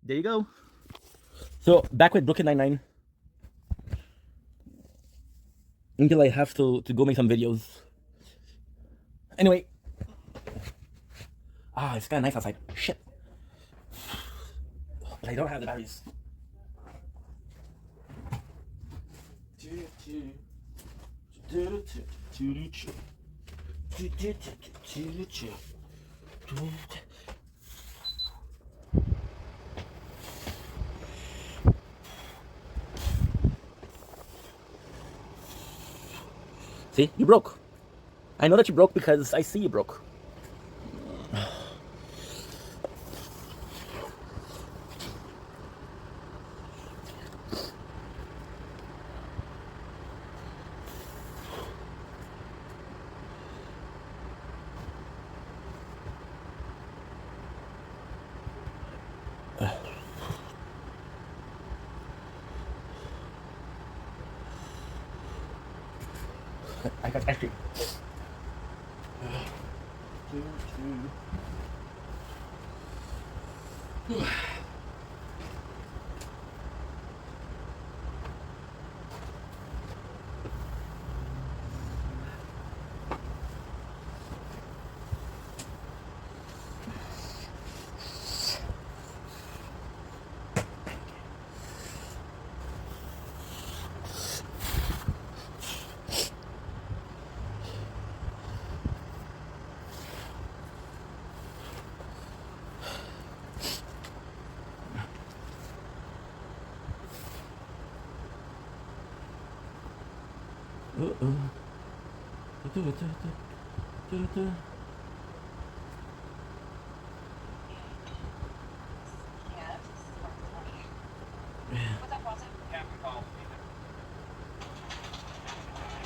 There you go. So back with Brooklyn Nine-Nine. Until I have to go make some videos. Anyway. It's kind of nice outside. Shit. But I don't have the batteries. See, you broke. I know that you broke because I see you broke. I got ice cream.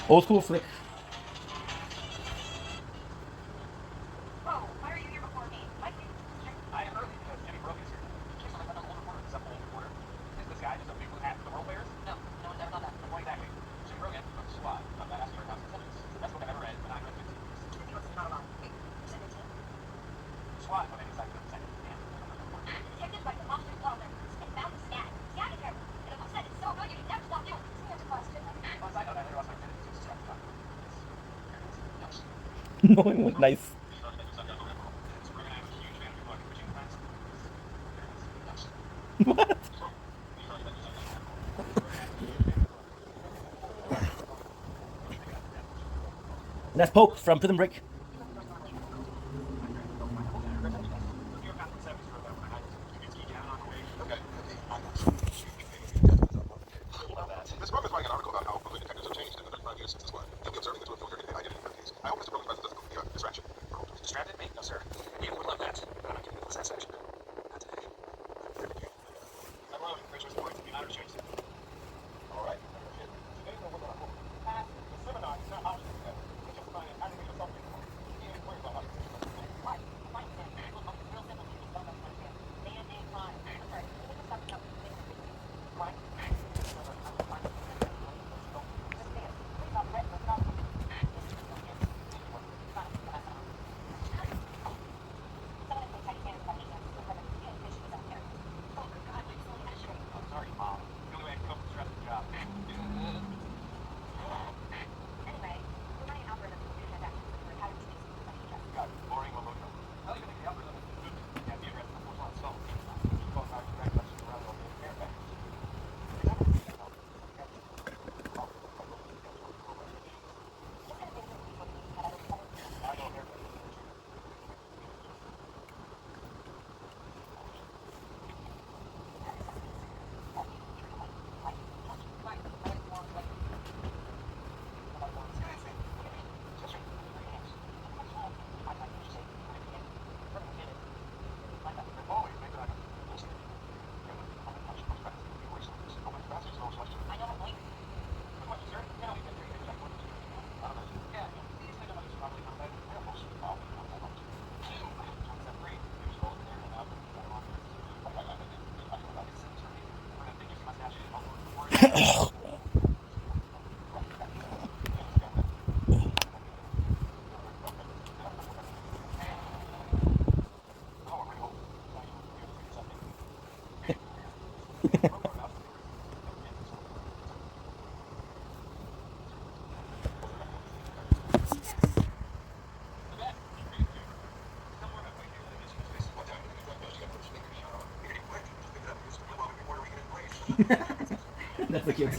Old school flick. No, it was nice. What? That's Pope from Prison Break. This Rob is writing an article about how quickly detectives have changed in the 35 years since the squad. He'll be observing the two of Filter identity in the case. I hope Mr. Roman's presence doesn't be a distraction. Distracted? Me? No, sir. You would love that. But I'm not giving you the satisfaction. Not today. Hello, Commissioner's Point. The United States. All right. Today we're working on the seminar is not optional yet. It's just finding aggravated assault. That's the kids.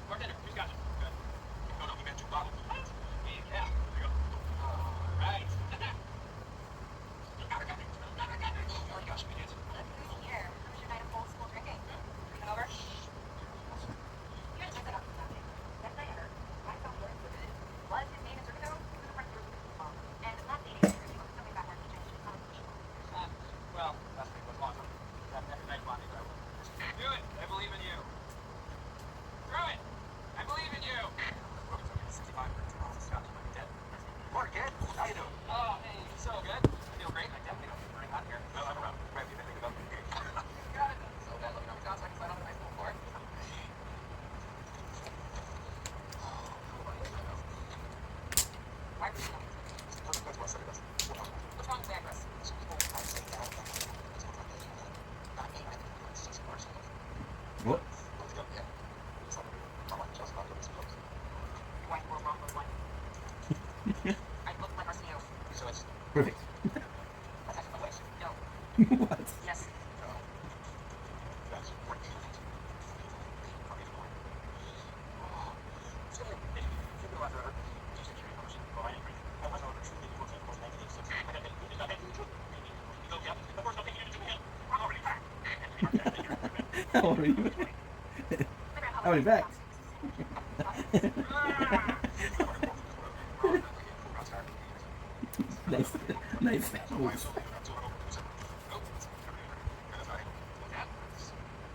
Bartender, who's got it? Good. No, no, we got 2 bottles. What? Yeah, there you go. All right. Oh, gosh, we did. Here, how was your night of old school drinking? Coming over? You guys check that out. That night I heard, I felt very good. Was his name is Rico? He was a friend of Rico's. And last dating, he was coming back after Chinese conversation. Well, last week was awesome. That night bonding, though. Do it. I believe in you. Throw it. I believe in you. Well, it's okay. 65 for 2 ounces of scotch. You might be dead. Morning, kid. How you doing? Oh, hey, so good. I feel great. I definitely don't feel burning hot here. No, I'm around. Grab you anything about the game. Got it. So bad looking on the outside, slide on the nice little floor. Why are you doing That's what I said. What's wrong with Zagreus? What? Your wife was wrong with one. I look like Arsenio. So it's Perfect. That's actually my wife. No. What? Yes. that's what you think. How are you? How are you back? Nice. Nice.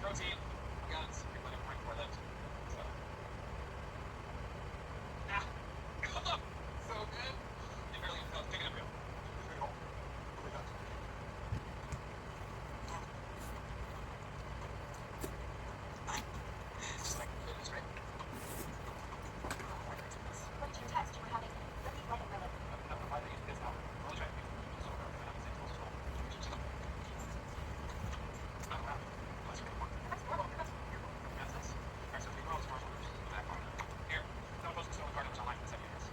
Protein, guns, everybody right before that. So good. It barely even felt chicken embryo. It's like, it's great. What did you text? You were having, let me let it really. I think it's now. We'll try. So, here, someone posted stolen card numbers online for 7 years.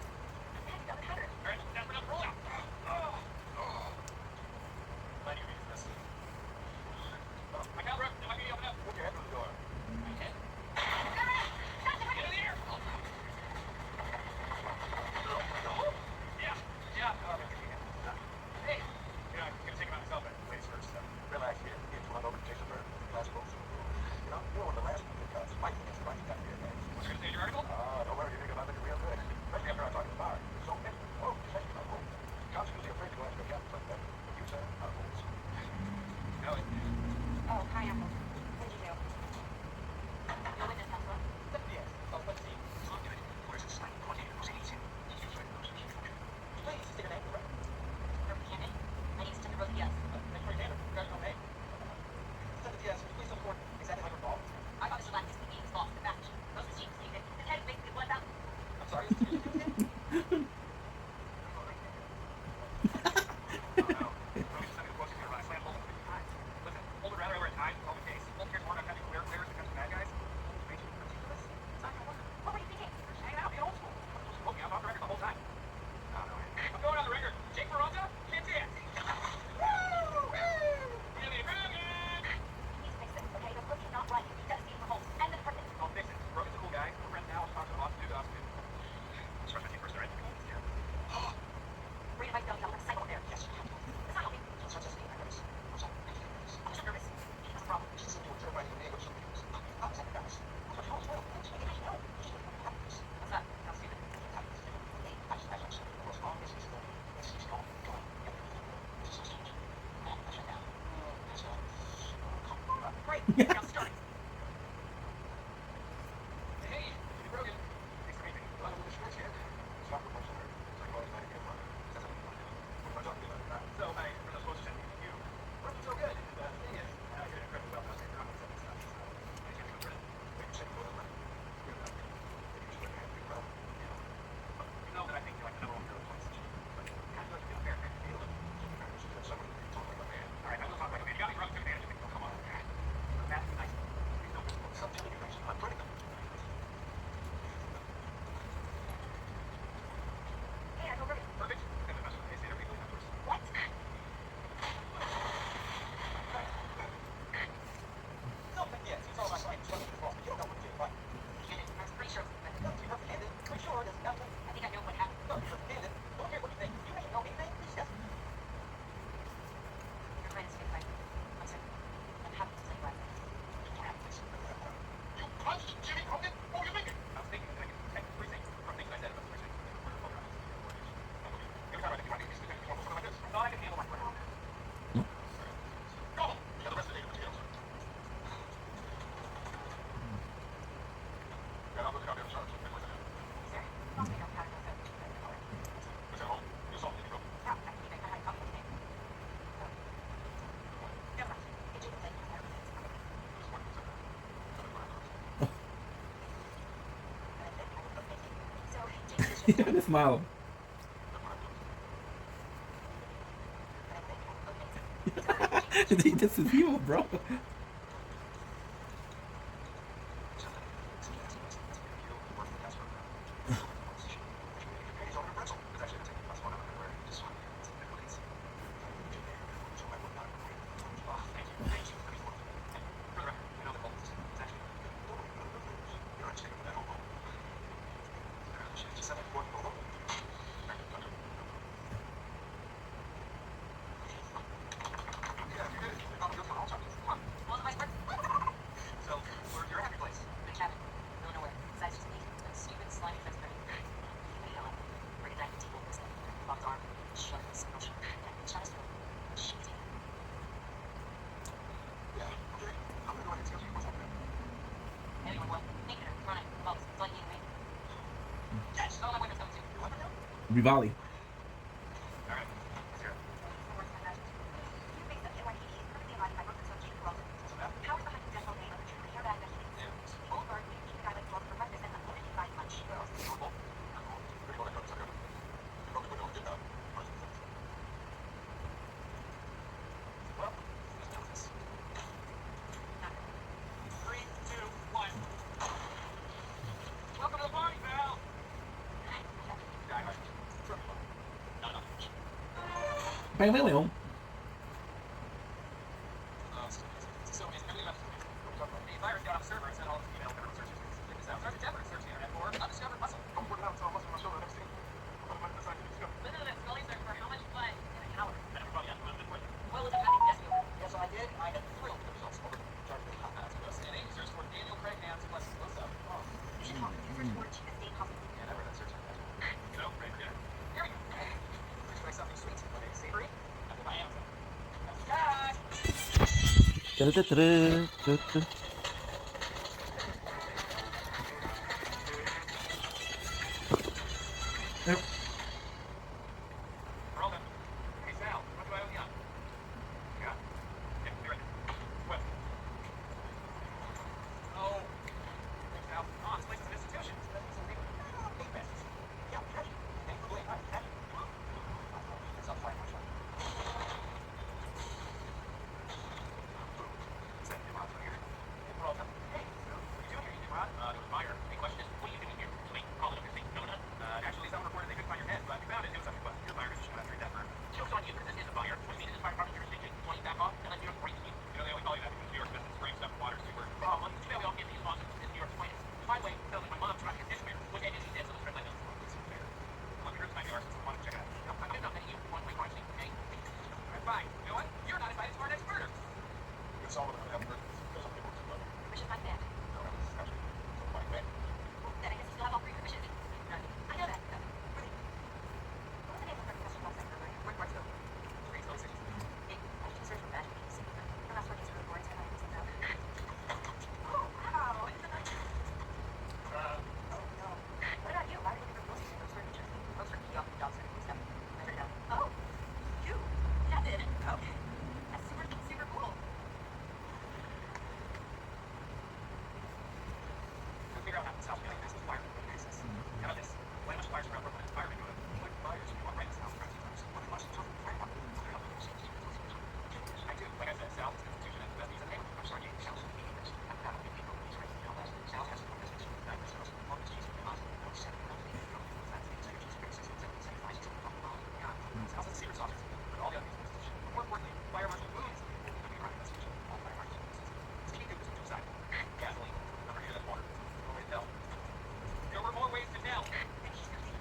All right, now we're done. Roll out. Glad you read this. My camera, am I going to open up? Put your head through the door. Okay. Get in the air. Yeah, yeah. Hey, you know, I'm going to take him out myself, but ladies first. Relax here. It's one over to Jason Bird. Last book. You know, you're one of the last people that got Mike against Mike got here, man. What's going to say in your article? Don't worry, you think about looking real good. Especially after I talked to the bar. So many. Oh, just like you know, cops are usually afraid to go after a captain like that. But you, sir, are fools. No, it, Oh, pineapple. What did you do? Your witness, Tesla. yes. Oh, let's see. So I'm doing it. Where's this like 48 or 82? Please, say your name. Or Buchanan. My name's Tender Rosa Diaz. Thank you for your name. Congratulations, name. Send it to us. Can you please support exactly how you're involved? I thought Mr. Latkins was boss of the batch. Most of the teams stated his head is basically blood out. I'm sorry. Is it again? Hold it rather over at time, call the case. Who cares more about having clear players against bad guys? Ridiculous. It's not gonna work. What were you thinking? We're just hanging out, being old school. I'm supposed to poke you. I'm off the record the whole time. I don't know. I'm going on the record. Jake Maronta can't dance. Woo! Really Rogan! Please fix it, okay? The book is not right. You gotta see it for Holmes. And the department. I'll fix it. Rogan's a cool guy. We're friends now. I'll talk to him. I'll do the opposite. Just rush my team first, all right? Read my dumb cycle there. Yes, you have to. It's not helping. I'm so nervous. He has a problem. She's into a jerk by the name of some people. I'm second guys. What's that? Sounds stupid. Great. Now start. Hey, Jimmy Rogan. Thanks for meeting me. So, I was supposed to send you to you. Working so good. And the thing is, I get incredibly well. I was saying, I'm upset and stuff. So, I can't think of it. The smile. This is evil, bro. So, you're a happy place. The cabin. Middle of nowhere. Besides just me. And stupid, slimy fence burning. What the hell? We're gonna dive deep into this thing. Bob's arm. Shut it. Shut it. Shut it. Shit. Yeah, okay. I'm gonna go ahead and tell you what's happening. Anyone want? Naked or running? Both. It's like you and me. Yes! Oh, my windows coming too. You let me know? Rivali. Alright, let's hear it. Words of my magic. You think that NYPD is perfectly aligned by Brooklyn Association of Weldon. What's that? Powers behind the depot name of the true airbag that he is. Yeah. The old guard knew keep a guy like Weldon for breakfast and unlimited body lunch. Yeah, it's your fault. Pretty well, I got it. You broke the window and did that. Well, let's do this. 3, 2, 1. Welcome to the party, pal! Die hard. No, no. Bang, bang, bang. So, is everything left? The virus got on the server and sent all of the email federal search history. Check this out. Sergeant Dever searched the internet for undiscovered muscle. I'm working out until I'm muscling my shoulder next thing. I'm gonna decide to discover. Listen to this. Scully searched for how much blood in an hour. And everybody got one good question. What was it having? Yes, you. Yes, I did. I am thrilled with the results. That's good. And Amy searched for Daniel Craig Ham's plus close-up. Oh, You should talk to the search for the cheapest date possible. yeah, never that search. You know, Craig dinner. Here we go. Looks like something sweet, but it's savory. I put my hands on. Guys! Da-da-da-da-da-da. Yep. We're all done. Hey, Sal, what do I owe you? Yeah? Yeah, be right there. What? Oh. Thanks, Sal. Oh, this place is an institution. Big mess. Yeah, Patty. Thanks for playing. Hi, Patty. That's not fine, much fun. Is that Nimrod here? Hey, we're all done. Hey, what are you doing here, Nimrod? It was Meyer. Hey, question. What are you doing here? Wait, call it up your thing. No, no. Actually, someone reported they couldn't find your head, but we found it. It was something, but you're Meyer. Just treat that for joke's on you, because this is a fire. What do you mean this is fire department jurisdiction? Want you back off? And let New York break you. You know, they only call you that because New York's business spraying stuff, water, super. Oh, well, too bad we all get these lawsuits in New York's plans. By the way, it sounds like my mom tried to get this fair, which I did, she did, so let's try to let them know it's fair. Well, I'm here to my yard, so I want to check it out. No, I'm not letting you want to play crime scene, okay? Alright, fine. You know what? You're not invited to our next murder. It's all about having birthdays. There's some people who love it. Which is my bad. No, it's actually so quite bad. Then I guess you still have all three permissions. I know that. Really? What was the name of the professor last night? Rick Barstow. Great, so city. Hey, I need to search for magic in the city. I'm not working through the boards and I can out. Oh, wow. Isn't that nice? Oh, no. What about you? Why are you looking for posters? Those are interesting. Those are key off the job search and stuff. I figured it out. Oh, you. Captain. Okay. That's super, super cool. We'll figure out how this house really is. Fire access. How about this? When much fires around Brooklyn, fire into it. Like fires, you walk right in this house, crazy fires. What much fire I do. Like I said, Sal's institution has the best news in the neighborhood. I'm sorry, Sal's is the English. I'm not a big people. He's right. You know that. Sal has no business. That was supposed to be long as cheese and awesome. No, seven, no, that's the executive cheese, 75, Sal's a secret sauce. But all the other things, more importantly, fire marshal Boone's going to be running investigation. All fire marshals. Skinny Duke is suicide. Gasoline. Number here, that's water. No way to tell. There were more ways to tell. And he's crazy.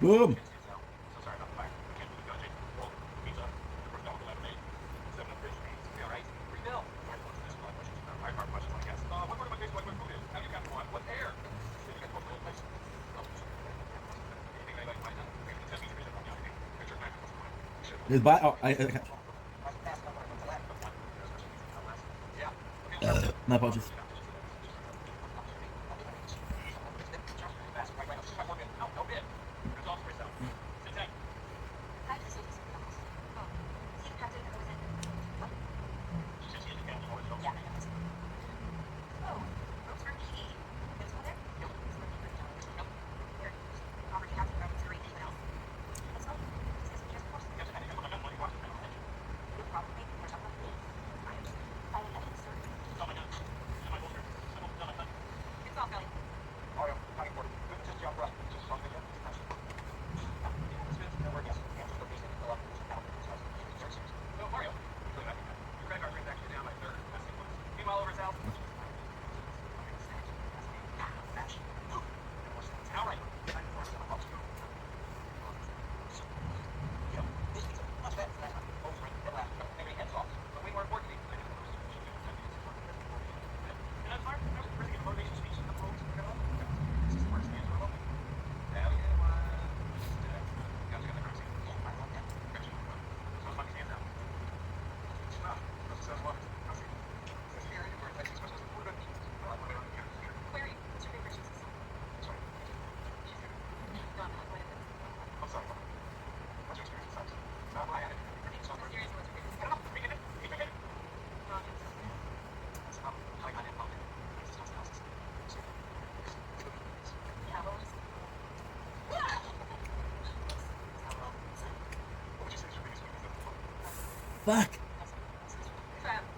Boom. So sorry about the fire. I can't believe you got Jake. Well, pizza. The first dog will ever made. 7 up bridge trains. Be alright. Rebuild. Alright, what's this? Well, questions. I have questions, I guess. What part of my face like my food is? How do you capture one? What's air? Did you get both of place? Oh, anything anybody might know? Maybe the test feature from the other thing. Picture of what's the point? Shit. His body. Oh, Yeah. my apologies. Fuck.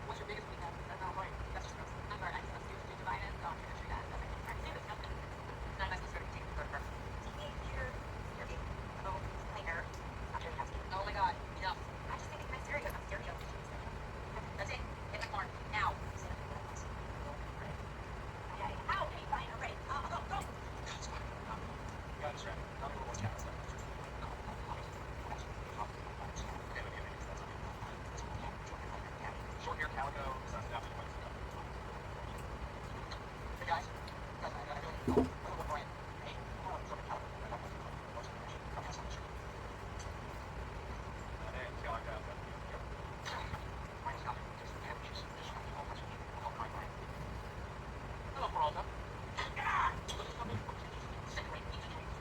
What's your biggest weakness? That's not right. That's just gross. I'm sorry. I just do divine and don't treat that. That's like I say this company. Not nice to sort of take the third person. Teenager, scary. Oh, player. Not sure how to. Oh my god. Enough. I just think it's my stereo. I'm stereo. That's it. Hit my corn. Now. Okay. Ow. Hey, fine. All right. Go. Go. Yeah, that's right. Not even what's happening. Short hair, calico, that's not the point. Hey guys, I gotta go. What Brian? Hey, short hair, calico. Hey, see how I got that. Brian's got it. Just have issues. Hello, Peralta.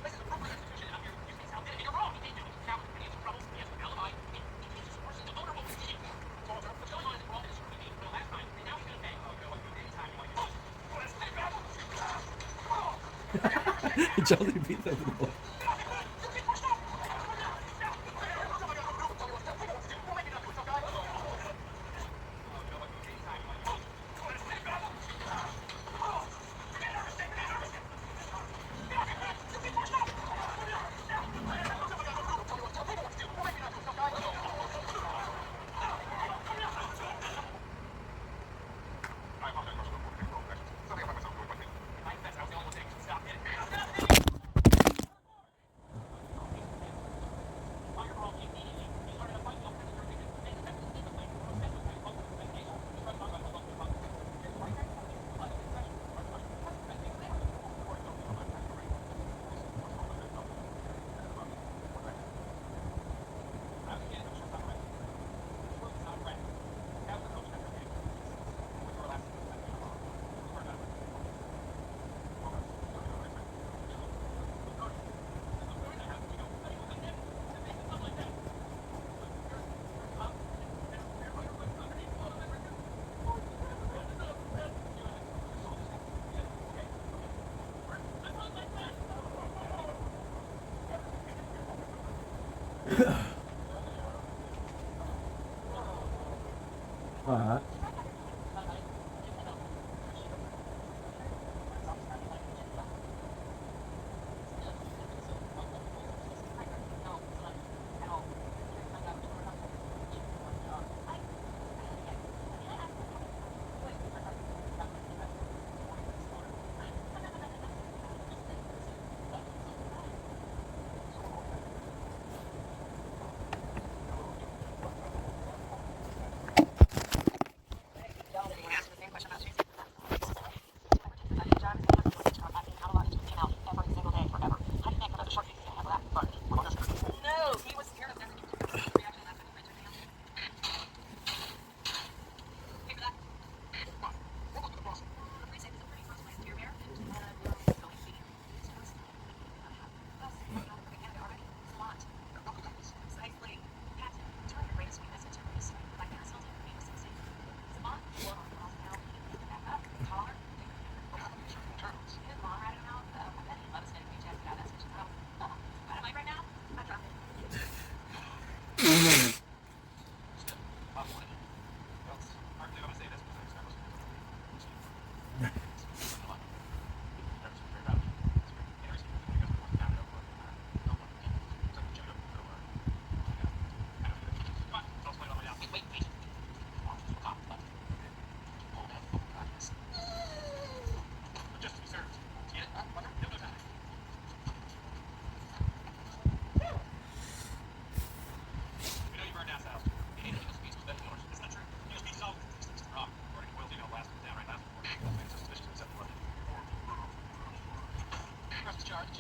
This is a public institution, and I'm here to use these out there, and you're wrong. You're now in financial trouble. He has an alibi. He's just worse than the vulnerable. What's going on is we're all going to screw me for the last time, and now he's going to pay. Oh, go anytime you want to use it. Let's take that. Charlie beat that to the ball.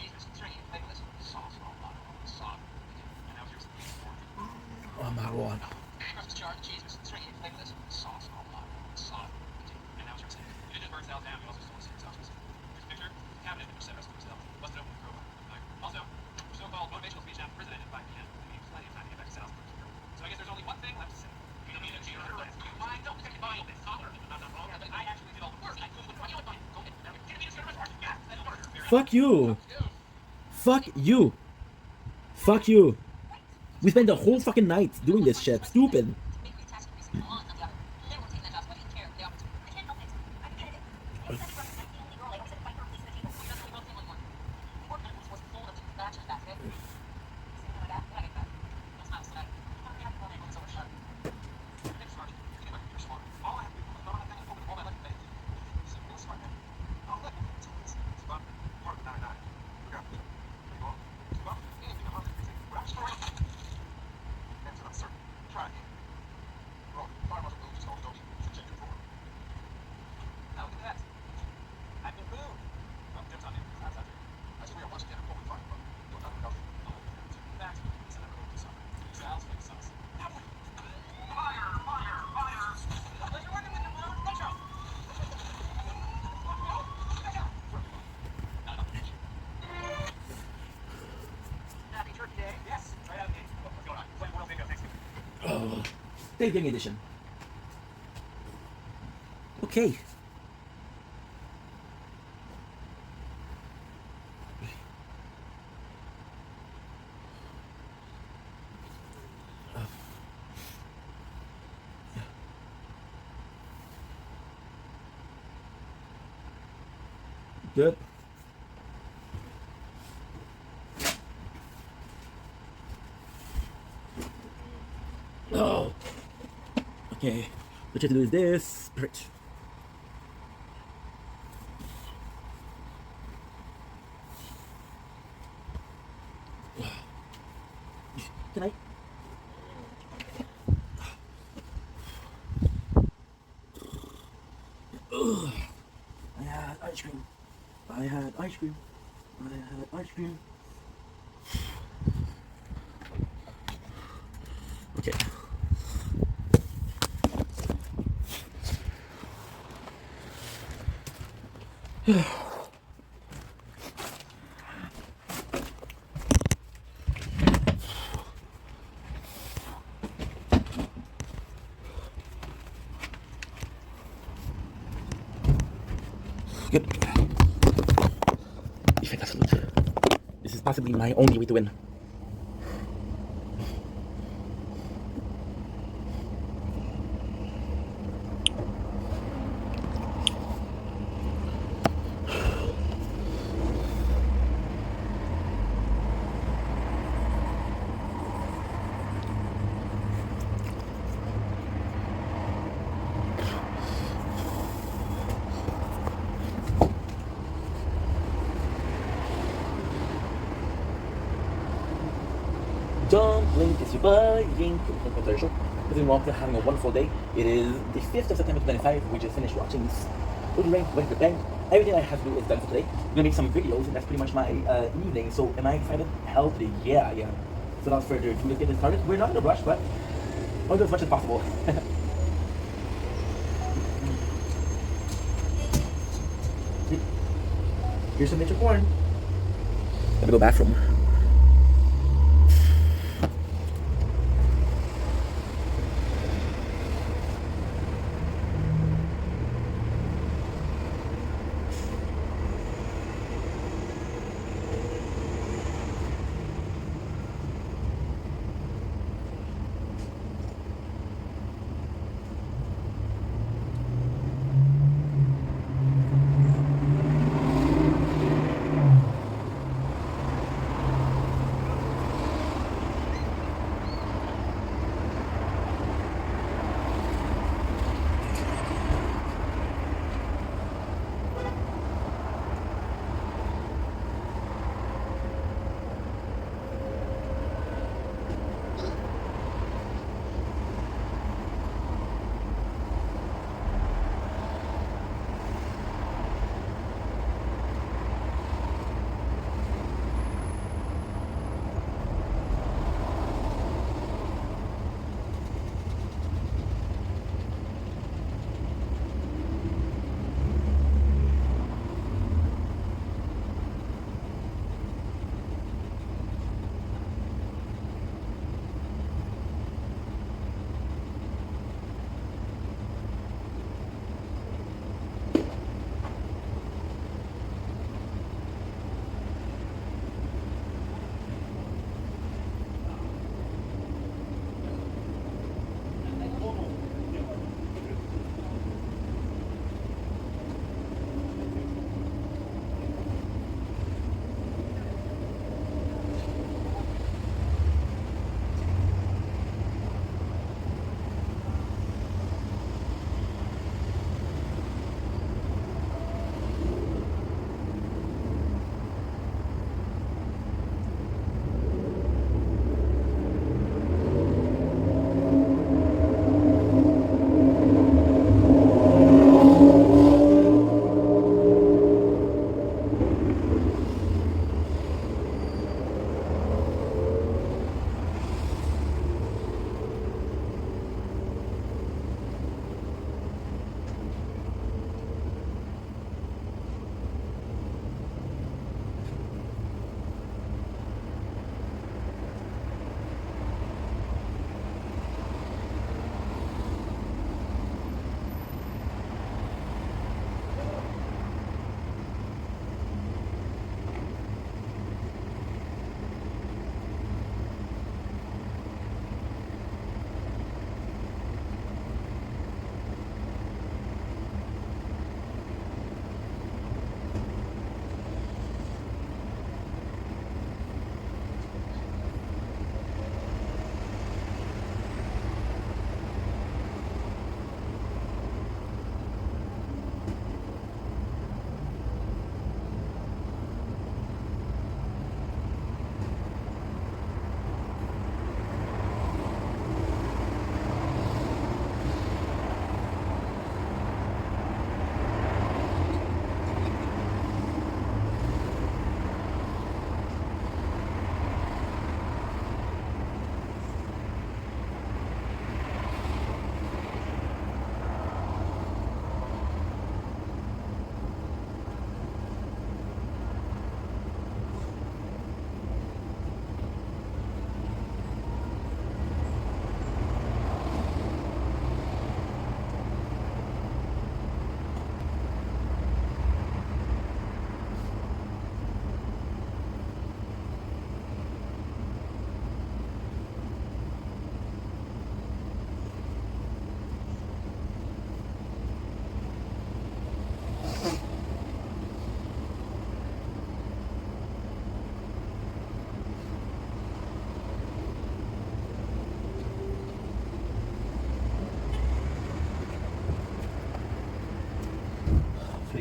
Jesus, three, flavorless, sauce, roll on, sauce. And now here's the fourth. Oh my god. Breakfast jar, Jesus, three, flavorless, sauce, roll on, sauce. And now here's you didn't burn salad down, you also stole the secret sauces. Here's a picture, cabinet, which said rest of yourself. Busted open with crowbar. Also, so-called motivational speech after prison ended 5 p.m. We need plenty of time to get back to Sal's. So I guess there's only one thing left to say. You don't need a cheater. You mind? No, because I can buy all this. I'm not wrong, but I actually did all the work. I couldn't put you on. Go get it. Give me a shirt of my Yeah, I don't order. Fuck you. Fuck you. Fuck you. We spent the whole fucking night doing this shit. Stupid. Oh, Thanksgiving edition. Okay. Good. Oh. Okay. What you have to do is this. Perfect. Can I? Ugh. I had ice cream. I had ice cream. I had ice cream. Okay. Good. Effect absolute. This is possibly my only way to win. Dumpling is your buying commercial. Everything wrong for having a wonderful day. It is the 5th of September 2025. We just finished watching this Little Rain, Wake the Bang. Everything I have to do is done for today. I'm gonna make some videos, and that's pretty much my evening. So, am I excited? Hell to the yeah, I am. So, without further ado, let's get this started. We're not in a rush, but I'll do as much as possible. Here's some nature corn. Gotta go bathroom.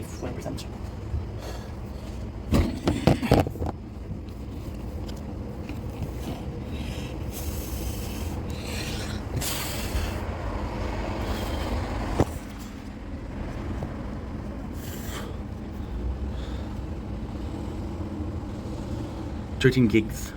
only 20%. $13 gigs.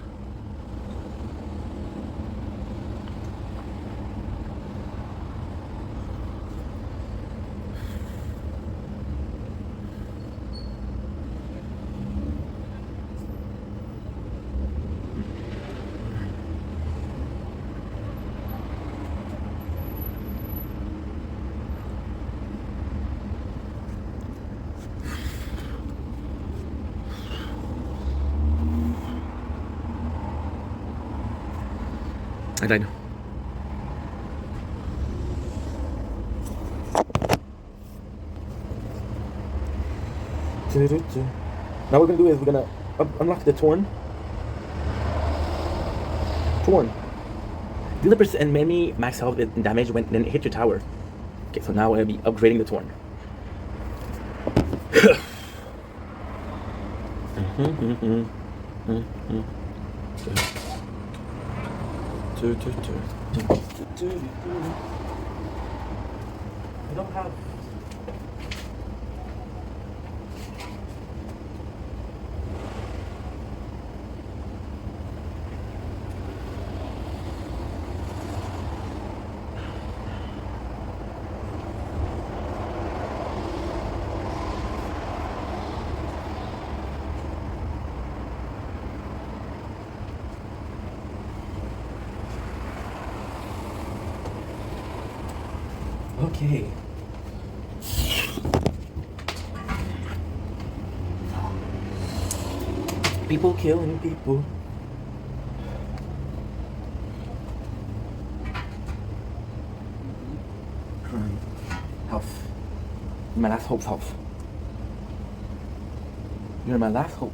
I died. Now what we're gonna do is we're gonna unlock the Torn. Deal a and enemy max health and damage when then hit your tower. Okay, so now I'll be upgrading the Torn. I don't have. Okay. People killing people. Health. My last hope's health. You're my last hope.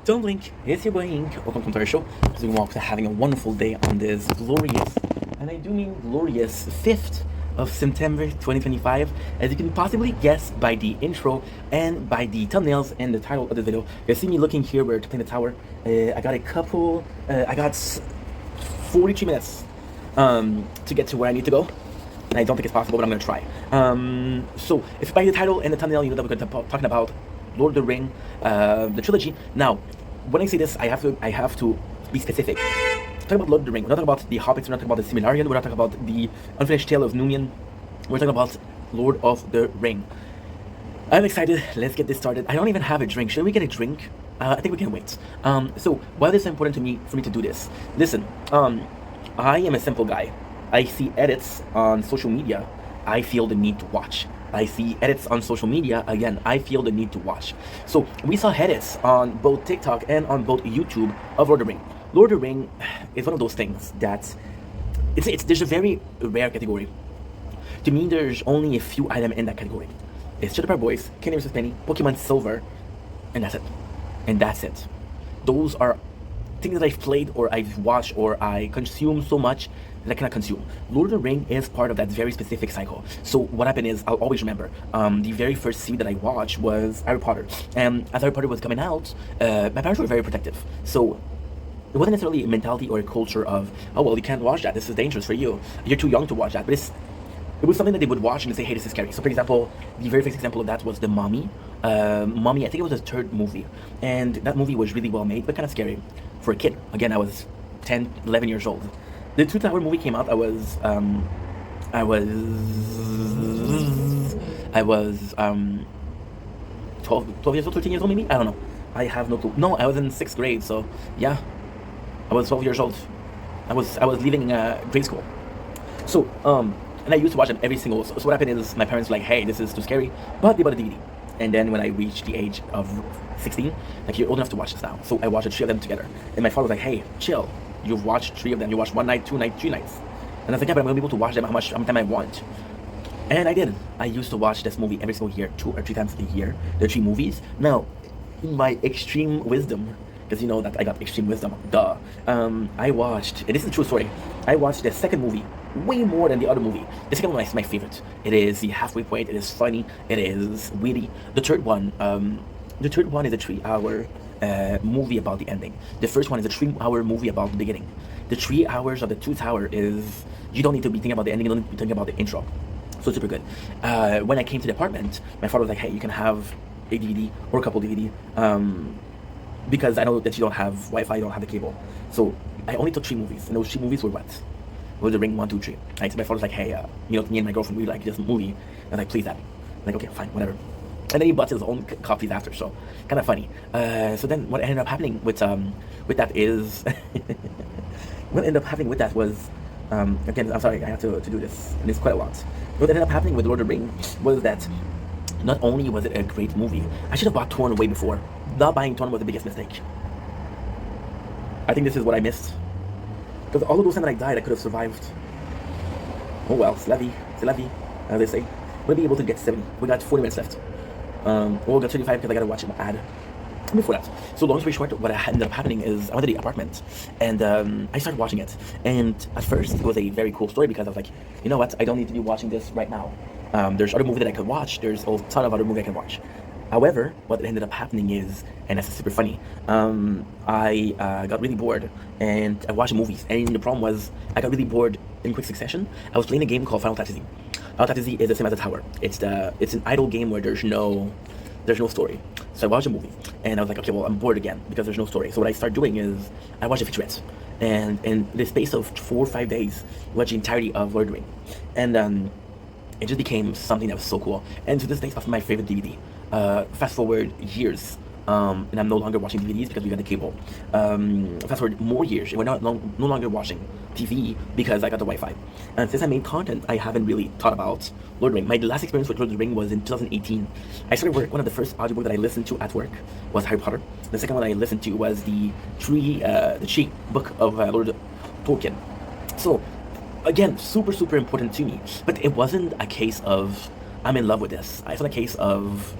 Don't blink, it's your boy Ink. Welcome to our show. So we're having a wonderful day on this glorious, and I do mean glorious, 5th of September 2025. As you can possibly guess by the intro and by the thumbnails and the title of the video, you see me looking here where to play the tower. I got 43 minutes to get to where I need to go. And I don't think it's possible, but I'm gonna try. So if by the title and the thumbnail, you know that we're gonna be talking about Lord of the Ring, the trilogy. Now, when I say this, I have to be specific. Talking about Lord of the Ring, we're not talking about the Hobbits, we're not talking about the Silmarillion, we're not talking about the Unfinished Tale of Numenor. We're talking about Lord of the Ring. I'm excited. Let's get this started. I don't even have a drink. Should we get a drink? I think we can wait. So why is it important for me to do this? Listen, I am a simple guy. I see edits on social media. I feel the need to watch. I see edits on social media, again, I feel the need to watch. So we saw edits on both TikTok and on both YouTube of Lord of the Ring. Lord of the Ring is one of those things that there's a very rare category. To me, there's only a few items in that category. It's Shadow Power Boys, Kingdom vs. Penny, Pokemon Silver, and that's it. Those are things that I've played or I've watched or I consume so much that I cannot consume. Lord of the Ring is part of that very specific cycle. So what happened is, I'll always remember, the very first series that I watched was Harry Potter. And as Harry Potter was coming out, my parents were very protective. So it wasn't necessarily a mentality or a culture of, oh, well, you can't watch that, this is dangerous for you, you're too young to watch that. But it was something that they would watch and they say, hey, this is scary. So for example, the very first example of that was The Mummy. Mummy, I think it was the third movie. And that movie was really well made, but kind of scary for a kid. Again, I was 10, 11 years old. The Two Tower movie came out, I was 12 years old, 13 years old maybe? I don't know. I have no clue. No, I was in 6th grade, so yeah. I was 12 years old. I was leaving grade school. So, and I used to watch them every single. So what happened is my parents were like, hey, this is too scary, but they bought a DVD. And then when I reached the age of 16, like, you're old enough to watch this now. So I watched the 3 of them together. And my father was like, hey, chill. You've watched 3 of them. You watched 1 night, 2 nights, 3 nights. And I was like, yeah, but I'm gonna be able to watch them how many time I want. And I did. I used to watch this movie every single year, 2 or 3 times a year. The 3 movies. Now, in my extreme wisdom, because you know that I got extreme wisdom, duh. I watched, and this is a true story, I watched the second movie way more than the other movie. The second one is my favorite. It is the halfway point, it is funny, it is witty. The third one is a 3-hour movie about the ending. The first one is a 3-hour movie about the beginning. The 3 hours of the 2 tower is, you don't need to be thinking about the ending, you don't need to be thinking about the intro. So super good. When I came to the apartment, my father was like, hey, you can have a DVD or a couple DVD, because I know that you don't have Wi-Fi, you don't have the cable. So I only took 3 movies, and those 3 movies were what? Lord of the Ring 1, 2, 3. Right? So my father's like, hey, me and my girlfriend, we like this movie. I was like, please, Dad. I'm like, okay, fine, whatever. And then he bought his own copies after, so kind of funny. So then what ended up happening with that is, what ended up happening with that was, again, I'm sorry, I have to do this, and it's quite a lot. What ended up happening with Lord of the Ring was that not only was it a great movie, I should have bought Torn way before. Not buying Torn was the biggest mistake. I think this is what I missed. Because all of those times that I died, I could have survived. Oh well, c'est la vie, as they say. We'll be able to get 70. We got 40 minutes left. We'll get 35 because I gotta watch an ad before that. So long story short, what ended up happening is I went to the apartment and I started watching it. And at first, it was a very cool story because I was like, you know what? I don't need to be watching this right now. There's other movies that I could watch. There's a ton of other movies I can watch. However, what ended up happening is, and this is super funny, I got really bored and I watched movies. And the problem was, I got really bored in quick succession. I was playing a game called Final Fantasy. Final Fantasy is the same as a tower. It's an idle game where there's no story. So I watched a movie and I was like, okay, well, I'm bored again because there's no story. So what I start doing is I watch the featurettes. And in the space of 4 or 5 days, I watched the entirety of Lord of the Ring. And it just became something that was so cool. And to this day, it's my favorite DVD. Fast forward years, and I'm no longer watching DVDs because we got the cable. Fast forward more years, and we're no longer watching TV because I got the Wi-Fi. And since I made content, I haven't really thought about Lord of the Ring. My last experience with Lord of the Ring was in 2018. I started work. One of the first audiobooks that I listened to at work was Harry Potter. The second one I listened to was the tree book of Lord Tolkien. So, again, super important to me. But it wasn't a case of I'm in love with this. It's not a case of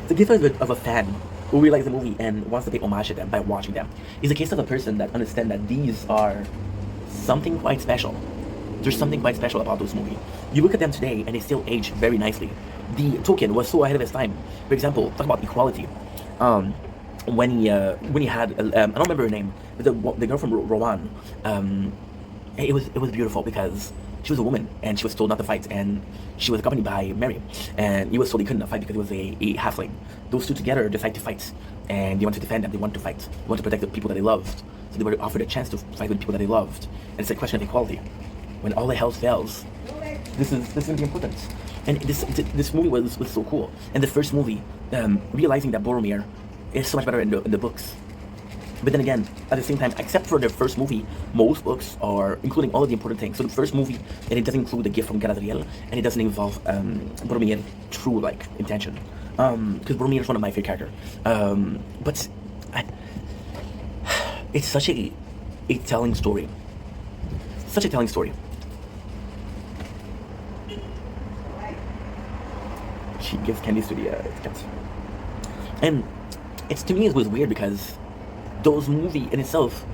the gift of a fan who really likes the movie and wants to pay homage to them by watching them. It's a case of a person that understands that these are something quite special. There's something quite special about those movies. You look at them today and they still age very nicely. The Tolkien was so ahead of his time. For example, talk about equality. When he had I don't remember her name, but the girl from Rowan. It was beautiful because she was a woman and she was told not to fight, and she was accompanied by Merry, and he was told he couldn't fight because he was a halfling. Those two together decided to fight, and they wanted to defend them. They wanted to fight. They wanted to protect the people that they loved. So they were offered a chance to fight with people that they loved. And it's a question of equality. When all the hell fails, this is going to be important. And this movie was so cool. And the first movie, realizing that Boromir is so much better in the books. But then again, at the same time, except for the first movie, most books are including all of the important things. So the first movie, and it doesn't include the gift from Galadriel, and it doesn't involve Boromir's true intention. Because Boromir is one of my favorite characters. But it's such a telling story. Such a telling story. She gives candies to the cat. And to me it was weird because those movies in itself,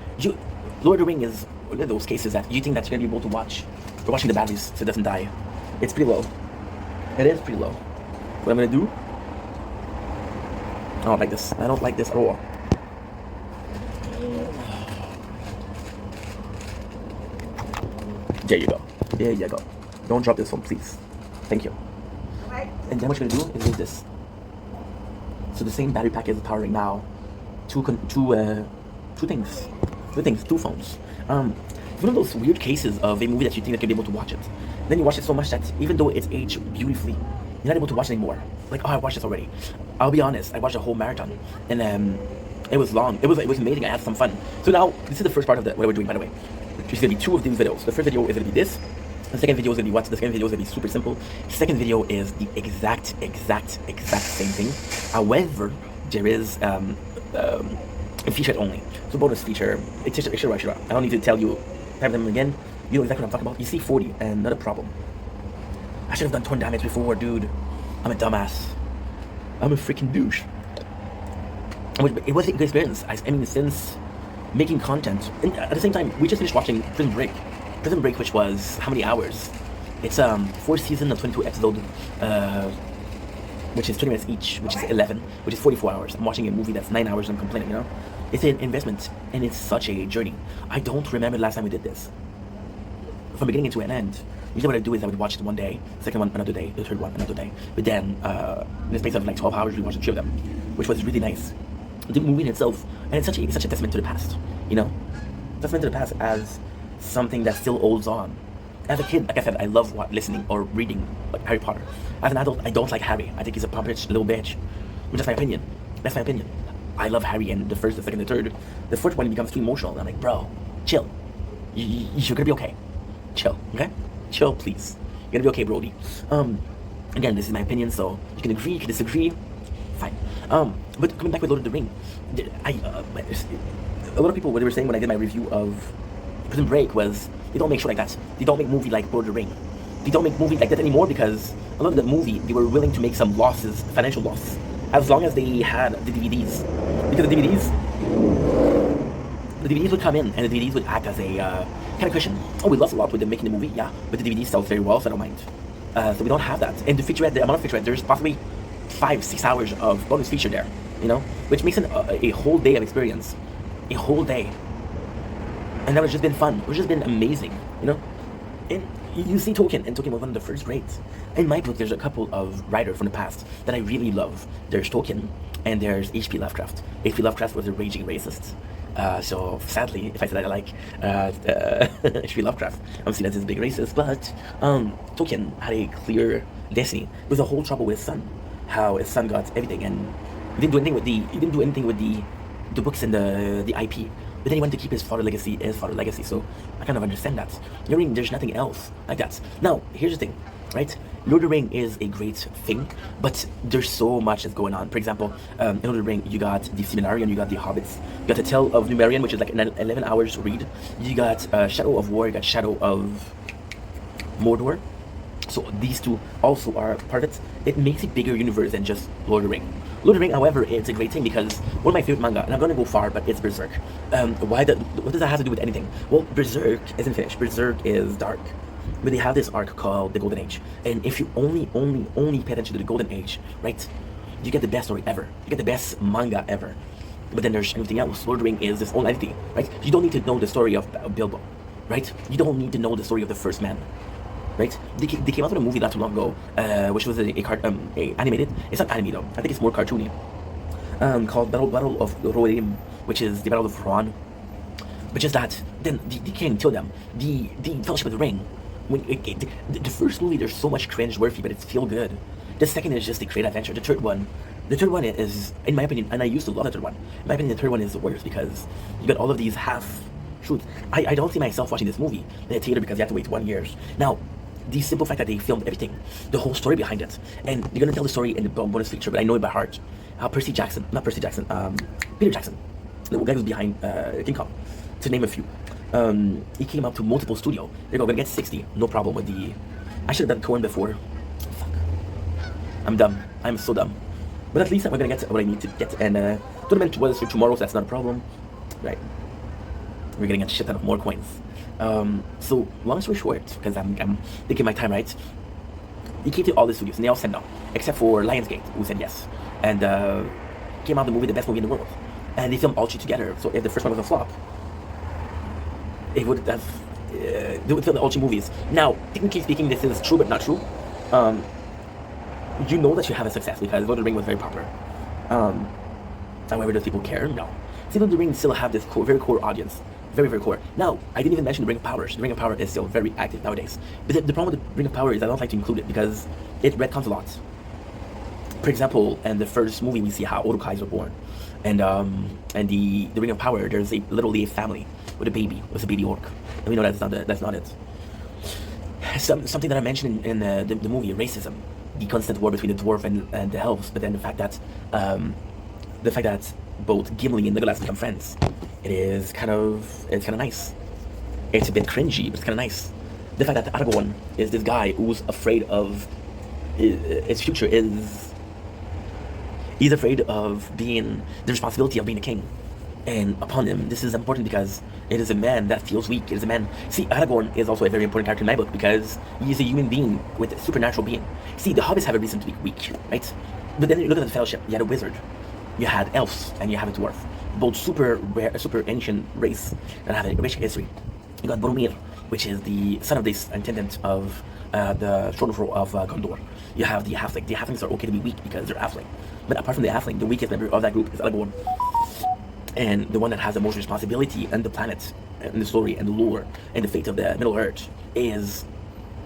Lord of the Ring is one of those cases that you think that you're gonna be able to watch. You're watching the batteries so it doesn't die. It's pretty low. It is pretty low. What I'm gonna do? I don't like this. I don't like this at all. There you go. There you go. Don't drop this one, please. Thank you. And then what you're gonna do is use this. So the same battery pack is powering now two things, two phones. It's one of those weird cases of a movie that you think that you'll be able to watch it. Then you watch it so much that even though it's aged beautifully, you're not able to watch it anymore. Like, oh, I watched this already. I'll be honest, I watched a whole marathon, and it was long. It was amazing. I had some fun. So now this is the first part of what we're doing, by the way. There's gonna be 2 of these videos. The first video is gonna be this, The second video is gonna be what? The second video is gonna be super simple. The second video is the exact same thing. However, there is a feature only. So bonus feature. It's just extra right. I don't need to tell you them again. You know exactly what I'm talking about. You see 40 and not a problem. I should have done torn damage before, dude. I'm a dumbass. I'm a freaking douche. It was a good experience. I mean, since making content, and at the same time, we just finished watching Prison Break. Prison Break, which was how many hours? It's 4 seasons of 22 episodes, which is 20 minutes each, which is 11, which is 44 hours. I'm watching a movie that's 9 hours and I'm complaining, you know? It's an investment, and it's such a journey. I don't remember the last time we did this. From beginning to an end, usually what I do is I would watch it one day, second one another day, the third one another day. But then, in the space of like 12 hours, we watched the 3 of them, which was really nice. The movie in itself, and it's such a testament to the past, you know? Testament to the past as something that still holds on. As a kid, like I said, I love listening or reading like Harry Potter. As an adult, I don't like Harry. I think he's a puppet little bitch. That's my opinion. That's my opinion. I love Harry in the first, the second, the third. The fourth one, he becomes too emotional. And I'm like, bro, chill. You're gonna be okay. Chill, okay? Chill, please. You're gonna be okay, Brody. Again, this is my opinion, so you can agree, you can disagree. Fine. But coming back with Lord of the Ring, a lot of people, what they were saying when I did my review of Prison Break was, they don't make show like that. They don't make movie like Lord of the Ring. They don't make movie like that anymore because a lot of the movie, they were willing to make some losses, financial loss, as long as they had the DVDs. Because the DVDs would come in and the DVDs would act as a kind of cushion. Oh, we lost a lot with them making the movie, yeah, but the DVD sells very well, so I don't mind. So we don't have that. And the amount of featurette, there's possibly 5-6 hours of bonus feature there, you know, which makes it a whole day of experience, a whole day, and that has just been fun. It's just been amazing, you know. And you see Tolkien, and Tolkien was one of the first greats. In my book, there's a couple of writers from the past that I really love. There's Tolkien, and there's H.P. Lovecraft. H.P. Lovecraft was a raging racist. So sadly, if I said that I like H.P. Lovecraft, I'm seen as this big racist. But Tolkien had a clear destiny. There was a whole trouble with his son, how his son got everything, and he didn't do anything with the books and the IP. But then he wanted to keep his father's legacy. So I kind of understand that. Lord of the Ring, there's nothing else like that. Now, here's the thing, right? Lord of the Ring is a great thing, but there's so much that's going on. For example, in Lord of the Ring, you got the Silmarillion, you got the Hobbits, you got the Tale of Numerian, which is like an 11 hours read. You got Shadow of War, you got Shadow of Mordor. So these two also are part of it. It makes a bigger universe than just Lord of the Ring. Lord of the Ring, however, it's a great thing because one of my favorite manga, and I'm gonna go far, but it's Berserk. What does that have to do with anything? Well, Berserk isn't finished. Berserk is dark. But they have this arc called the Golden Age. And if you only pay attention to the Golden Age, right, you get the best story ever. You get the best manga ever. But then there's anything else. Lord of the Ring is this own entity, right? You don't need to know the story of Bilbo, right? You don't need to know the story of the first man. Right? They came out with a movie not too long ago, which was a animated. It's not anime though. I think it's more cartoony. Called Battle of Rohirrim, which is the Battle of Rohan. But just that, then the king killed them. The Fellowship of the Ring. The first movie, there's so much cringe-worthy, but it's feel good. The second is just a great adventure. The third one is, in my opinion, and I used to love the third one. In my opinion, the third one is the worst because you got all of these half truths. I don't see myself watching this movie in a theater because you have to wait 1 year. Now, the simple fact that they filmed everything, the whole story behind it, and they're gonna tell the story in the bonus feature, but I know it by heart. Peter Jackson, the guy who's behind King Kong, to name a few. He came up to multiple studio. They're gonna get 60, no problem with the. I should have done Cohen before. Fuck. I'm dumb. I'm so dumb. But at least I'm gonna get what I need to get. And tournament was for tomorrow, so that's not a problem, right? We're gonna get a shit ton of more coins. So long story short, because I'm taking my time, right? He came to all the studios and they all said no, except for Lionsgate, who said yes, and came out the movie, the best movie in the world, and they filmed all three together. So if the first one was a flop, it would have they would film all three movies. Now, technically speaking, this is true but not true. You know that you have a success because Lord of the Ring was very popular. However, does people care? No. See, Lord of the Ring still have this very core audience. Very, very core. Now, I didn't even mention the Ring of Power. The Ring of Power is still very active nowadays. But the problem with the Ring of Power is I don't like to include it because it retcons a lot. For example, in the first movie, we see how Uruk-hais were born. And the Ring of Power, there's literally a family with a baby. It was a baby orc. And we know that's not it. something that I mentioned in the movie, racism, the constant war between the dwarf and the elves, but then the fact that both Gimli and Legolas become friends, it's kind of nice. It's a bit cringy, but it's kind of nice. The fact that Aragorn is this guy who's afraid of his future, he's afraid of being the responsibility of being a king, and upon him, this is important because it is a man that feels weak. It is a man. See, Aragorn is also a very important character in my book because he is a human being with a supernatural being. See, the hobbits have a reason to be weak, right? But then you look at the Fellowship. You had a wizard, you had elves, and you have a dwarf. Both super rare, super ancient race that have a rich history. You got Boromir, which is the son of this intendant of the throne of Gondor. You have the halfling. The halflings are okay to be weak because they're halfling. But apart from the halfling, the weakest member of that group is Aragorn. And the one that has the most responsibility and the planet and the story and the lore and the fate of the Middle Earth is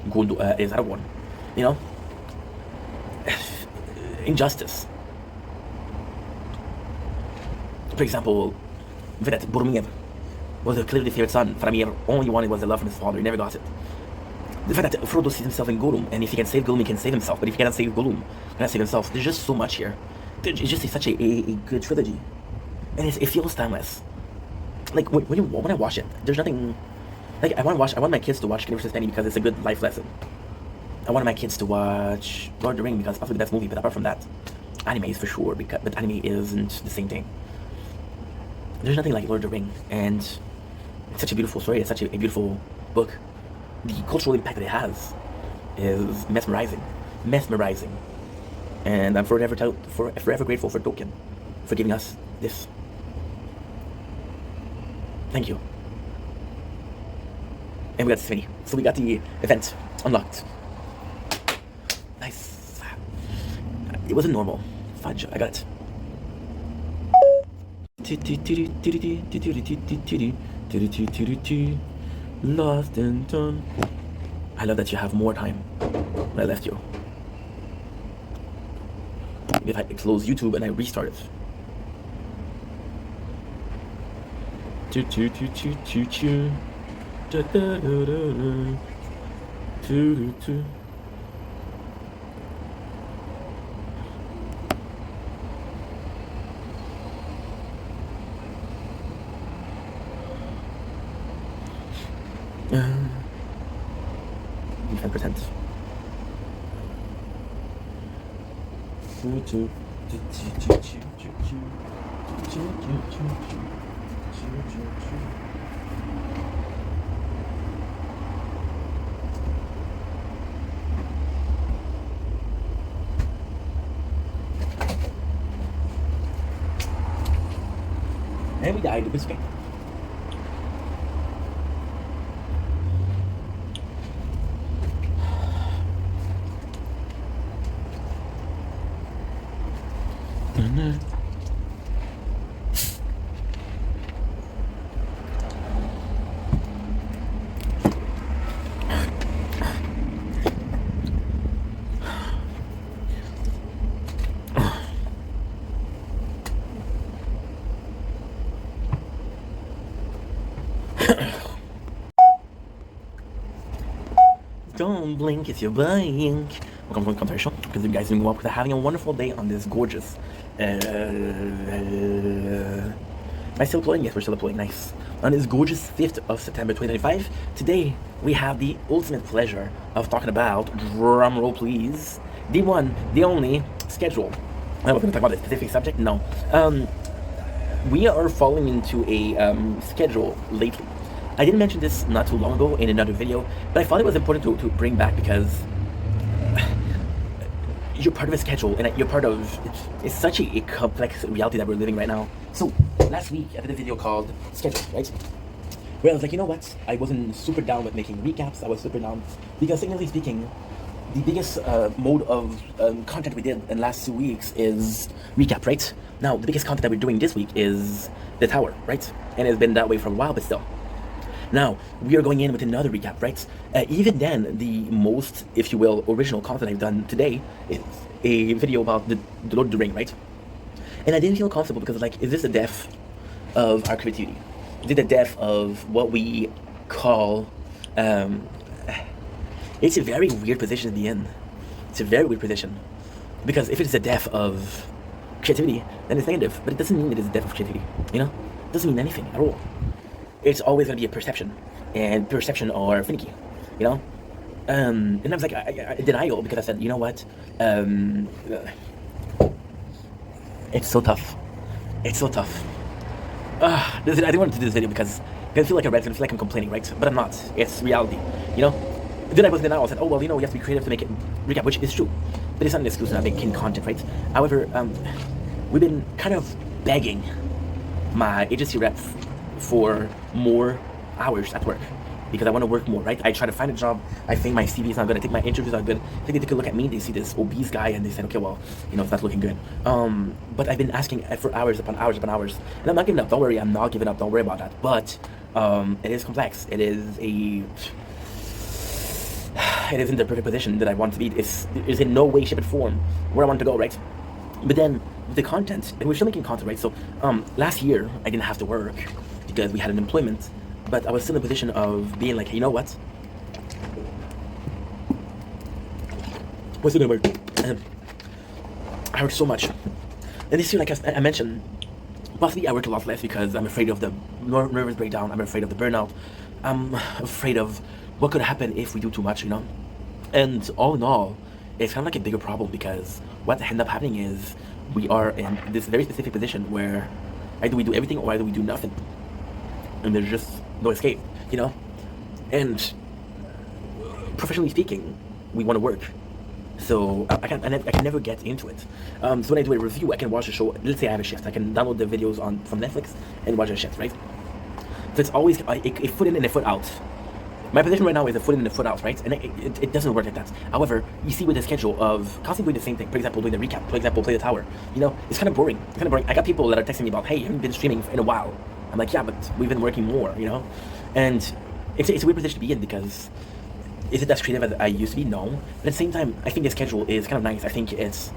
Aragorn. You know? Injustice. For example, that Boromir was a clearly favorite son. Faramir only wanted was the love from his father. He never got it. The fact that Frodo sees himself in Gollum, and if he can save Gollum, he can save himself. But if he cannot save Gollum, he cannot save himself. There's just so much here. It's just such a good trilogy. And it feels timeless. Like when I watch it, there's nothing. Like I want my kids to watch King vs. Penny because it's a good life lesson. I want my kids to watch Lord of the Rings because it's possibly the best movie. But apart from that, anime is for sure. But anime isn't the same thing. There's nothing like Lord of the Rings, and it's such a beautiful story. It's such a beautiful book. The cultural impact that it has is mesmerizing, and I'm forever grateful for Tolkien for giving us this. Thank you. And we got Smitty. So we got the event unlocked. Nice. It wasn't normal. Fudge. I got it. Lost and done. I love that you have more time when I left you. If I close YouTube and I restart it. Choo choo choo choo choo choo. Da da da da da. Choo choo choo. You can pretend. Choo choo choo choo choo choo choo choo choo choo choo choo choo. And we died. It was okay. Don't blink if you're blink. Welcome to the commentary show. Because you guys are doing well, because having a wonderful day on this gorgeous. Am I still uploading? Yes, we're still uploading. Nice. On this gorgeous 5th of September 2025, today we have the ultimate pleasure of talking about, drumroll please, the one, the only, schedule. I was going to talk about a specific subject. No. We are falling into a schedule lately. I didn't mention this not too long ago in another video, but I thought it was important to bring back because you're part of a schedule and you're part of, it's such a complex reality that we're living right now. So last week I did a video called Schedule, right? Where I was like, you know what? I wasn't super down with making recaps. I was super down because, technically speaking, the biggest mode of content we did in the last 2 weeks is recap, right? Now, the biggest content that we're doing this week is The Tower, right? And it's been that way for a while, but still. Now, we are going in with another recap, right? Even then, the most, if you will, original content I've done today is a video about the Lord of the Ring, right? And I didn't feel comfortable because, like, is this the death of our creativity? Is it the death of what we call... is It's a very weird position to be in. It's a very weird position. Because if it's the death of creativity, then it's negative. But it doesn't mean it is the death of creativity, you know? It doesn't mean anything at all. It's always going to be a perception. And perception are finicky, you know? And I was like, I denial, because I said, you know what? It's so tough. It's so tough. I didn't want to do this video because I feel like it's gonna feel like I'm complaining, right? But I'm not. It's reality, you know? Then I was in denial. I said, oh, well, you know, we have to be creative to make it recap, which is true. But it's not an excuse to not making content, right? However, we've been kind of begging my agency rep for more hours at work because I want to work more, right? I try to find a job. I think my CV is not good. I think my interviews are good. I think they take a look at me. They see this obese guy and they say, okay, well, you know, it's not looking good. But I've been asking for hours upon hours upon hours. And I'm not giving up. Don't worry. I'm not giving up. Don't worry about that. But it is complex. It isn't the perfect position that I want to be. It's in no way, shape, or form where I want to go, right? But then the content, and we're still making content, right? So last year I didn't have to work because we had an employment, but I was still in a position of being like, hey, you know what? What's it gonna work? I worked so much, and this year, like I mentioned, possibly I work a lot less because I'm afraid of the nervous breakdown. I'm afraid of the burnout. I'm afraid of what could happen if we do too much, you know? And all in all, it's kind of like a bigger problem because what ended up happening is we are in this very specific position where either we do everything or either we do nothing. And there's just no escape, you know? And professionally speaking, we want to work. So I can never get into it. So when I do a review, I can watch a show. Let's say I have a shift. I can download the videos from Netflix and watch a shift, right? So it's always a foot in and a foot out. My position right now is a foot in and a foot out, right? And it doesn't work like that. However, you see with the schedule of constantly doing the same thing, for example, doing the recap, for example, play the tower, you know, it's kind of boring. It's kind of boring. I got people that are texting me about, hey, you haven't been streaming in a while. I'm like, yeah, but we've been working more, you know? And it's a weird position to be in because is it as creative as I used to be? No. But at the same time, I think the schedule is kind of nice. I think it's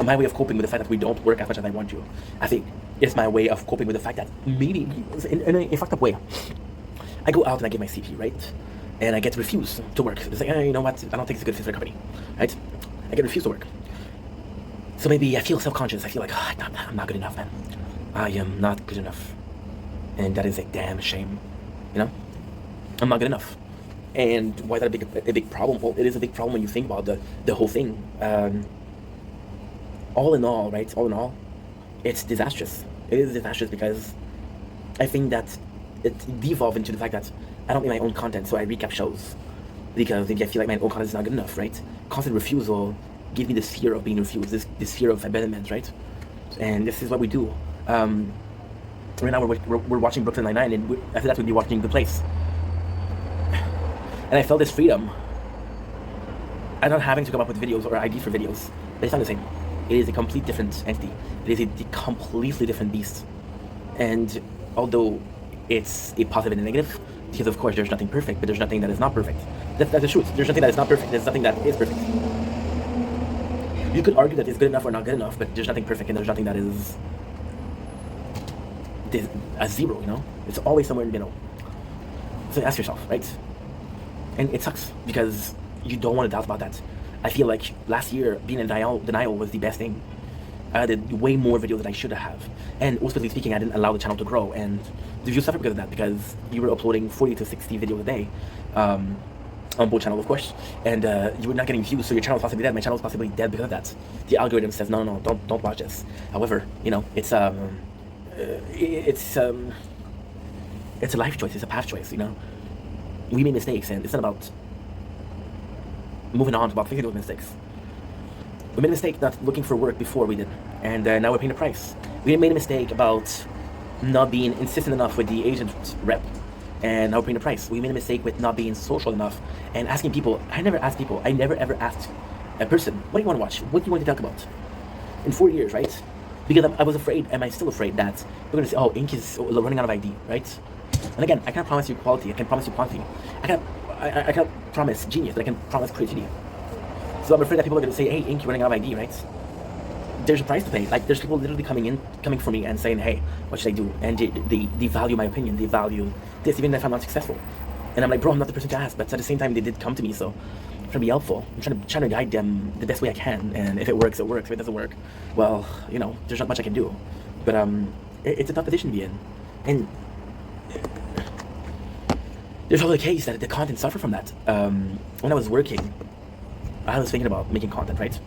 my way of coping with the fact that we don't work as much as I want to. I think it's my way of coping with the fact that maybe, in a fucked up way, I go out and I get my CP, right? And I get refused to work. It's like, you know what? I don't think it's a good fit for the company, right? I get refused to work. So maybe I feel self-conscious. I feel like, oh, I'm not good enough, man. I am not good enough. And that is a damn shame, you know? I'm not good enough. And why is that a big problem? Well, it is a big problem when you think about the whole thing. All in all, right? All in all, it's disastrous. It is disastrous because I think that it devolved into the fact that I don't make my own content, so I recap shows because maybe I feel like my own content is not good enough, right? Constant refusal gives me this fear of being refused, this fear of abandonment, right? And this is what we do. Right now we're watching Brooklyn Nine-Nine, and after that we'll be watching The Place. And I felt this freedom. I'm not having to come up with videos or ideas for videos, but it's not the same. It is a complete different entity. It is a completely different beast. And although it's a positive and a negative, because of course there's nothing perfect, but there's nothing that is not perfect. That's the truth. There's nothing that is not perfect. There's nothing that is perfect. You could argue that it's good enough or not good enough, but there's nothing perfect and there's nothing that is a zero, you know? It's always somewhere in the middle. So ask yourself, right? And it sucks because you don't want to doubt about that. I feel like last year being in denial was the best thing. I did way more videos than I should have. And ultimately speaking, I didn't allow the channel to grow. And the views suffered because of that, because you were uploading 40 to 60 videos a day on both channels, of course. And you were not getting views, so your channel was possibly dead. My channel was possibly dead because of that. The algorithm says, no, don't watch this. However, you know, it's a life choice, it's a path choice, you know? We made mistakes, and it's not about moving on, it's about fixing those mistakes. We made a mistake not looking for work before we did, and now we're paying the price. We made a mistake about not being insistent enough with the agent rep, and now we're paying the price. We made a mistake with not being social enough and asking people. I never ever asked a person, what do you want to watch? What do you want to talk about? In 4 years, right? Because I was afraid, and I'm still afraid that we're going to say, oh, Ink is running out of ID, right? And again, I can't promise you quality, I can promise you quantity. I can't promise genius, but I can promise creativity. So I'm afraid that people are going to say, hey, Ink, you're running out of ID, right? There's a price to pay. Like, there's people literally coming for me and saying, hey, what should I do? And they value my opinion, they value this, even if I'm not successful. And I'm like, bro, I'm not the person to ask. But at the same time, they did come to me, so I'm trying to be helpful. I'm trying to guide them the best way I can. And if it works, it works. If it doesn't work, well, you know, there's not much I can do. But it's a tough position to be in. And there's also the case that the content suffer from that. When I was working, I was thinking about making content, right?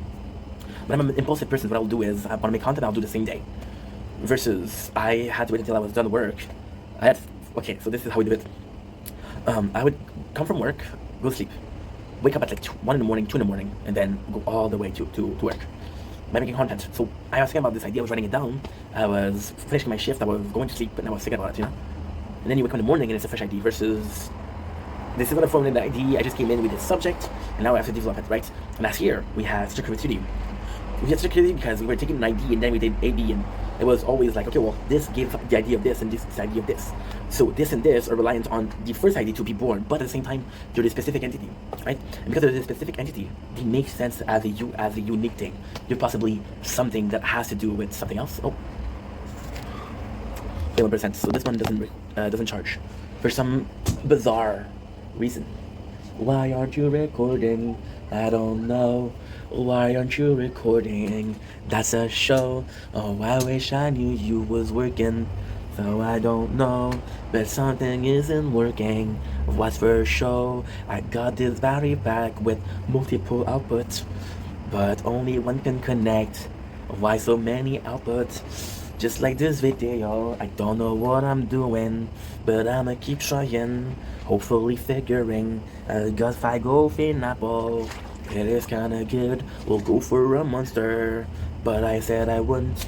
But I'm an impulsive person. What I'll do is, I want to make content, I'll do the same day. Versus, I had to wait until I was done work. Okay, so this is how we do it. I would come from work, go to sleep, wake up at like 1 in the morning, 2 in the morning, and then go all the way to work by making content. So I was thinking about this idea, I was writing it down, I was finishing my shift, I was going to sleep, and I was thinking about it, you know? And then you wake up in the morning and it's a fresh idea versus, this is what I formed an idea, I just came in with this subject, and now I have to develop it, right? And last year, we had such a creativity. We had such a creativity because we were taking an idea and then we did A, B, and it was always like, okay, well, this gives the idea of this and this is the idea of this. So this and this are reliant on the first idea to be born, but at the same time, they're a specific entity, right? And because they're a specific entity, they make sense as a unique thing. They're possibly something that has to do with something else. Oh, 1%. So this one doesn't charge for some bizarre reason. Why aren't you recording? I don't know. Why aren't you recording? That's a show. Oh, I wish I knew you was working. So I don't know, but something isn't working. What's for show? I got this battery pack with multiple outputs, but only one can connect. Why so many outputs? Just like this video, I don't know what I'm doing, but I'ma keep trying, hopefully figuring. I got 5 golden apple. It is kinda good. We'll go for a monster, but I said I wouldn't.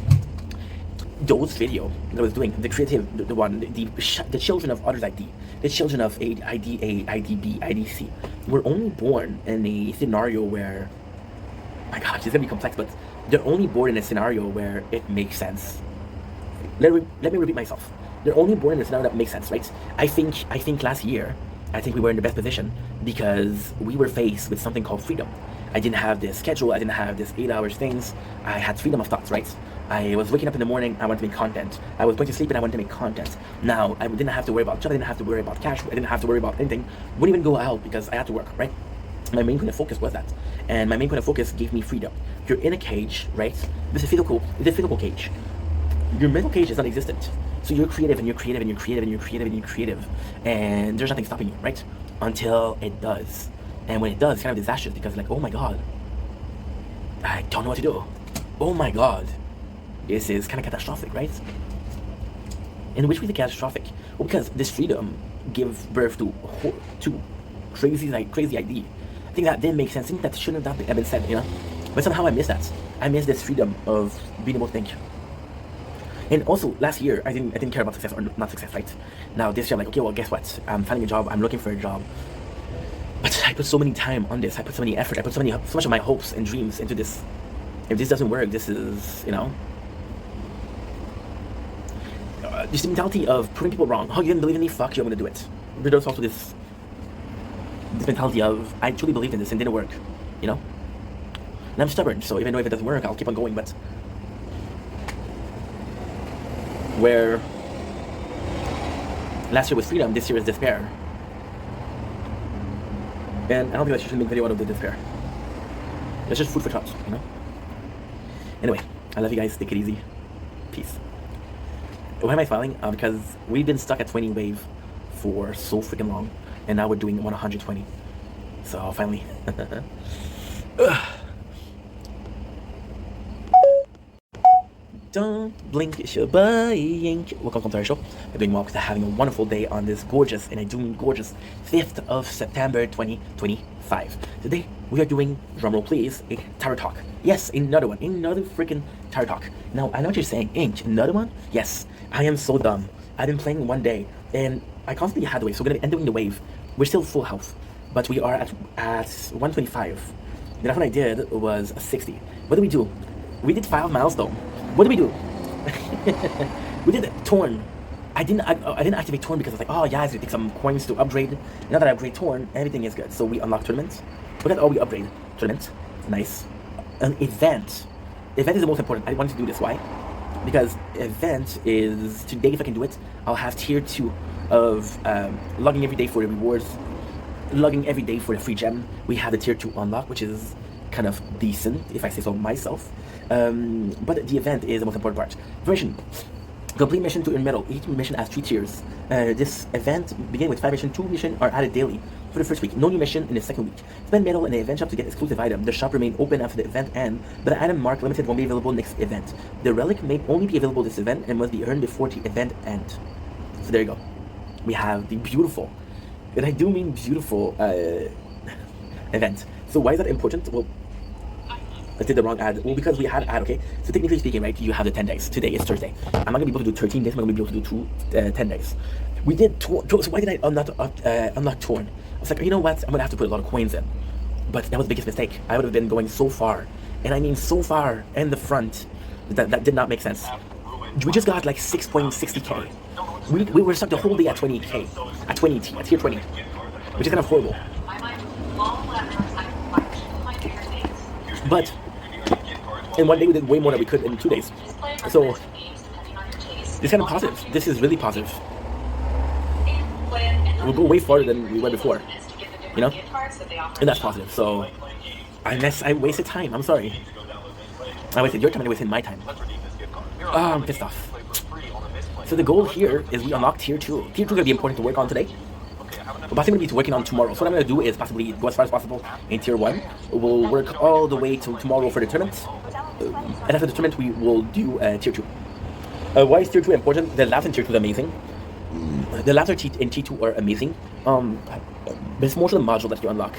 Those video that I was doing, the creative, the children of others ID, the children of IDA, IDB, IDC, were only born in a scenario where, my gosh, it's gonna be complex, but they're only born in a scenario where it makes sense. Let me repeat myself. They're only born in a scenario that makes sense, right? I think last year, I think we were in the best position because we were faced with something called freedom. I didn't have this schedule, I didn't have this 8 hours things. I had freedom of thoughts, right? I was waking up in the morning, I wanted to make content. I was going to sleep and I wanted to make content. Now, I didn't have to worry about job, I didn't have to worry about cash, I didn't have to worry about anything. Wouldn't even go out because I had to work, right? My main point of focus was that. And my main point of focus gave me freedom. You're in a cage, right? It's a physical cage. Your mental cage is non-existent. So you're creative and you're creative and you're creative and you're creative and you're creative. And there's nothing stopping you, right? Until it does. And when it does, it's kind of disastrous because like, oh my God, I don't know what to do. Oh my God, this is kind of catastrophic, right? In which way is it catastrophic? Well, because this freedom gives birth to crazy idea. I think that didn't make sense. I think that shouldn't have been said, you know? But somehow I miss that. I miss this freedom of being able to think. And also, last year, I didn't care about success or not success, right? Now, this year, I'm like, okay, well, guess what? I'm finding a job, I'm looking for a job. But I put so many time on this, I put so many effort, I put so much of my hopes and dreams into this. If this doesn't work, this is, you know? This mentality of proving people wrong. Oh, you didn't believe in me? Fuck you, I'm gonna do it. But there's also this mentality of, I truly believed in this and didn't work, you know? And I'm stubborn, so even though if it doesn't work, I'll keep on going, but where last year was freedom, this year is despair. And I don't think I should make a video out of the despair. It's just food for thought, you know? Anyway, I love you guys, take it easy. Peace. Why am I smiling? Because we've been stuck at 20 wave for so freaking long, and now we're doing 120. So finally. Don't blink, it's your buying. Welcome to our show. I'm doing well because I'm having a wonderful day on this gorgeous, and I do mean gorgeous, 5th of September 2025. Today, we are doing, drumroll please, a tarot talk. Yes, another one, another freaking tarot talk. Now, I know what you're saying, Ink, another one? Yes, I am so dumb. I've been playing one day, and I constantly had the wave, so we're gonna end doing the wave. We're still full health, but we are at 125. The last one I did was a 60. What did we do? We did 5 milestone. What did we do? We did Torn. I didn't activate Torn because I was like, oh yeah, it's gonna take some coins to upgrade. Now that I upgrade Torn, everything is good. So we unlock tournaments. But that's all we upgrade. Tournament. Nice. An event. Event is the most important. I wanted to do this. Why? Because event is, today if I can do it, I'll have tier 2 of logging every day for the rewards, logging every day for the free gem. We have the tier 2 unlock, which is kind of decent, if I say so myself. But the event is the most important part. Information. Complete mission to earn medal. Each mission has 3 tiers. This event begins with 5 missions. 2 missions are added daily for the first week. No new mission in the second week. Spend medal in the event shop to get exclusive item. The shop remains open after the event end, but the item marked limited won't be available next event. The relic may only be available this event and must be earned before the event end. So there you go. We have the beautiful, and I do mean beautiful, event. So why is that important? Well, I did the wrong ad. Well, because we had an ad, okay? So technically speaking, right, you have the 10 days. Today is Thursday. I'm not going to be able to do 13 days. I'm going to be able to do 10 days. We did so why did I unlock Torn? I was like, you know what? I'm going to have to put a lot of coins in. But that was the biggest mistake. I would have been going so far. And I mean so far in the front that did not make sense. We just got like 6.60k. We were stuck the whole day at 20k. At tier 20. Which is kind of horrible. But in one day we did way more than we could in 2 days. So it's kind of positive. This is really positive. We'll go way farther than we went before. You know? And that's positive. So I wasted time. I'm sorry. I wasted your time and I wasted my time. I'm pissed off. So the goal here is we unlock tier 2. Tier 2 is going to be important to work on today. We're possibly going to be working on tomorrow. So what I'm going to do is possibly go as far as possible in tier 1. We'll work all the way to tomorrow for the tournament. And after the tournament, we will do tier 2. Why is tier 2 important? The labs in tier 2 is amazing. The labs in tier 2 are amazing. But it's more to the module that you unlock.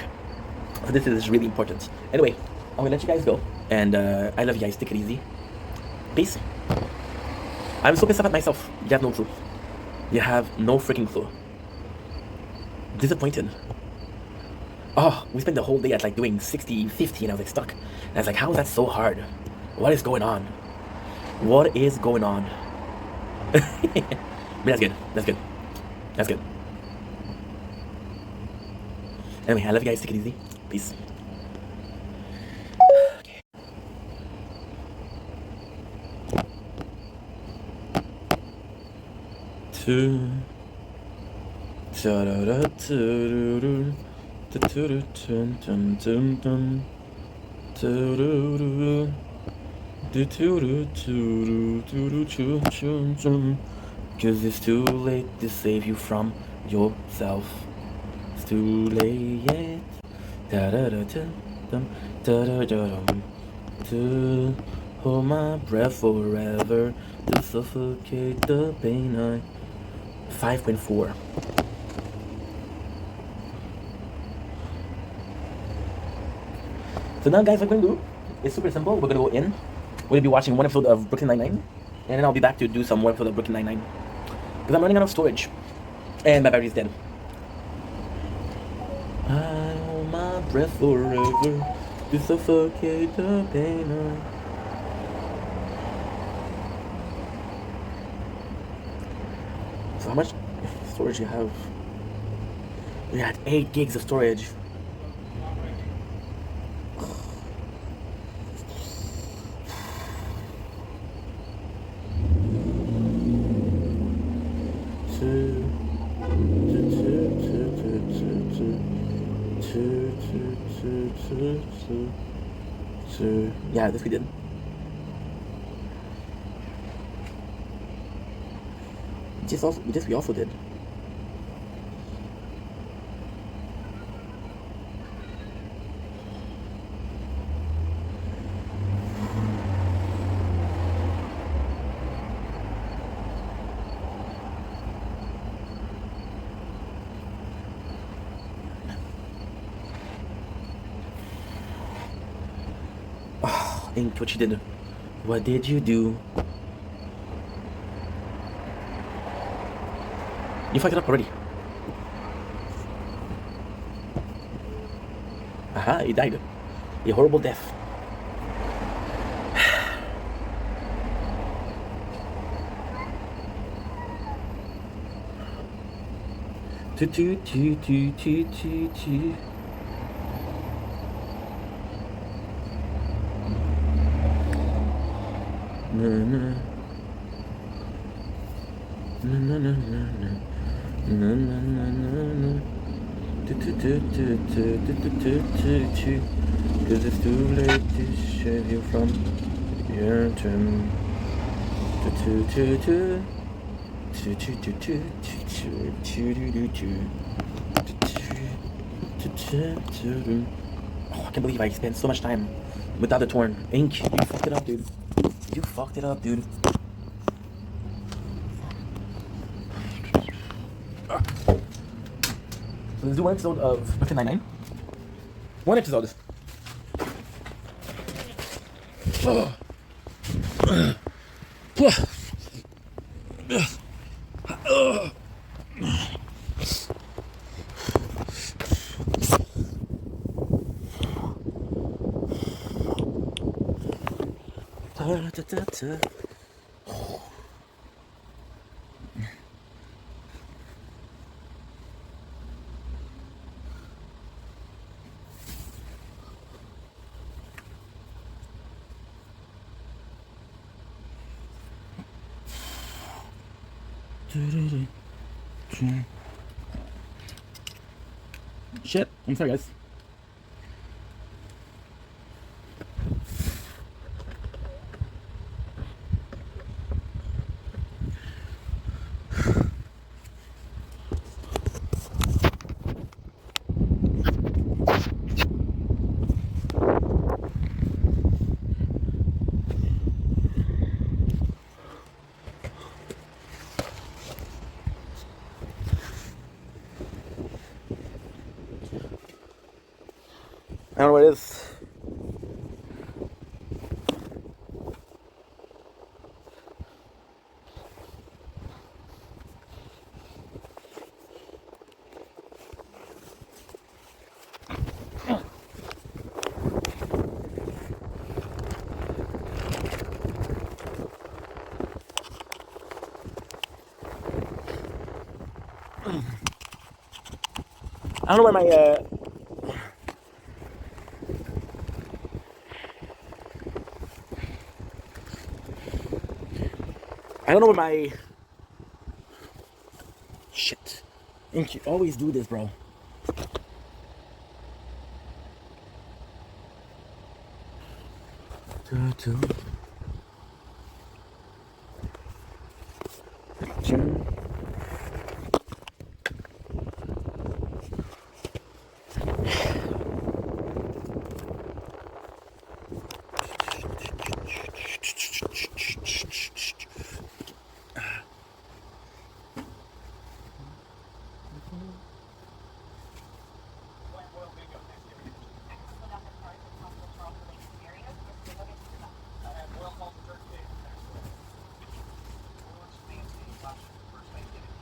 So this is really important. Anyway, I'm going to let you guys go. And I love you guys. Take it easy. Peace. I'm so pissed off at myself. You have no clue. You have no freaking clue. Disappointed. Oh, we spent the whole day at like doing 60, 50 and I was like stuck. And I was like, how is that so hard? What is going on? What is going on? But that's good. That's good. That's good. Anyway, I love you guys. Take it easy. Peace. Okay. Two. Cause it's too late to save you from yourself. It's too late. To hold my breath forever, to suffocate the pain. 5.4. So now, guys, what we're gonna do is super simple. We're gonna go in. We're gonna be watching one episode of Brooklyn Nine-Nine, and then I'll be back to do some more episode of Brooklyn Nine-Nine because I'm running out of storage, and my battery's dead. I hold my breath forever to suffocate the pain. So how much storage you have? We had 8 gigs of storage. Yeah, this we did. This we also did. Ink, what you did? What did you do? You fucked it up already. Aha, he died. A horrible death. Na, na, na, na, na. Cause it's too late to save you from your turn. Oh, I can't believe I spent so much time without the torn ink. You fucked it up, dude. You fucked it up, dude. Let's do one episode of Brooklyn Nine-Nine. One episode. Shit, I'm sorry, guys. I don't know what it is. I don't know where my I don't know where my shit. Ink, you always do this, bro. Boil bingo Thanksgiving. Split up the cards with possible Charles-related scenarios. We'll get into them. I had boiled salted turkey day for Thanksgiving. What's fancy option for first Thanksgiving?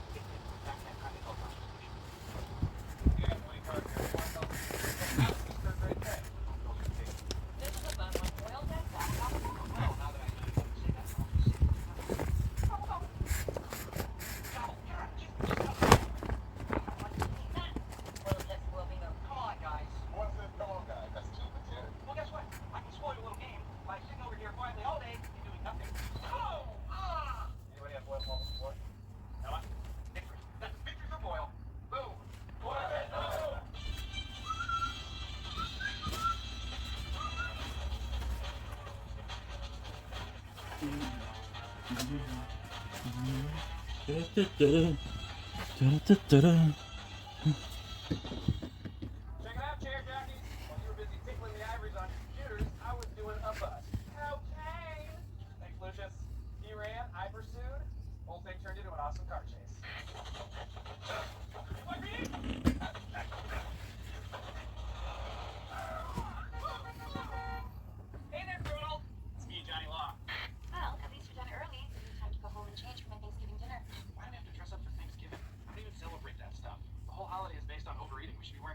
Back that kind of health conversation. Yeah, 20 cards here. Boiled salted turkey. Third grade day. This is a fun one. Boiled egg, black sauce. Well, now that I know you say that, I'll just say Boiled eggs, boiled bingo. come on, guys. What's this? Come on, guys. That's 2 for 2. Well, guess what? I can spoil a little game by sitting over here quietly all day and doing nothing. Oh! Ah! Anybody have boiled waffles before? No? Victory. That's victory for Boyle. Boom. Boyle it. Boom. Check it out, chair jockeys. While you were busy tickling the ivories on your computers, I was doing a bust. Cocaine! Thanks, Lucius. He ran, I pursued. Whole thing turned into an awesome car chase. What, Reed? Hey there, criminal. It's me, Johnny Law. Well, at least you're done early, so you have time to go home and change for my Thanksgiving dinner. Why do we have to dress up for Thanksgiving? I don't even celebrate that stuff. The whole holiday is based on overeating. We should be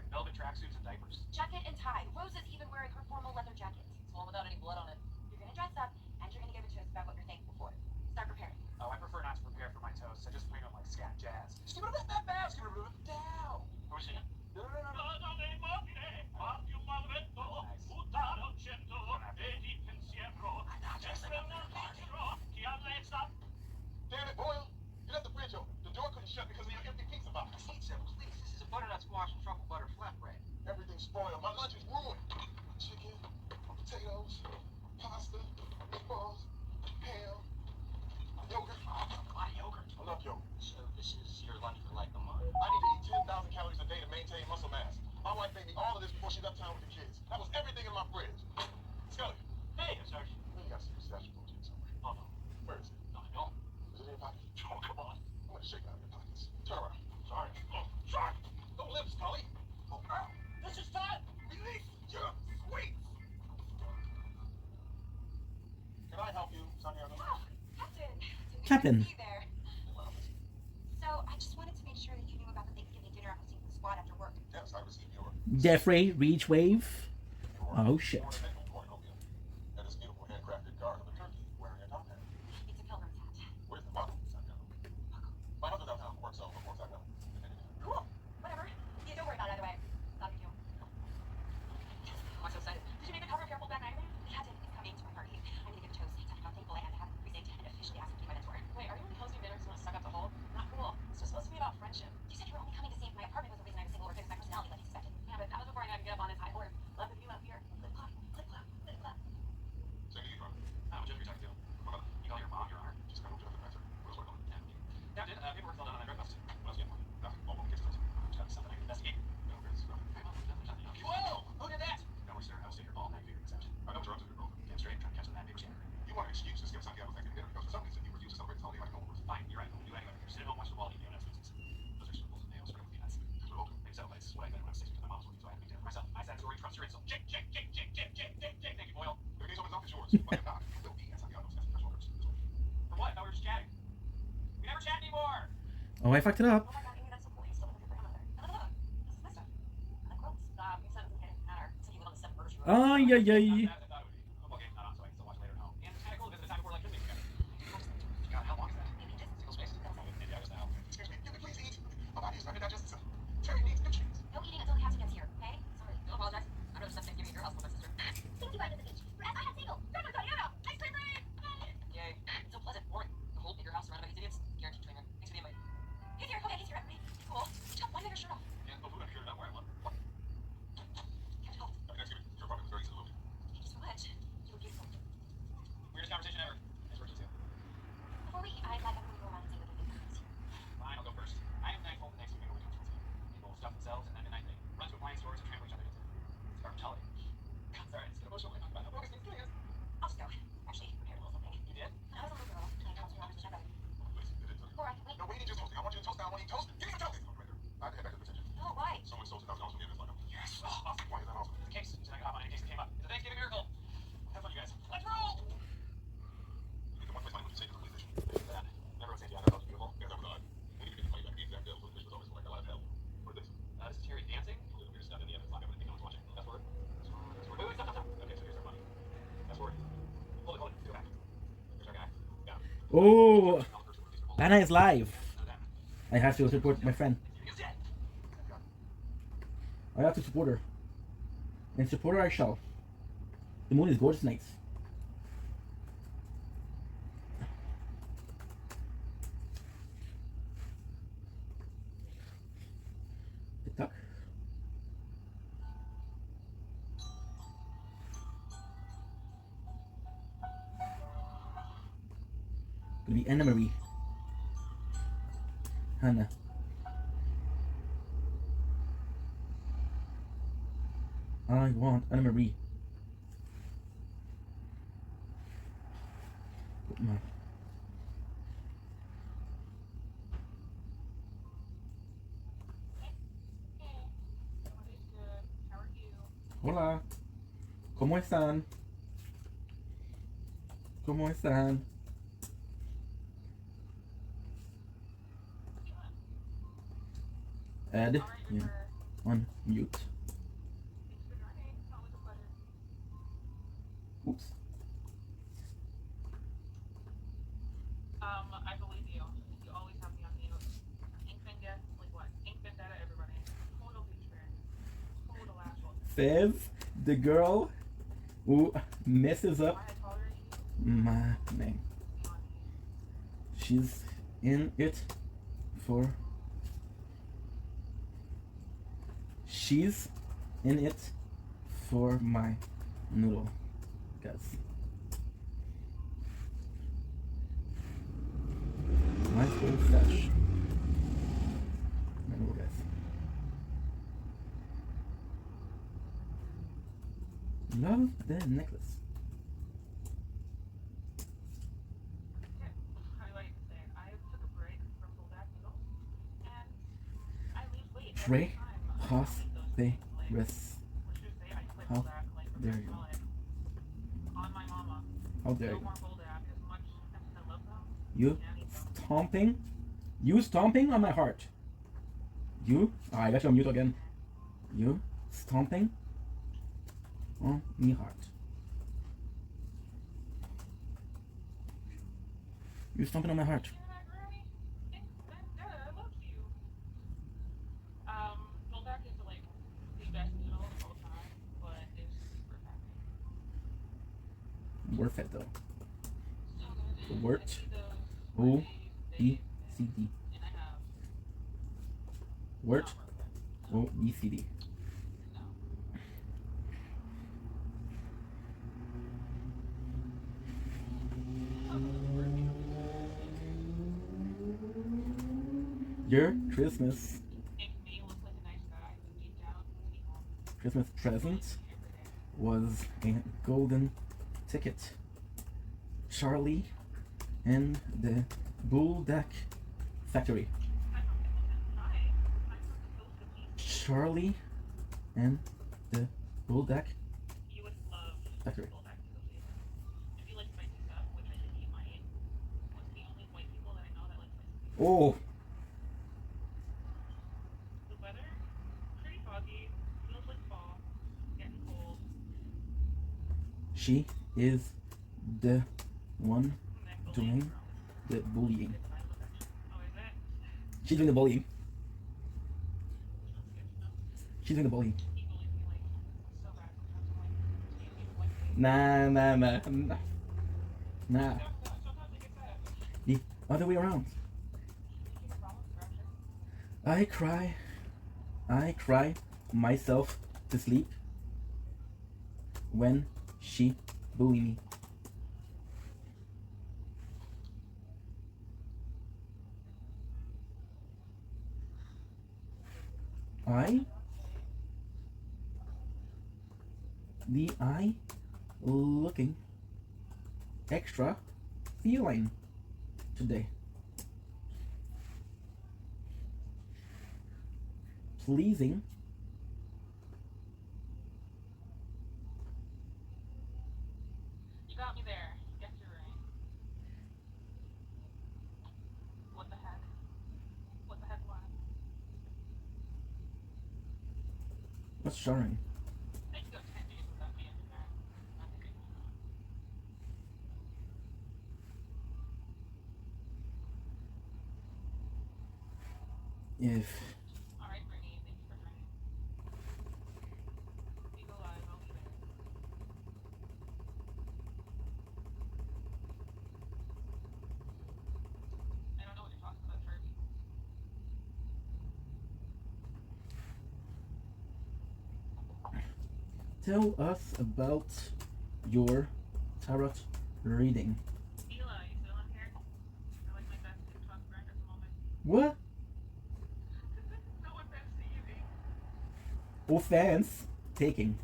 Can I help you, Santiago? Oh, Captain. Captain. Good to see you there. So I just wanted to make sure that you knew about the Thanksgiving dinner I'm hosting for the squad after work. Yes, I received your Jeffrey, reach wave. Oh, shit. ornamental cornucopia and this beautiful handcrafted card of a turkey wearing a top hat. It's a pilgrim's hat. Where's the bottle, Santiago? My husband's downtown for work, so of course I know. Cool. Whatever. Yeah, don't worry about it either way. Not a big deal. I'm so excited. Did you make the cover of your Fullback magazine? The captain is coming to my party. I'm gonna give a toast to how thankful I am to have him precinct and officially ask him to be my mentor. Wait, are you really hosting dinner because you want to suck up the whole? Not cool. It's just supposed to be about friendship. You said you were only coming to see if my apartment was the reason I was single or fix my personality like you suspected. Yeah, but that was before I got to get up on this high horse. Left with you up here. Clip clop, clip clop, clip clop. Same to you, Ron. I'm Jeff, you're talking to. You call your mom, your honor. Just got to the answer. What else are we doing? Yeah, dude, paperwork's all done on that drug bust. What else do you have for me? Nothing. All one gets it. Just gotta be something I can investigate. No, it's not. Hey, mom, there's nothing, nothing. Whoa! Who did that? Don't worry, sir. I'll stay here all night figuring this out. I know what you're up to, bro. Damn straight, trying to catch some of that paper scammer. You want an excuse to skip Santiago's Thanksgiving dinner because for some reason you refuse to celebrate this holiday like a normal person. Fine, you're right. We'll do it anyway. You're sitting home watching the ball eating donuts. Those are super nails spread with peanuts. That's what I'll do. Maybe so, but it's what I did when I was 6 because my mom was working, so I had to be dinner for myself. I said, sorry, trust your insult. Jake. Thank you, Boyle. If the case opens up, it's yours. But if not, you will be at Santiago's as professional orders. For what? I thought we were just chatting. We never chat anymore. Oh, I fucked it up. Oh my god, Amy, that's so cool. You still live with your grandmother. No. This is my stuff. And the quotes. You said it doesn't matter. So you live on the 7th version. Ay, ay, ay. I thought it would be. Football game's not on, so I can still watch later at home. And it's kind of cool to visit the time before electricity together. God, how long is that? Maybe just Single space? Maybe I was now. Excuse me, you can please eat. My body is trying to digest itself. Cherry needs nutrients. no eating until the captain gets here, okay? Sorry. Don't apologize. I'd rather spend Thanksgiving at your house with my sister. Thank you, guys, at the beach. Whereas I had single. Grandma Diana! Ice cream rain! Yay. It's so pleasant. Boring. The whole bigger house surrounded by these idiots. Guaranteed trainer. Thanks for the invite. He's here. Okay, he's here. Everybody. Cool. Chuck, why do you have your shirt off? Yeah, no food. I'm sure not where I love. Can't help. Happy Thanksgiving. Your apartment is very easily located. Thank you so much. You look beautiful. Weirdest conversation ever. Nice working too. Before we eat, I'd like everyone to go around and say what they think of this. Fine, I'll go first. I am thankful for Thanksgiving over 2022. People stuff themselves and then midnight they run to appliance stores and trample each other into start holiday. God, sorry, it's emotional. I talk about how broken Thanksgiving is. I'll just go. Actually, I prepared a little something. You did? When I was a little girl, playing house around with my brother. Please, it is. Or I can wait. No, waiting just toasting. I want you to toast now. I want you to toast. Give me some toast. Oh, right there. I had to head back to the kitchen. No, why? Someone stole $1,000 from me and it's like, Yes. Oh, awesome. why is that awesome? The case. So I can hop on in case it came up. It's a Thanksgiving miracle. Have fun, you guys. Let's roll! You need to one place money when you say to the police station. That. Never would say, yeah, that was beautiful. Yeah, that was odd. And you can money back the exact bill. So the bitch was always like, a lot of hell. What is this? This is Terry dancing. We're just stuff in the end. It's not going to think no one's watching. That's word. That's word. Wait, stop. Okay, so here's our money. That's word. Hold it. Go back. There's our guy. Yeah. Oh, Now the person with these people. Anna is live. None of that. I have to support my friend. He's dead. I have to support her. And support her I shall. The moon is gorgeous tonight. TikTok. Gonna be Anna Marie. Hannah. I want Anna Marie. Put my Everybody's good. How are you? Hola. ¿Cómo están? ¿Cómo están? Ed, All right, yeah, River. on mute. Thanks for joining. It's always a pleasure. Oops. I believe you. You always have me on mute. Inkman guest, like what? Ink Vendetta, everybody. Total douchebag. Total asshole. Fev, the girl who messes up Why I tolerate you? my name. Beyond me. She's in it for. She's in it for my noodle, guys. My whole stash. My noodle, guys. Love the necklace. Okay. I like to say, I took a break from Fullback Noodles, and I lose weight every Pray, time. Hoss, I eat those they, things, like, rest. what should I say? I just like How Fullback, like, dare you. like, on my mama. How dare No you? more bold app. As much as I love them, You now I need them. stomping? You stomping on my heart. You? Ah, I got you on mute again. You stomping on me heart. You stomping on my heart. You're not Granny. I love you. Goldak is like the best noodle of all time, but it's super fattening. Worth it though. So good. Wort. I see those O. for E. days C. D. and I have Wort. not worth it. O. E. C. D. No. Your Christmas It may look like a nice guy, but deep down, he won't. Christmas present was a golden ticket. Charlie and the Bulldog Factory. Charlie and the Bulldog You would love Factory. Goldak Association. If you like spicy stuff, which I think you might, what's the only white people that I know that like spicy food? Oh, The weather, pretty foggy, feels like fall, getting cold. she is the one Neck doing the bullying. Oh, is it? She's doing the bullying. That's good to know. She's doing the bullying. He bullies me like so bad sometimes. I'm like, "Can you be white face?" Nah, nah, nah, nah. Nah. Sometimes I get that. The other way around. You have problems, Rapture? I cry myself to sleep when she bully me. The eye looking extra feeling today. Pleasing. You got me there. Yes, you're right. What the heck? What the heck was? What's jarring? I could go 10 days without being in there. Not a good If Alright, Brittany, thank you for joining. We go live, I'll be there. I don't know what you're talking about, Charlie. tell us about your tarot reading. Mila, you still on here? You're like my best TikTok friend at the moment. What? No offense to you, babe. Offense taken.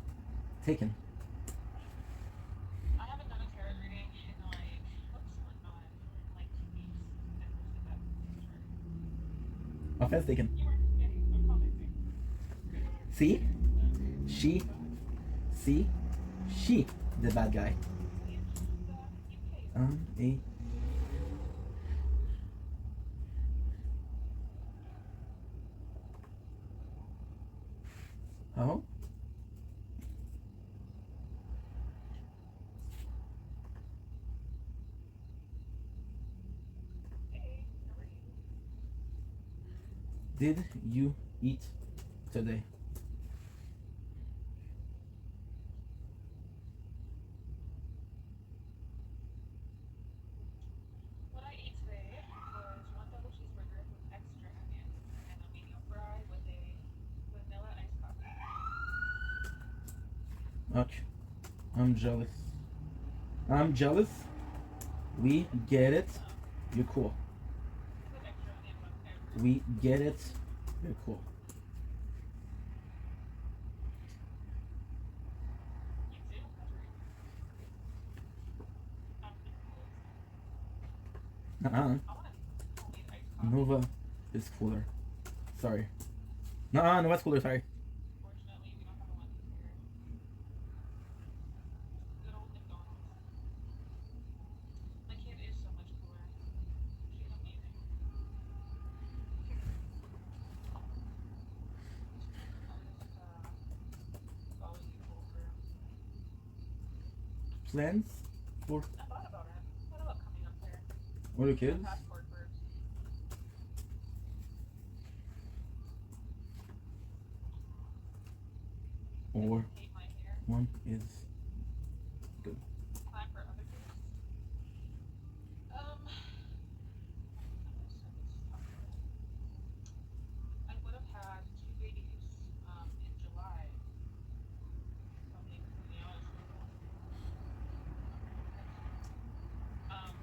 I haven't done a tarot reading in like, like 2 weeks. I posted that picture. Offense taken. You weren't getting a commenting. See? She, the bad guy. A how? Did you eat today? What I ate today was one double cheeseburger with extra onions and a medium fry with a vanilla iced coffee. Okay. I'm jealous. We get it. You're cool. Put extra onion with every. We get it. You're cool. You too? That's right. Nuh-uh. I want to homemade iced coffee. Nova is cooler. Sorry. Nuh-uh, Nova's cooler, sorry. Fortunately, we don't have a Wendy's here. Good old McDonald's. plans for I thought about it. I thought about coming up there. all the kids? Passport first. Or Hate my hair. one is good. Time for other things. I would have had 2 babies in July. If I'm being completely honest with you.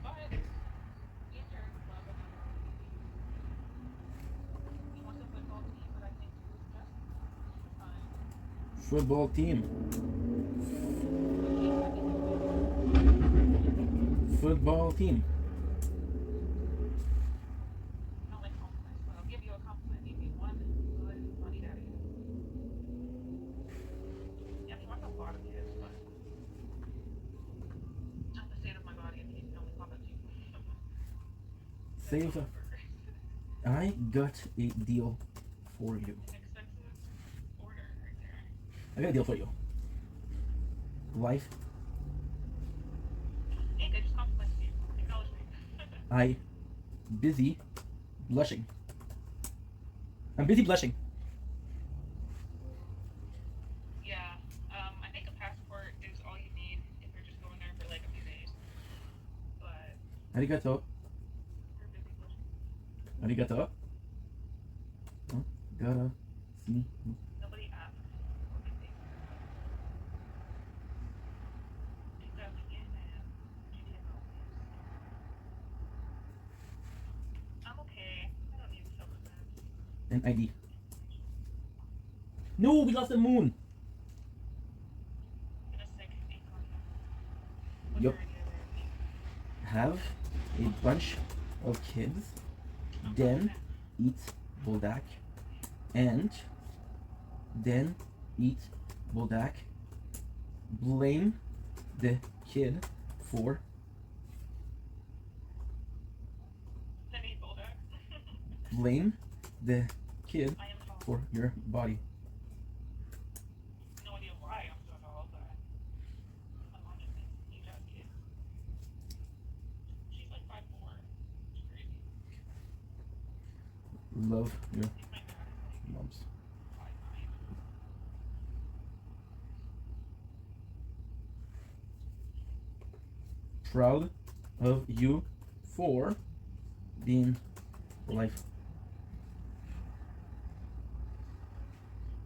But Andrew love another baby. He wants a football team, but I think 2 is just fine. Football team. Football team. I don't like compliments, but I'll give you a compliment. You need one good funny daddy. Yeah, he wants a lot of kids, but at the state of my body, I can only pop at 2. Save. I got a deal for you. Expensive order right there. I got a deal for you. Life. Hey, I just complimented you. Acknowledge me. I busy blushing. I'm busy blushing. Yeah, I think a passport is all you need if you're just going there for like a few days. But Arigato. you're busy pushing. Arigato. Huh? Gotta see. Nobody asked for my thing. Exactly, man. I'm okay. I don't need supplements. An ID. No, we lost the moon. In a sick income. What's Yup. your idea there? Have a bunch of kids, then eat Buldak, and then eat Buldak. Blame the kid for Then eat bulldog. blame the kid I am tall. for your body. No idea why I'm so tall, but my mom just thinks huge ass kid. She's like 5'4". It's crazy. Love your I think my dad is like moms. 5'9". Proud of you for being alive.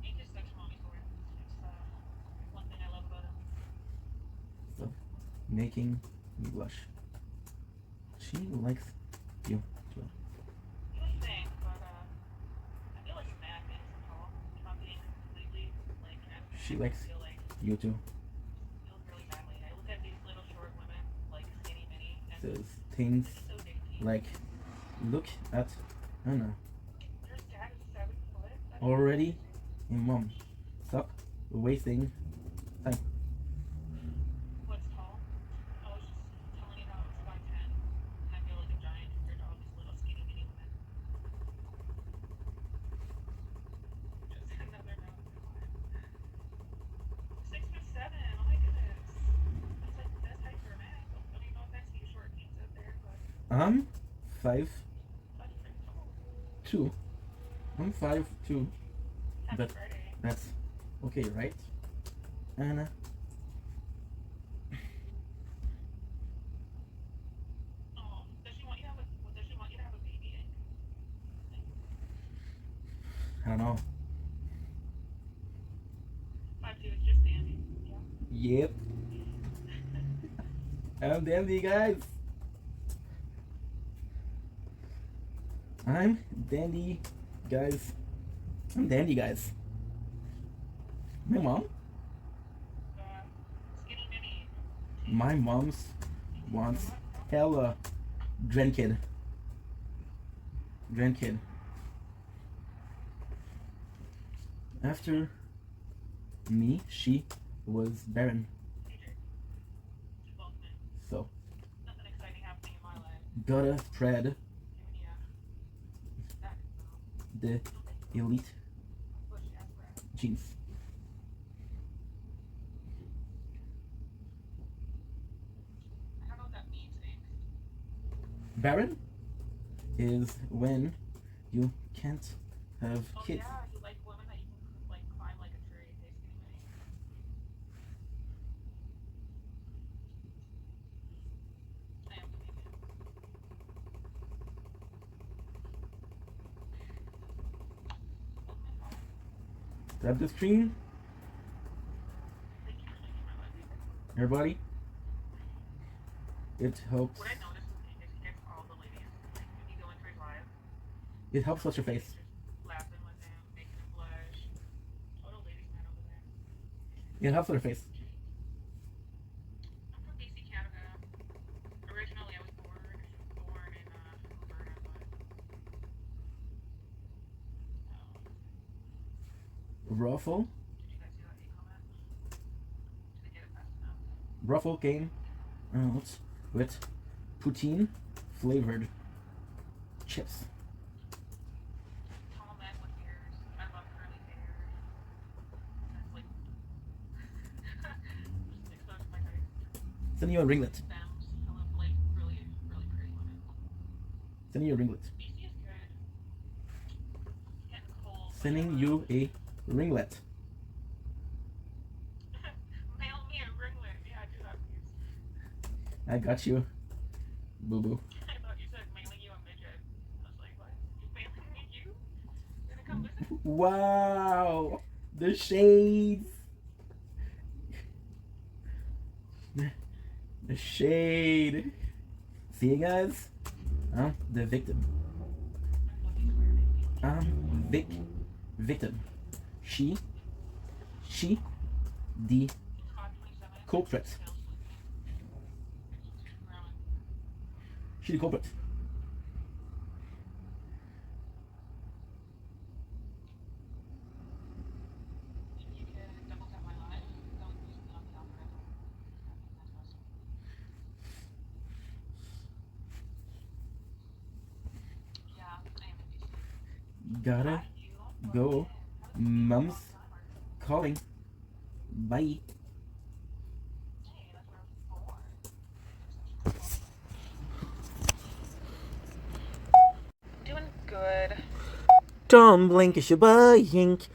He just such mommy for it. It's one thing I love about him. So, making me blush. She likes you too. You would think, but I feel like he's mad being so tall. If I'm being completely like transparent, She likes I feel like you too. feels really badly. I look at these little short women, like skinny mini, and Says things it's so dainty. like, look at Anna. Your dad is 7 foot. That's Already crazy. a mom. Stop wasting time. What's tall? I was just telling you how it's 5'10", and I feel like a giant compared to all these little skinny mini women. Just another note. 6'7". Oh my goodness. That's like the best height for a man. Don't even know if that's you short kids out there, but I'm 5'2". that's pretty tall. I'm 5'2". Happy But- Friday. That's okay, right? Anna. Oh, does she want you to have a baby? I don't know. 5'2" is just dandy. Yeah. Yep. I'm dandy, guys. I'm dandy, guys. I'm dandy, guys. My mom? Skinny mini. My mom's wants hella grandkid. Grandkid. After me, she was barren. TJ. She's both men. So, Nothing exciting happening in my life. gotta spread Even yeah. That the elite push ass breath. genes. Barren is when you can't have Oh kids. yeah, you like women that you can like climb like a tree, basically. I am Canadian. Tap the screen, Thank you for making my life easier. everybody. It helps. What I noticed with King is he gets all the ladies. Like if you go into his live, It helps what's your face. just laughing with him, making him blush. All the ladies man over there. It helps with your face. I'm from BC, Canada. Originally, I was born in Alberta, but Ruffle. did you guys see that hate comment? Did they get it fast enough? Ruffle came out with poutine flavored chips. Tall men with beards. I love curly hair. That's like just exposed my face. Sending you a ringlet. Stems. I love like really, really pretty women. Sending you a ringlet. BC is good. Getting cold. but Sending you a ringlet. Mail me a ringlet. Yeah, do that, please. I got you, boo boo. I thought you said mailing you a midget. I was like, what? Mailing me you? You're gonna come visit? Wow, the shades. The shade. See you guys? I'm the victim. I'm victim. She, the culprit. She the culprit. You can double tap my live. Don't use me on the algorithm. That's awesome. Yeah, I am in BC. Gotta go. Mom's calling. Bye. Hey, that's what I was born. Doing good. Don't blink, it's your boy Yink.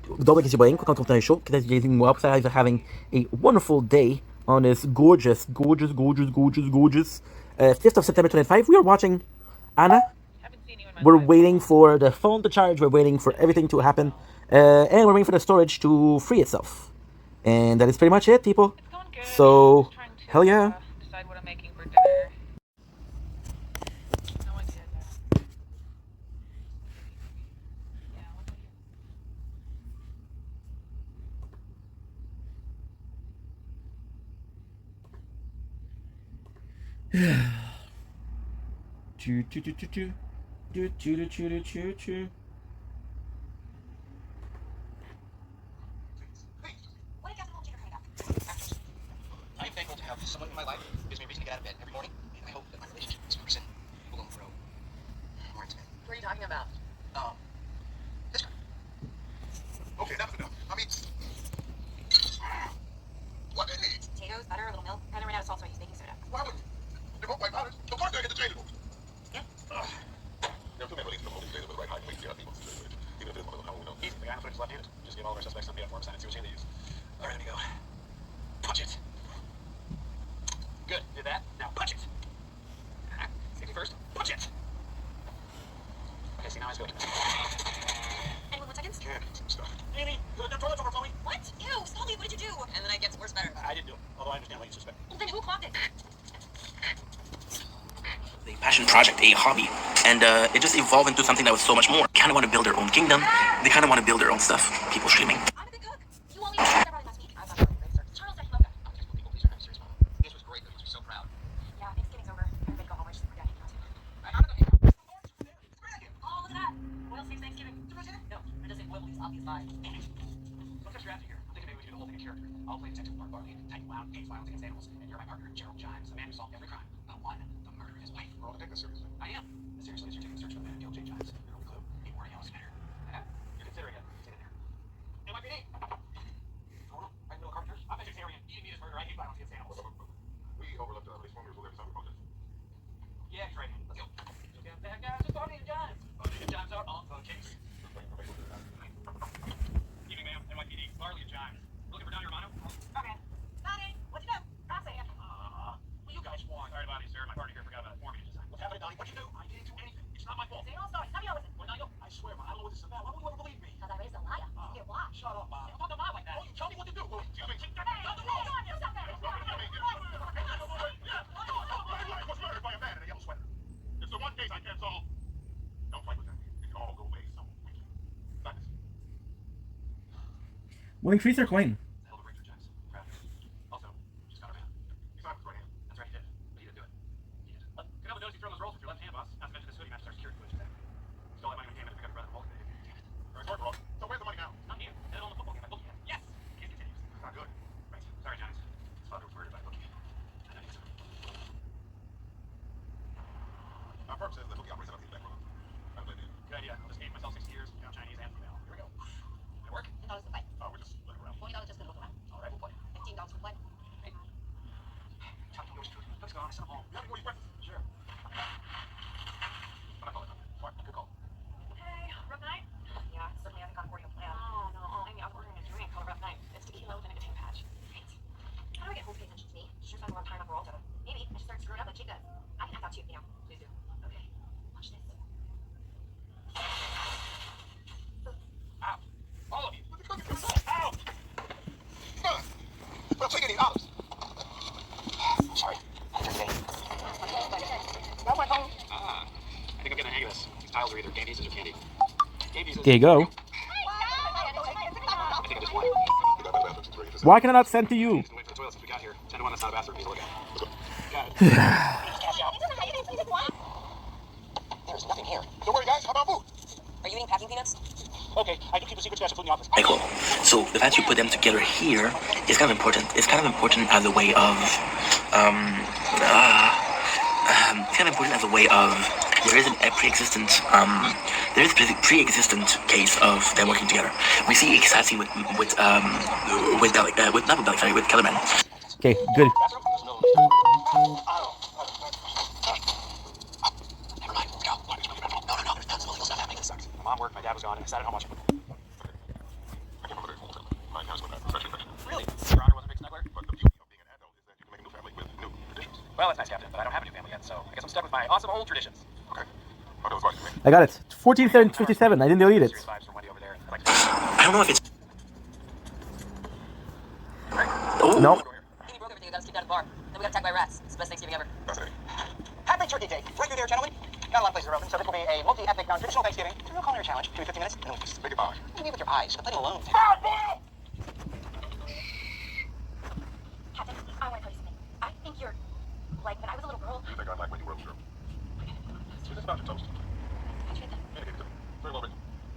Don't blink, it's your boy Yink. Welcome to the show. Congratulating up. Guys are having a wonderful day on this gorgeous 5th of September 25. We are watching Anna. Haven't seen you in my We're life. waiting for the phone to charge. We're waiting for everything to happen. And we're waiting for the storage to free itself. And that is pretty much it, people. It's going good. So, Just trying to, hell yeah. Decide what I'm making for dinner. No idea yet. Yeah, what do you? Choo choo choo choo choo. Choo choo choo choo choo choo. What did Captain Little Jigger hang up? I am thankful to have someone in my life who gives me a reason to get out of bed every morning, and I hope that my relationship with this person will grow more intimate. What are you talking about? This guy. Okay, enough. I mean, what did he eat? Potatoes, butter, a little milk. Kind of ran out of salt, so I used baking soda. Why would they both my powders? Of course they're interchangeable. Yeah. There are two men released from the holding days with the right height, weight, yeah, people, even if it is one of them, how will we know? Easy, the guy on the footage is left-handed. Just give all of our suspects some BF form, sign it, see what chain they use. All right, let me go. Punch it. Good, did that. Now punch it. Safety first. Punch it. Okay, see, now I just go. And 1 seconds. Can't eat some stuff. Amy, the toilet's overflowing. What? Ew, Salty, what did you do? And then it gets worse better. I didn't do it, although I understand why you suspect. Well, then who clogged it? A passion project, a hobby, and it just evolved into something that was so much more. Kind of want to build their own kingdom. They kind of want to build their own stuff. People streaming. I'm a good cook. You want me to do that probably last week? I thought you were great, sir. Charles said he loved it. I'm just people please are having a serious problem. This was great, but he was so proud. Yeah, Thanksgiving's over. Everybody go home. We're just we're done hanging out. I'm not gonna. It's a great idea. Oh, look at that. Oil saves Thanksgiving. No, it doesn't. Oil leaves obvious vibe. Don't touch your after here. I'm thinking maybe we do the whole thing in character. I'll play Detective Mark Barney, Tiny Loud, hates violence against animals, and you're my partner, Gerald Giles, the man who solved every crime. But one, the murder of his wife. We're all gonna take this seriously. I am. As seriously as you're taking the search for the man who killed Jay Giles. Your only clue, a warning Alice Matter. You're considering it. It's in there. NYPD! Total? Right in the middle of Carpenter? I'm vegetarian. Eating meat is murder. I hate violence against animals. We overlooked at least one reason we'll never stop the project. Yeah, Yeah, great. Let's go. Okay, bad guys, just party times. Party times are on phone case. Evening, ma'am. NYPD. Barley and Jimes. Looking for Donnie Romano? Okay. Donnie, what you do? I'm saying. What you guys want? Sorry about it, sir. My partner here forgot about a form he designed. What's happening, Donnie? What'd you do? I didn't do anything. It's not my fault. Same old story. Tell me all this. Well, now, I swear, Ma, I don't know what this is about. Why would you ever believe me? Because I raised a liar. Yeah, why? Shut up, Ma. Don't talk to mom like that. Oh, you tell me what to do. Well, excuse me. Hey, do something. Was murdered by a man in a yellow sweater. It's the one case I can't solve. Don't fight with them. It can all go away so quickly. Not this. We'll increase their coin. Hell of a breakthrough, Jimes. Proud of you. Also, just got our man. He's not with right hand. That's right, he did. But he didn't do it. He did. Couldn't help but notice you throw those rolls with your left hand, boss. Not to mention this hoodie matches our security footage today. Stole that money when we came in to pick up your brother Vulcan. Damn it. Sorry, wrong. So where's the money now? It's not here. Hit it on the football game by Bookie. Yes! Case continues. Not good. Right. Sorry, Jimes. His father was murdered by Bookie. I know you too. Our firm says that Bookie operates out of the back room. I don't blame you. Good idea. I'll just age myself 6 years, you know, Chinese and female. Here we go. Did it work? $10 to play. We're just looking around. $40 just to look around. All right, we'll play. $15 for play. Hey. Talk to yours truly. Let's go on. I sent him home. You have to go eat breakfast. Sure. What I call it? What? Good call. Hey, rough night? Yeah, certainly hasn't gone according to plan. Oh, no. Amy, I'm ordering a drink called a rough night. It's tequila with a nicotine patch. Right. How do I get home to pay attention to me? She sure spends a lot of time on Peralta. Maybe I should start screwing up like she does. I can act out too, you know. Please do. Okay. Watch this. Ow. All of you. Ow! Well, take any olives. Sorry. That went home. I think I'm getting the hang of this. These tiles are either game pieces or candy. Game pieces. There you go. I think I just won. You got by the bathroom since we're interested. Why can I not send to you? Wait for the toilet since we got here. 10 to 1, that's not a bathroom. Please look at it. Got it. There's nothing here. Don't worry, guys. How about food? Are you eating packing peanuts? Okay, I do keep a secret stash of food in the office. Michael. So the fact you put them together here is kind of important. It's kind of important as a way of, it's kind of important as a way of, there is a pre-existent case of them working together. We see Xasi with Kellerman. Okay, good. Never mind. Go. No, there's tons of illegal stuff happening. This sucks. My mom worked, my dad was gone, and decided how much. I can't remember the hotel. My house with that. Really? Your honor was a big snuggler? But the beauty of being an adult is that you can make a new family with new traditions. Well, that's nice, Captain, but I don't have a new family yet, so I guess I'm stuck with my awesome old traditions. Okay. How those like to me? I got it. 1457. I didn't delete it. Serious vibes from Wendy over there. I'd like to... I don't know if it's. No. Amy broke everything. We got us kicked out of the bar. Then we got attacked by rats. It's the best Thanksgiving ever. Fascinating. Happy Turkey Day. Right through there, gentlemen. Not a lot of places are open, so this will be a multi-ethnic, non-traditional Thanksgiving. It's a real culinary challenge. Give me 15 minutes, and we'll just Make it fine. leave with your eyes. Just let it alone. Captain, I want to tell you something. I think you're like when I was a little girl. You think I'm like when you were sure? So this is about your toast. How'd you get that? Communicated to me. Very well written.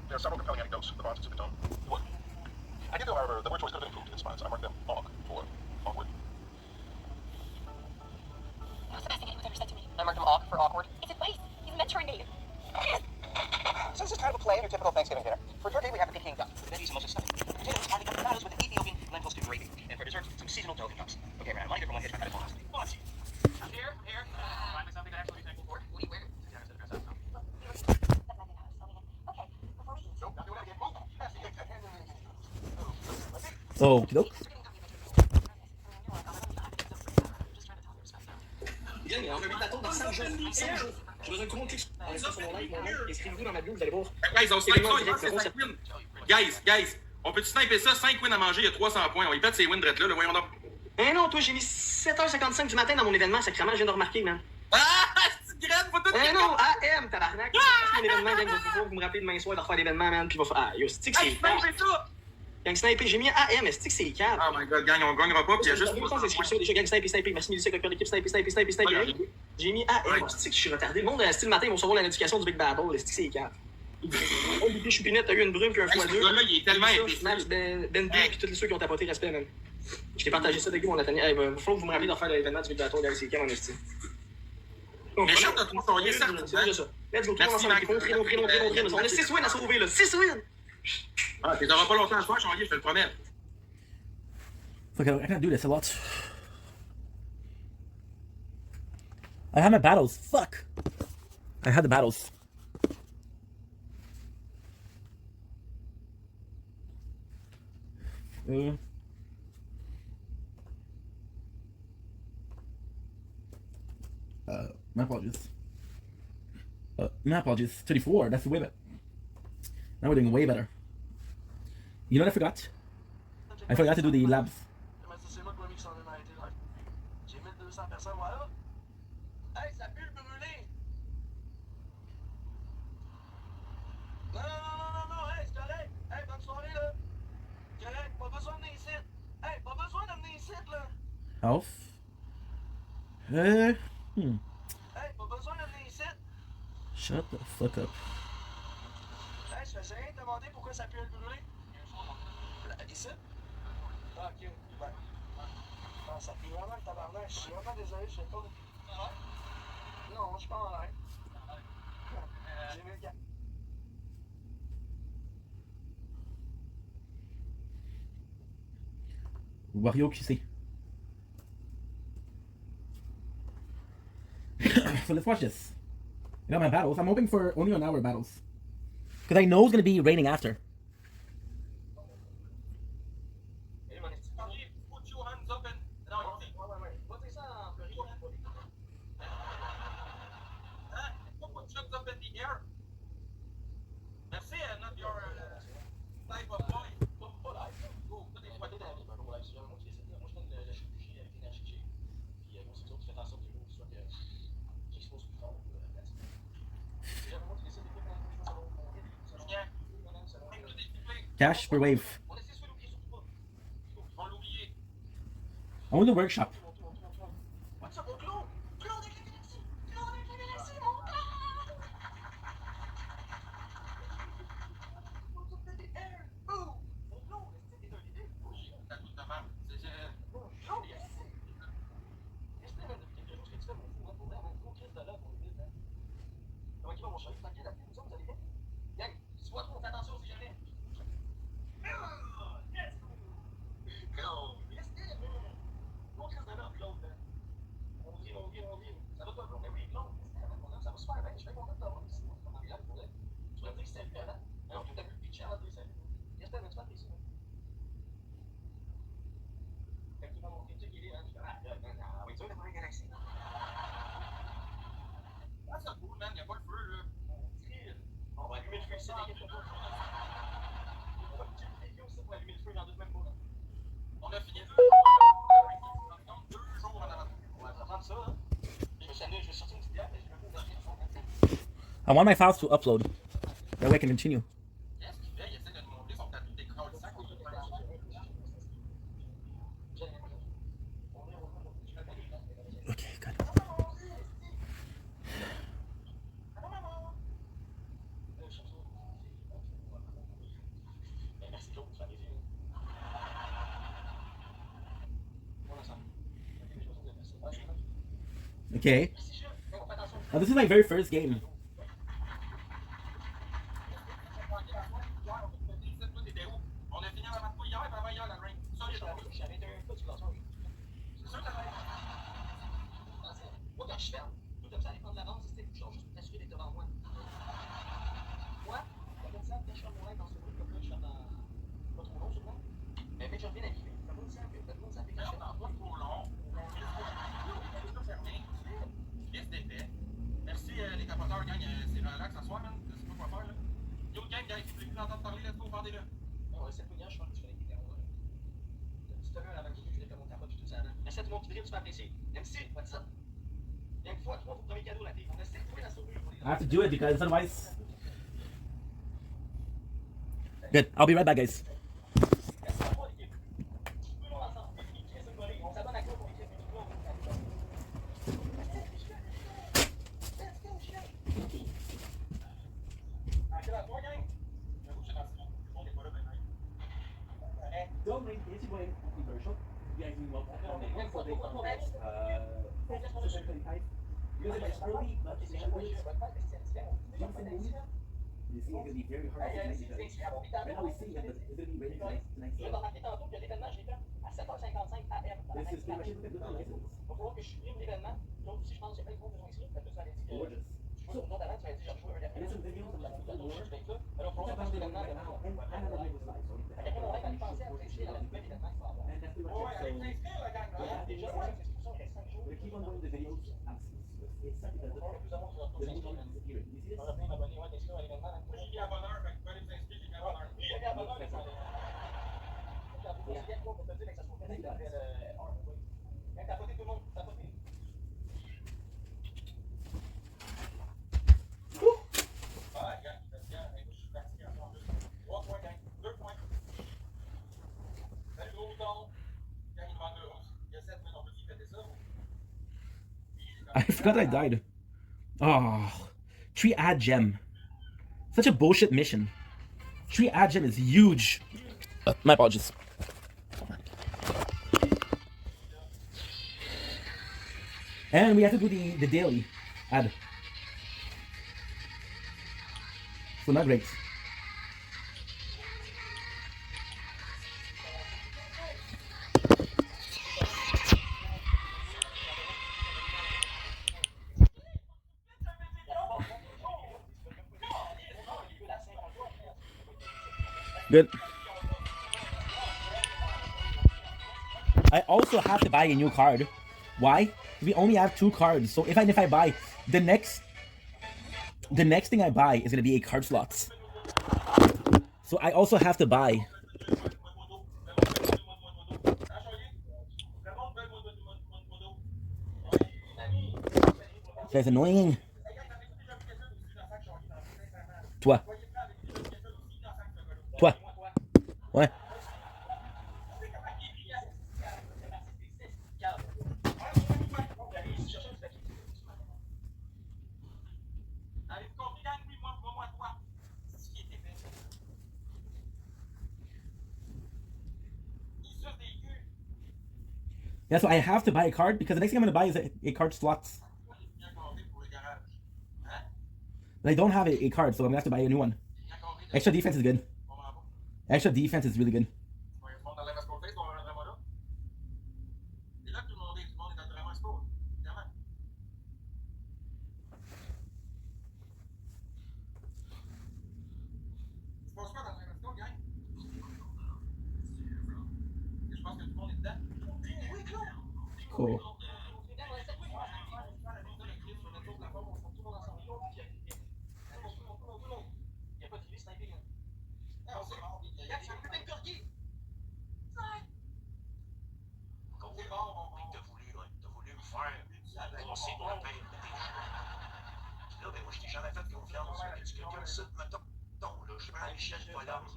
There are several compelling anecdotes. The bonds of tone. What? I did, however, the word choice could have been improved in spots. I marked them awk for awkward. That was the best thing anyone ever said to me. I marked him awk for awkward. It's advice. He's mentoring me. So this is kind of a play in your typical Thanksgiving dinner. For turkey, we have a Peking duck. Veggies and most of stuff. For potatoes, garlic empanadas with an Ethiopian lentil stew gravy. And for dessert, some seasonal tofu cups. Okay, man, I want to get from one hitch back to philosophy. I'm here. Finally something to actually be thankful for. What are you wearing? Yeah, I said dress up. No. Look, that's not how it's telling it. Okay, before we eat. Nope, not doing that again. Move. Pass the egg. Okie doke. Bien, on a mis la tombe dans 5 jours. 5 jours. J'ai besoin de tout le monde clique sur mon like, mon nom. Inscrivez-vous dans ma bio, vous allez voir. Guys, on snipe ça, il reste 5 wins. Guys, on peut sniper ça, 5 wins à manger, il y a 300 points. On y pète ces wins drette là, le voyons donc. Eh non, toi, j'ai mis 7h55 du matin dans mon événement, sacrément, je viens de remarquer, man. Ah, c'est grave, faut tout. Eh non, AM, tabarnak. C'est mon événement, gang, vous me rappelez demain soir de refaire l'événement, man, puis il va faire. Ah, yo, stick, c'est. Sniper ça! Gang sniper, j'ai mis AM, stick, c'est 4. Oh my god, gang, on gagnera pas, puis il y a juste. Déjà, gang sniper, merci Mélissa, avec l'équipe sniper. J'ai mis AM, stick, je suis retardé. Le monde, style matin, ils vont savoir l'éducation du Big Battle, le stick, c'est 4. Oh, Bibi Choupinette, t'as eu une brume puis un x2. Ce gars-là, il est tellement épais. Snaps, Ben B, puis tous ceux qui ont tapoté, respect, man. Je t'ai partagé ça avec vous, mon Nathaniel. Il va falloir que vous me rappeliez de refaire l'événement du Big Battle, là, c'est 4 en estime. Mais chante de ton soirée, certes. C'est déjà ça. Let's go, tout le monde ensemble. On a 6 wins à sauver, là. 6 wins! Ah, t'es pas longtemps à soir, Jean-Guy, je te le promets. Fuck, I can't do this a lot. I had my battles. Fuck. I had the battles. My apologies. My apologies. 34. That's way better. Now we're doing way better. You know what I forgot? I forgot to do the labs. Mais c'est moi qui m'a mis que ça en a été live. J'ai 1200 personnes, voilà. Hey, ça pue le brûlé! Non, non, non, non, non, non, hey, c'est correct. Hey, bonne soirée, là. Correct, pas besoin de venir ici. Hey, pas besoin de venir ici, là. Health. Hey, pas besoin de venir ici. Shut the fuck up. Hey, je faisais rien te demander pourquoi ça pue le brûlé. Ici? Ah, ok, ouais. Ah, ça pue vraiment le tabarnak. Je suis vraiment désolé, je sais pas. Non, je suis pas en l'air. J'ai mis le gars. Wario QC. So let's watch this. I got my battles. I'm hoping for only an hour battles. Because I know it's going to be raining after. Put your hands up and... Non, il dit. Va dire ça en fleurie, hein? Hein? Put your hands up in the air. Merci, not your type of boy. Pas live. Go, toi, t'es pas dans la vie, ben, live. C'est moi qui décide. Moi, je donne le chirurgie avec l'énergie que j'ai. Puis, moi, c'est toi qui fais en sorte que l'eau soit que j'expose plus fort. C'est moi qui décide de faire Cash per wave. on essaie de l'oublier surtout pas. Ils vont l'oublier. I want the workshop. What's up, mon Claude? Claude avec la galaxie! Claude avec la galaxie, mon Claude! What's up, baby? Air! Boom! Mon Claude, est-ce que t'es un idée? T'as tout de même. Mon Claude, yes! J'espère même depuis quelques jours que tu fais mon fou, hein, pour vrai, un gros crise de là pour le vide, hein. Comment il va, mon chéri? Tranquille, la vous allez bien? Gang, si tu vois trop, on fait attention si jamais. Let's go! Claude, yes, gros crise de là, Claude, hein. On vit. Ça va pas, Claude? Mais oui, Claude, ça va super bien. Je suis bien content de t'avoir ici. C'est vraiment agréable pour elle. Tu m'as dit que c'était violent. Alors, tout à coup, pitché à deux saluts. J'espère que tu vas apprécier. Quand il va monter, tu sais qu'il est, hein, tu vas oui, tu vas dans la galaxie. Ah, c'est cool, man. Y'a pas le feu, là. On va allumer le feu ici, t'inquiète pas. On va pitcher le feu aussi pour allumer le feu dans deux mêmes moments. On a fini 2 jours en avant. On va prendre ça, hein. Je vais sortir une petite bière, mais je vais vous donner. I want my files to upload. That way I can continue. Qu'est-ce qu'il fait? Il essaie de te montrer son tatou d'écran de sac au lieu de faire ça. Okay, good. Merci, Claude, tu fais plaisir. Okay. Now this is my very first game. On a fini avant toi hier et avant hier la rain. Ça, il est tombé. J'avais été un peu du glaçon. C'est sûr que la Moi, quand je ferme, tout comme ça, aller prendre l'avance, c'était juste pour t'assurer d'être devant moi. Moi, comme ça, quand je ferme mon linge dans ce bruit, comme là, je ferme dans. Pas trop long, sûrement. Mais je reviens d'arriver. Tout le monde sait que je ferme. pas trop long. Liste d'épais. Merci les capoteurs, gang. C'est relax ce soir, man. Je sais pas quoi faire, là. Yo, gang, guys, si vous voulez plus entendre parler, let's go, vendez-le. Ouais, c'est le je pense que je connais qui était là. Tu te mets avant que je voulais faire mon capote tout ça avant. Merci à tout le monde qui drille, tu m'as apprécié. MC, what's up? Il y a une fois, toi, pour le premier cadeau, la fille. On a 7 points dans ce rue. I have to do it because otherwise. Good. I'll be right back, guys. Merci à toi, l'équipe. Tout le monde ensemble. On s'abonne à quoi pour l'équipe? Don't ring the boy commercial. You guys mean well. You guys are early, but it's early. You see, it's gonna be very hard to make it. Right now we see it, but it's gonna be ready tonight. Je vais t'en marquer tantôt, puis l'événement, je l'ai fait à 7h55 AM. This is pretty much it. Look at the license. Il va falloir que je supprime l'événement. L'autre aussi, je pense que j'ai pas trop besoin ici. Parce que tu m'avais dit que. Gorgeous. Je vois une autre avant, tu m'avais dit que j'ai joué un And there's some videos of like people autre more. chose, je vais être là. Alors, It's pour about faire the l'événement right demain. now. And I don't know this life, so Fait qu'après mon live, allez penser à vous inscrire à la nouvelle événement qu'il va y avoir. and that's pretty much Ouais, it. allez So t'inscrire, la gang. Yeah. Là. Déjà, moi, l'inscription, il reste 5 jours. we keep on doing the videos. It's not because On va plus ou moins vous the retrouver video inscrire. is disappearing. You see On this? va plein d'abonnés, ouais, t'inscrire à l'événement. Moi, j'ai mis à bonne heure, fait que vous allez vous inscrire, j'ai mis à bonne heure. J'ai mis à bonne heure, mais ça allait. Regardez, c'est bien quoi, on peut te dire que ça se trouve peut-être après heure, oui. Viens tapoter tout le monde, tapoter. Ah, gang, bien. Moi, je suis fatigué en plus. 3 points, gang. 2 points. Salut, gros mouton. Gang, il demande il y a 7 minutes, on peut y fêter ça? I forgot I died. Oh, Tree Ad Gem. Such a bullshit mission. Tree Ad Gem is huge. My apologies. And we have to do the daily ad. So not great. Good. I also have to buy a new card. Why? We only have 2 cards. So if I buy the next thing I buy is gonna be a card slots. So I also have to buy. That's annoying. Toi. Toi. Ouais. Avez-vous compris, gang? Oui, moi, toi. C'est ce qui était fait. Il suce des culs. Yeah, so I have to buy a card because the next thing I'm gonna buy is a card slots. Bien compris pour le garage. Hein? And I don't have a card, so I'm gonna have to buy a new one. Bien compris. Extra defense is good. On m'en va. Extra defense is really good. On va répondre dans la Vasco Face, on va vraiment là. C'est là que tout le monde est naturellement exposé. Évidemment. Tu penses quoi dans la Vasco, gang? Je pense que tout le monde est dedans. Oui, Claude! Cool. T'as voulu me faire annoncer pour la paix de tes jeux. Puis là, ben moi, je t'ai jamais fait confiance. Tu quelqu'un de ça, mettons, là, je prends l'échelle de bonhomme.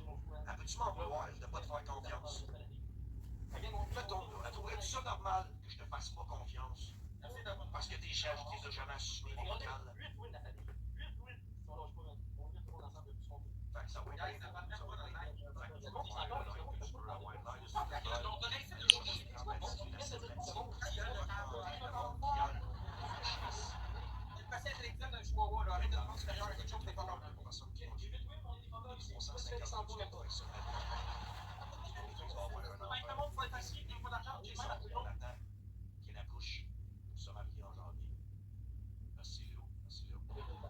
Peux-tu m'en vouloir de pas te faire confiance? Mettons, là, trouverais-tu ça normal que je te fasse pas confiance? Parce que tes chefs, tu les as jamais assumés légal. Fait que ça va être ça va être fait que tu comprends pas, là, que je peux avoir l'air de ça. Qui est la couche pour se marier en janvier. Merci Léo, merci Léo. Puis là, il y en a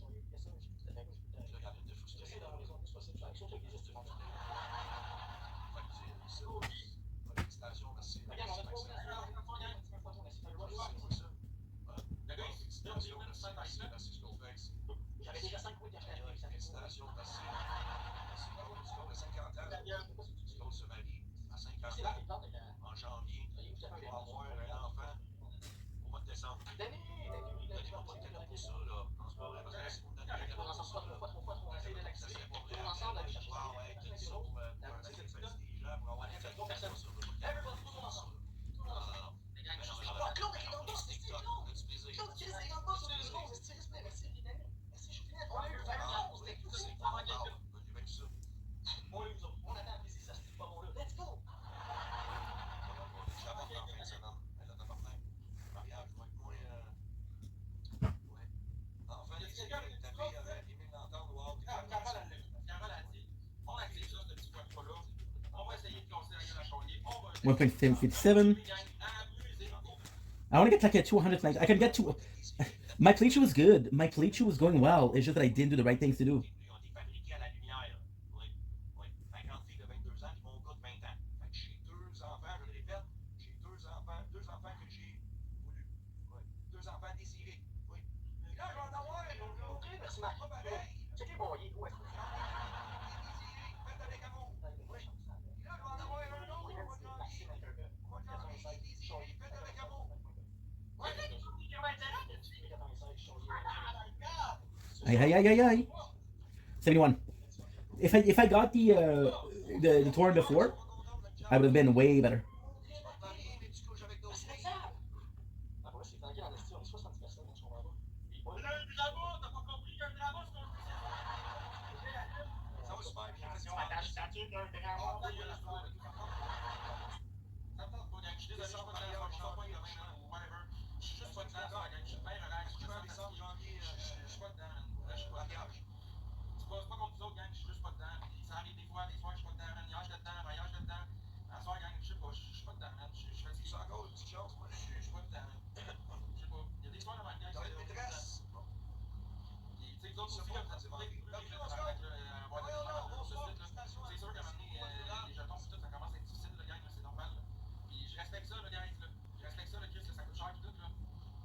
une de frustrée. Félicitations, merci. J'avais déjà 5 points derrière. Félicitations, merci. Merci, Claude, 50 ans. Claude se marie à 50 ans en janvier pour avoir un enfant au mois de décembre. Donnez-moi pas de cadeau pour ça, là. Non, c'est pas vrai, parce que si vous me donnez un cadeau pour ça, ça serait pas vrai. Wow, ouais, tout ça pour un sacrifice des gens, pour avoir des fêtes comme ça, ça veut pas de cadeau pour ça. Claude, il est dans le dos, c'est TikTok, Claude. as-tu plaisir? Claude, il est dans le dos sur les réseaux. Merci, respect, merci, Dynamique. Merci, je finis. On a eu 20 ans, c'était tout, c'est pas mal quelqu'un. On les autres, on attend, ici, ça se dit pas bon là. Let's go! Mariage, va être moins 1.57. I want to get like a 200 tonight. I can get to. My playthrough was good. My playthrough was going well. It's just that I didn't do the right things to do. Des fabriqués à la lumière. Oui, oui. 50 filles de 22 ans, puis mon gars de 20 ans. Fait que j'ai deux enfants, je le répète, j'ai deux enfants que j'ai voulu. Oui. Deux enfants désirés. Oui. Et là, je vais en avoir un autre. OK, merci, Marc. Pas pareil. C'est qui, bon, il est où, est-ce que désirés, fait avec amour. Oui. Et là, je vais en avoir un autre. On va désirés, fait avec amour. Oui. Ay. 71. If I got the torrent before, I would have been way better. C'est pas contre nous autres, gang, je suis juste pas dedans. Puis ça arrive des fois, des soirs, je suis pas dedans, man. Hier, j'étais dedans, ben, hier, j'étais dedans. À soir, gang, je sais pas, je suis pas dedans, man. Je suis fatigué. C'est encore une petite chose, moi, je suis pas dedans, man. Je sais pas. Il y a des soirs dans ma gang, c'est maîtresse. Puis, tu sais, vous autres aussi, là, vous êtes plus les c'est sûr qu'à un moment donné, les jetons, tout, ça commence à être difficile, le gang, c'est normal. Puis, je respecte ça, le gang, là. Je respecte ça, le Chris, ça coûte cher, tout, là.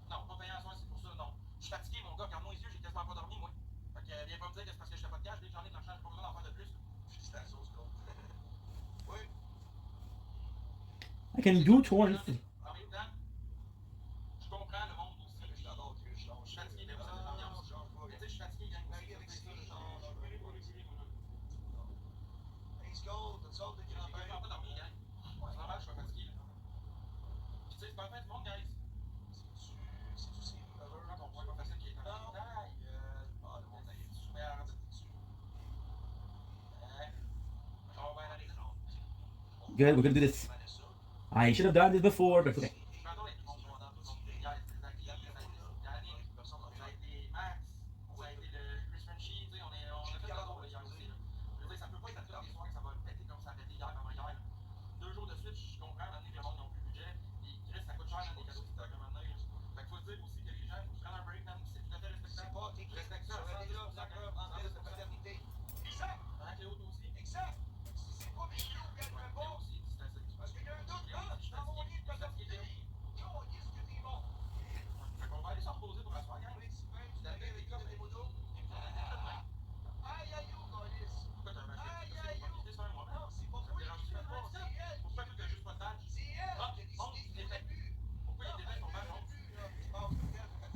Non, pas payant à soir, c'est pour ça, non. Je suis fatigué, mon gars, regarde-moi les yeux, j'ai quasiment pas dormi, moi. Fait que viens pas me dire que c'est parce que je fais pas de cash, dès que j'en ai de l'argent, j'ai pas besoin d'en faire de plus. Félicitations, c'est cool. Oui. I can do torrents. En même temps, je comprends le monde aussi. Je t'adore, je suis fatigué, mais vous êtes de l'ambiance. Mais tu sais, je suis fatigué, gang. Marie avec ça, Ace Gold, t'as sorte de grand-père. J'ai pas dormi, gang. C'est normal, je suis fatigué, là. Puis tu sais, c'est pas la fin du monde, guys. C'est aussi heureux quand on voit pas facile qui est en taille. Ah, le monde est super. Good, we're gonna do this. I should have done this before, but okay.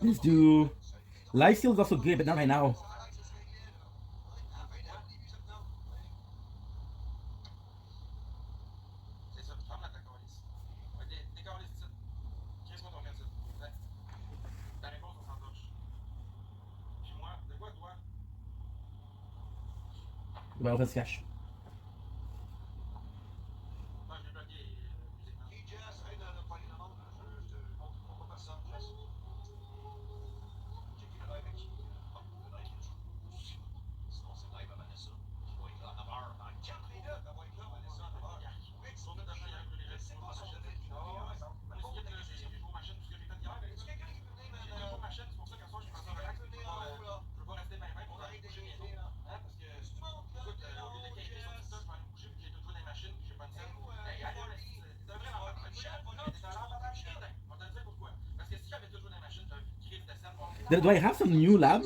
Let's do. Life steal is also good, but not right now. C'est ça, ferme la ta calice. Décalisse ici. Crisse-moi ton ici. Ta réponse, on s'en touche. Puis moi, de quoi toi? Well, let's cash. Moi, je vais bloquer musiquement. Hey, Jess, aide à poigner le monde. Je te montre pas personne, Jess. J'ai qui le live avec qui? Le live. Sinon, c'est live à Vanessa. Je vais être là à 9h. En 4 minutes, elle va être là, Vanessa, à 9h. Oui, c'est pour notre hier, je les c'est pas ça, je l'ai dit. J'ai joué aux machines, tout ce que j'ai fait hier. Est-ce quelqu'un qui peut venir, j'ai joué aux machines, c'est pour ça qu'à soir, je prends ça relax. Je veux pas rester bien pour aller coucher bientôt. Parce que, écoute, au lieu de quitter ça, je vais aller me coucher, puis j'ai tout joué dans les machines, puis j'ai pas de scène. Hey, allez, t'es un vrai enfant. T'es un enfant, on te le dit pourquoi. Parce que si j'avais tout joué dans les machines, j'aurais pu créer de scène. Do I have some new labs?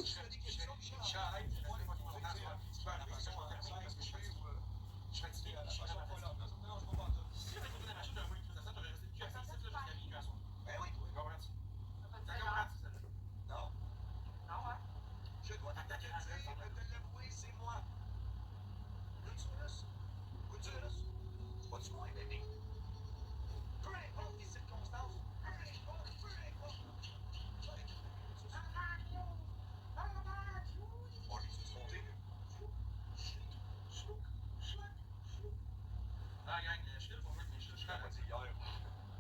Je dois t'attaquer, te l'avouer, c'est moi. Brutus. Pas-tu moins, bébé? Peu importe les circonstances, peu importe. On les a montés. Ah, gang, je suis là pour mettre mes cheveux. Je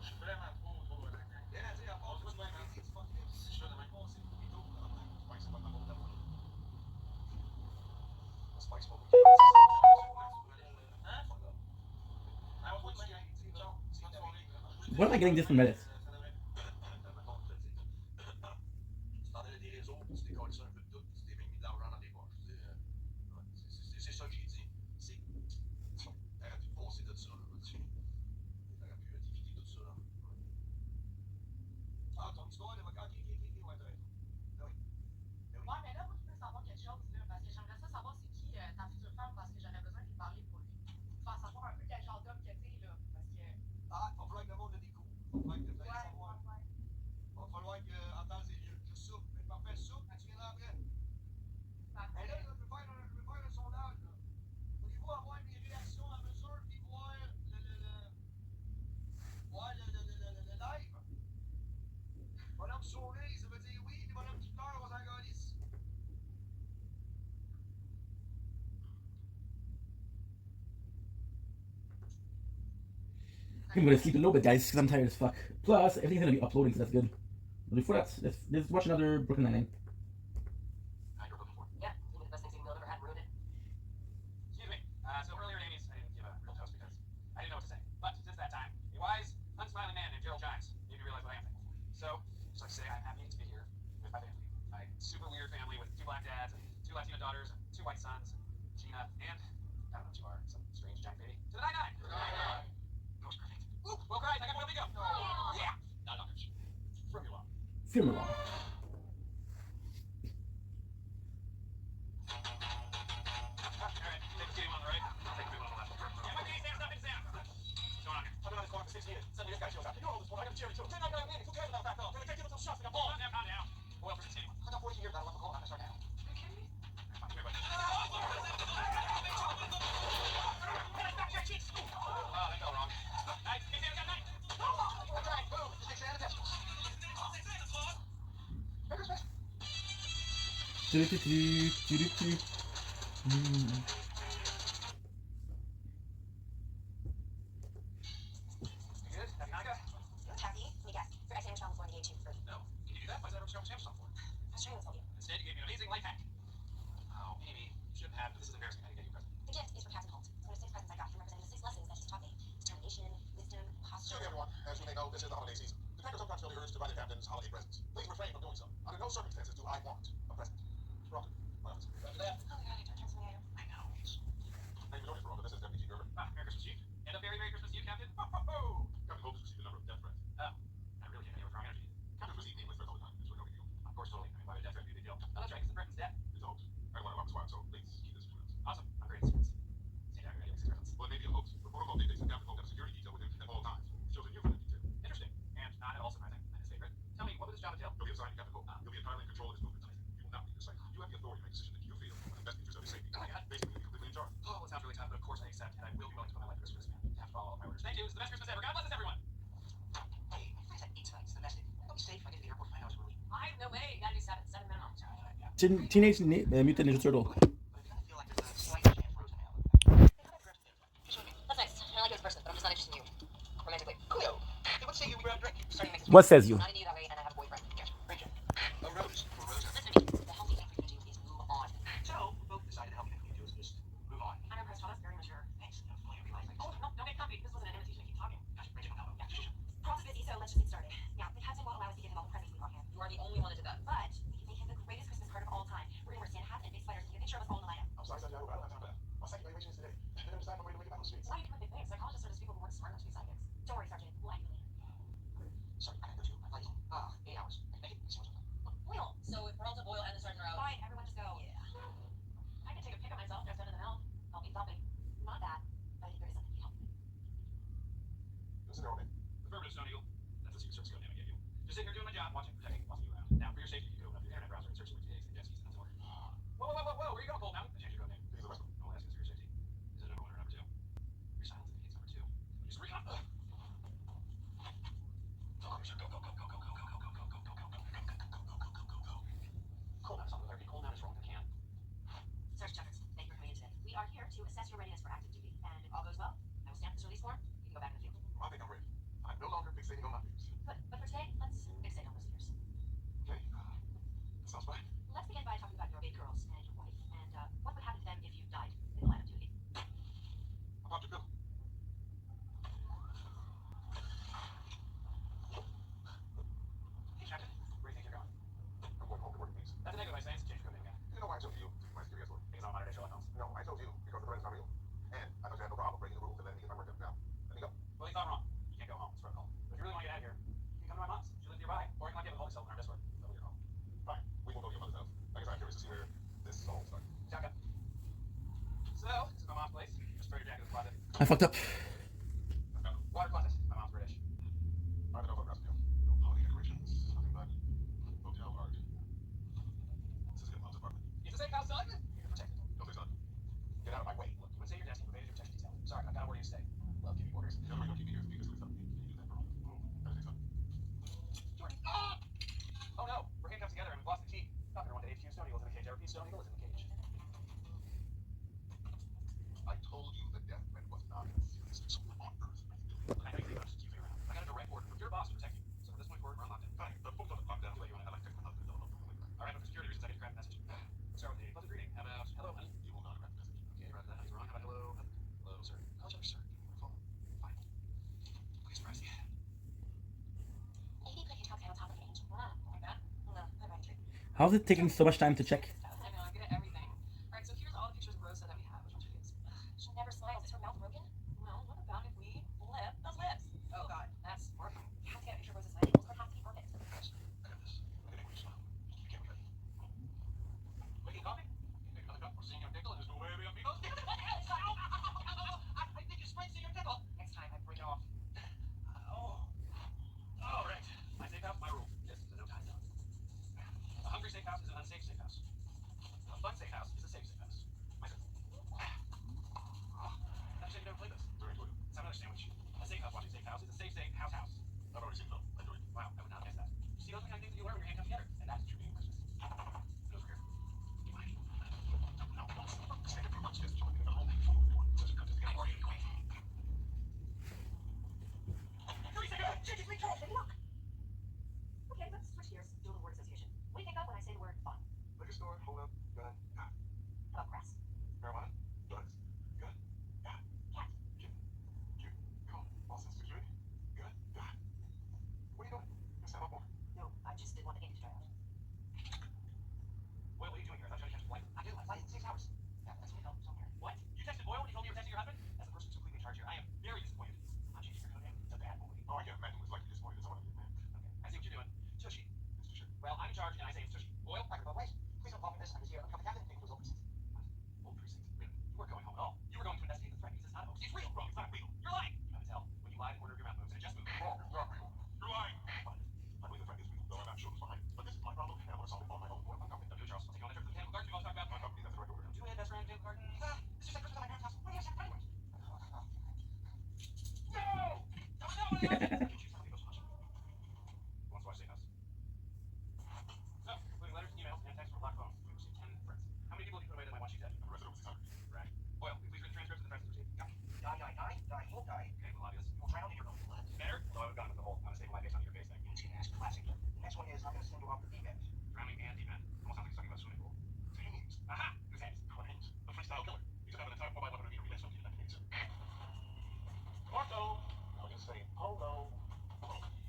suis vraiment trop la gang. Bien à dire, à part, tu m'as dit, tu m'as dit, si je fais de même. J'espère que c'est pas de ma faute à moi. J'espère que c'est pas moi qui ai dit ça. Hein? Ah, on va te gang. Ciao. What am I getting this from Reddit? Ça donne des réseaux, tu décolles ça un peu de tout, tu t'es mis de l'argent dans tes poches. C'est ça que j'ai dit. T'aurais pu passer de ça, là. T'aurais pu diviser tout ça, là. Ah, ton histoire d'avocat, ok, ouais, t'as raison. Ah oui. Ouais, mais là, moi, je veux savoir quelque chose, là, parce que j'aimerais ça savoir c'est qui ta future femme, parce que j'aurais besoin de lui parler pour lui. Faire savoir un peu quel genre d'homme que t'es, là, parce que... Ah, va falloir que le monde le découvre. Va falloir que le fasse savoir. ouais. Va falloir que, en temps et lieu, je soupe. Mais parfait, soupe, tu viendras après. Mais là, je veux faire un sondage, là. Voulez-vous avoir des réactions à mesure puis voir le live? Bonhomme sourit, ça veut dire oui, puis bonhomme qui pleure, on s'en calisse. I'm gonna sleep a little bit, guys, because I'm tired as fuck. Plus, everything's gonna be uploading, so that's good. But before that, let's watch another Brooklyn Nine-Nine. You're looking for. Yeah, even the best things you've ever had ruined it. Excuse me. So earlier, Amy's, I didn't give a real toast because I didn't know what to say. But since that time, a wise, unsmiling man named Gerald Giles made me realize what I am thankful for. So, just like to say, I'm happy to be here with my family. My super weird family with 2 black dads and 2 Latina daughters and 2 white sons, and Gina, and I don't know what you are, some strange giant baby. To the 99. That was perfect. Woo! Well, guys, I got one to go. Yeah. Not doctors. From your law. Firmalong. Alright, take the kitty one on the right. I'll take the one on the left. Yeah, my Sam, stop it, Sam. What's going on here? I've been on this car for 6 years. Suddenly this guy shows up. You know this one, I got a cherry too. Then I got a who cares about that though? Gonna take you to some shots, I got balls. Calm down. Well, for the kitty one. I got 14 years, I don't want to call, I'm gonna start now. Come here, buddy. Oh, that felt wrong. Nice. Hey, Sam, got 9. That's right, boom, just take Santa test. Merry Christmas. Do-do-do-do-do-do. You good? Happy Hanukkah? Happy? Let me guess. Your ex-Amish on the floor and he ate you for No. Can you do that? Why is that Sam for? I was trying to tell you. Instead, you gave me an amazing life hack. Oh, Amy, you shouldn't have, but this is embarrassing. I didn't get you a present. The gift is for Captain Holt. One of 6 presents I got from representing the 6 lessons that he's taught me. Determination, wisdom, posture. Excuse me, everyone. As you may know, this is the holiday season. The director sometimes feel the urge to buy the captain's holiday presents. Please refrain from doing so. Under no circumstances do I want a present. Welcome. My office. After that, Oh my god, I don't turn something out. I know. thank you for noting, this is Deputy Chief Gerber. Ah, Merry Christmas, Chief. And a very Merry Christmas to you, Captain. Ho, ho, ho! Captain Holt has received a number of death threats. Oh, I really can't deal with strong energy. Captains receive nameless threats all the time. It's really no big deal. Of course, totally. I mean, why would death threat be a big deal? Oh, that's right, because the threaten's death. It's a hoax. Everyone in Office Wild, so please keep this between us. Awesome. I'm great at secrets. See, I got 6 presents. Well, it may be a hoax, but protocol dictates that Captain Holt has a security detail with him at all times. It shows that you find that detail. Interesting. And not at all surprising. And his favorite. Tell me, what would this job entail? You'll be assigned to Captain Holt. You'll be entirely in control of his movements. You will not leave the site. You have the authority to make decisions that you feel are in the best interest of his safety. Oh my God. Basically, you'll be completely in charge. Oh, it sounds really tough, but of course I accept, and I will be willing to put my life at risk for this man. I have to follow all of my orders. Thank you. It's the best Christmas ever. God bless us, everyone. Hey, my friends had 8 tonight. It's domestic. I'll be safe if I get to the airport 5 hours early. 5? No way. You gotta do 7. 7 minimum. Yeah. Teenage Mutant Ninja Turtle. But I kind of feel like there's a slight chance Rose and Al. That's nice. I like you as a person, but I'm just not interested in you. Romantically. Coolio. Hey, what say you grab a drink? You're starting to make this What says you? Not into you that way, and I have a boyfriend. Gotcha. Rachel. Oh, Rose. Well, Rose. Listen to me. The healthy thing for you to do is move on. So, we both decided the healthy thing we do is just move on. I'm impressed, Thomas. Very mature. Thanks. I'm fully realizing. Oh, no, don't get comfy. This wasn't an invitation to keep talking. Gosh, Rachel, no. Yeah. Carl's busy, so let's just get started. Now, the captain won't allow us to give him all the presents we brought him. You are the only one that did that. But we can make him the greatest Christmas card of all time. We're gonna wear Santa hats and big sweaters and get a picture of us all in the lineup. I'm sorry, Santiago, but I don't have time for that. My second evaluation is today. I didn't understand my way to make it back on the streets. Why do you do big things? Psychologists are just people who work smart enough to be psychics. Don't worry, Sergeant. We'll act you later. Sorry, I gotta go too. My flight's I fucked up. Water closet. My mom's British. I don't know about Rascal. Holiday decorations, nothing but hotel art. This is good mom's apartment. It's a safe house, son. You're protected. Don't say son. Get out of my way. Look, you would say your desk, but maybe your protection detail. Sorry, I've got to order you to stay. Love giving orders. The only way you'll keep me here is because of something. Can you do that for all? Gotta say son. Jordan. Ah! Oh no, we're handcuffed together and we've lost the key. Not gonna want to HQ Stone Eagle's in the cage. Every Stone Eagle is in the cage. I told you the death threat was not serious. So what on earth are you doing? I know you think I'm just keeping around. I got a direct order from your boss to protect you. So from this point forward, we're on lockdown. Fine, the folks on the lockdown. I like to take my husband. Don't like that. All right, but for security reasons, I get to craft a message. We'll start with a pleasant greeting. How about hello, honey? You will not craft a message. Okay, rather than honey's wrong. How about hello, honey? Hello, sir. Hello, sir. Phone. Fine. Okay, surprise. Maybe put handcuffs on top of an angel. Like that? No, I might try. How's it taking so much time to check? I know, I'm good at everything. Alright, so here's all the pictures of Rosa that we have. Which one should we use? She never smiles. Is her mouth broken? Well, what about if we flip those lips? Oh god, that's horrifying. You have to get a picture of Rosa's smiles. Her has to be perfect. I got this. Okay, when you smile, you can't be ready. Making coffee? Take another cup. We're seeing your dickle. There's no way we amigos. I think you sprained your tickle. Next time I break it off. All right. My safe house, my rule. Yes, there's no time zone. A hungry safe house is an unsafe safe house. A fun safe house is a safe safe house. My turn. That's you never played this. Very good. Let's have another sandwich. A safe house watching safe house is a safe house. I've already seen them. I do it. Wow, I would not guess that. See, those are the kind of things that you learn when you're handcuffed together, and that's true being Christmas. Feels weird. You mind? No. Stay there pretty much. Just join me in the home. Just cut this together. Okay, let's switch gears. Do the word association. What do you think of when I say the word fun? Liquor store, hold up, gun, ah. How about grass? Marijuana, drugs, gun, ah. Cat. Kitten, cute, cool, Boston security, gun, ah. What are you doing? Just have a more. No, I just didn't want the game to dry out. Boyle, what are you doing here? I thought you had to catch a flight. I do. I fly in 6 hours. Yeah, that's what helps somewhere. What? You texted Boyle when you told me you were texting your husband? As the person who's completely in charge here, I am very disappointed. I'm changing your code name to Bad Boy. Oh, I can't imagine what's like to disappoint someone like that. Okay, I see what you're doing. Tushy. Mr. Sure. Well, I'm in charge, and I say it's Tushy. Boyle, I can both ways. Please don't call me this. I'm just here. I'm coming down and think it was over. old precinct. Really? You weren't going home at all. You were going to investigate the threat because it's not a hoax. It's real. Wrong. It's not real. You're lying. You haven't tell. When you lie, the order of your mouth moves, and it just moves. Wrong. It's not real. You're lying. Fine. I believe the threat is real, though I'm not sure who's behind it. But this is my problem, and I want to solve it on my own. Well, my company. Don't do it, Charles. I'll take you on the trip to the Botanical Gardens. We all talk about My company, that's the right order. Don't do it, best friend. Botanical Garden. It's just like Christmas at my parents' house. What do you have to say? No! Don't know what it is! Can't you tell me those much? Who wants to watch Safe House? So, including letters, emails, and texts from a black phone, we received 10 threats. How many people have you put away that might want you dead? I'm arrested over 600. Right. Boyle, will you please read the transcripts of the threats we received? Die, won't die. Okay, well, obvious. You'll drown in your own blood. Better? So I would have gone with the whole unstable life based on your face thing. That's classic. The next one is I'm going to send you off the deep end. Drowning and deep end. Almost sounds like he's talking about swimming pool. James. Aha! Who's hands? James. The freestyle killer. You should have an entire mobile weapon arena relay something like that. Marco! I'll just say, oh no.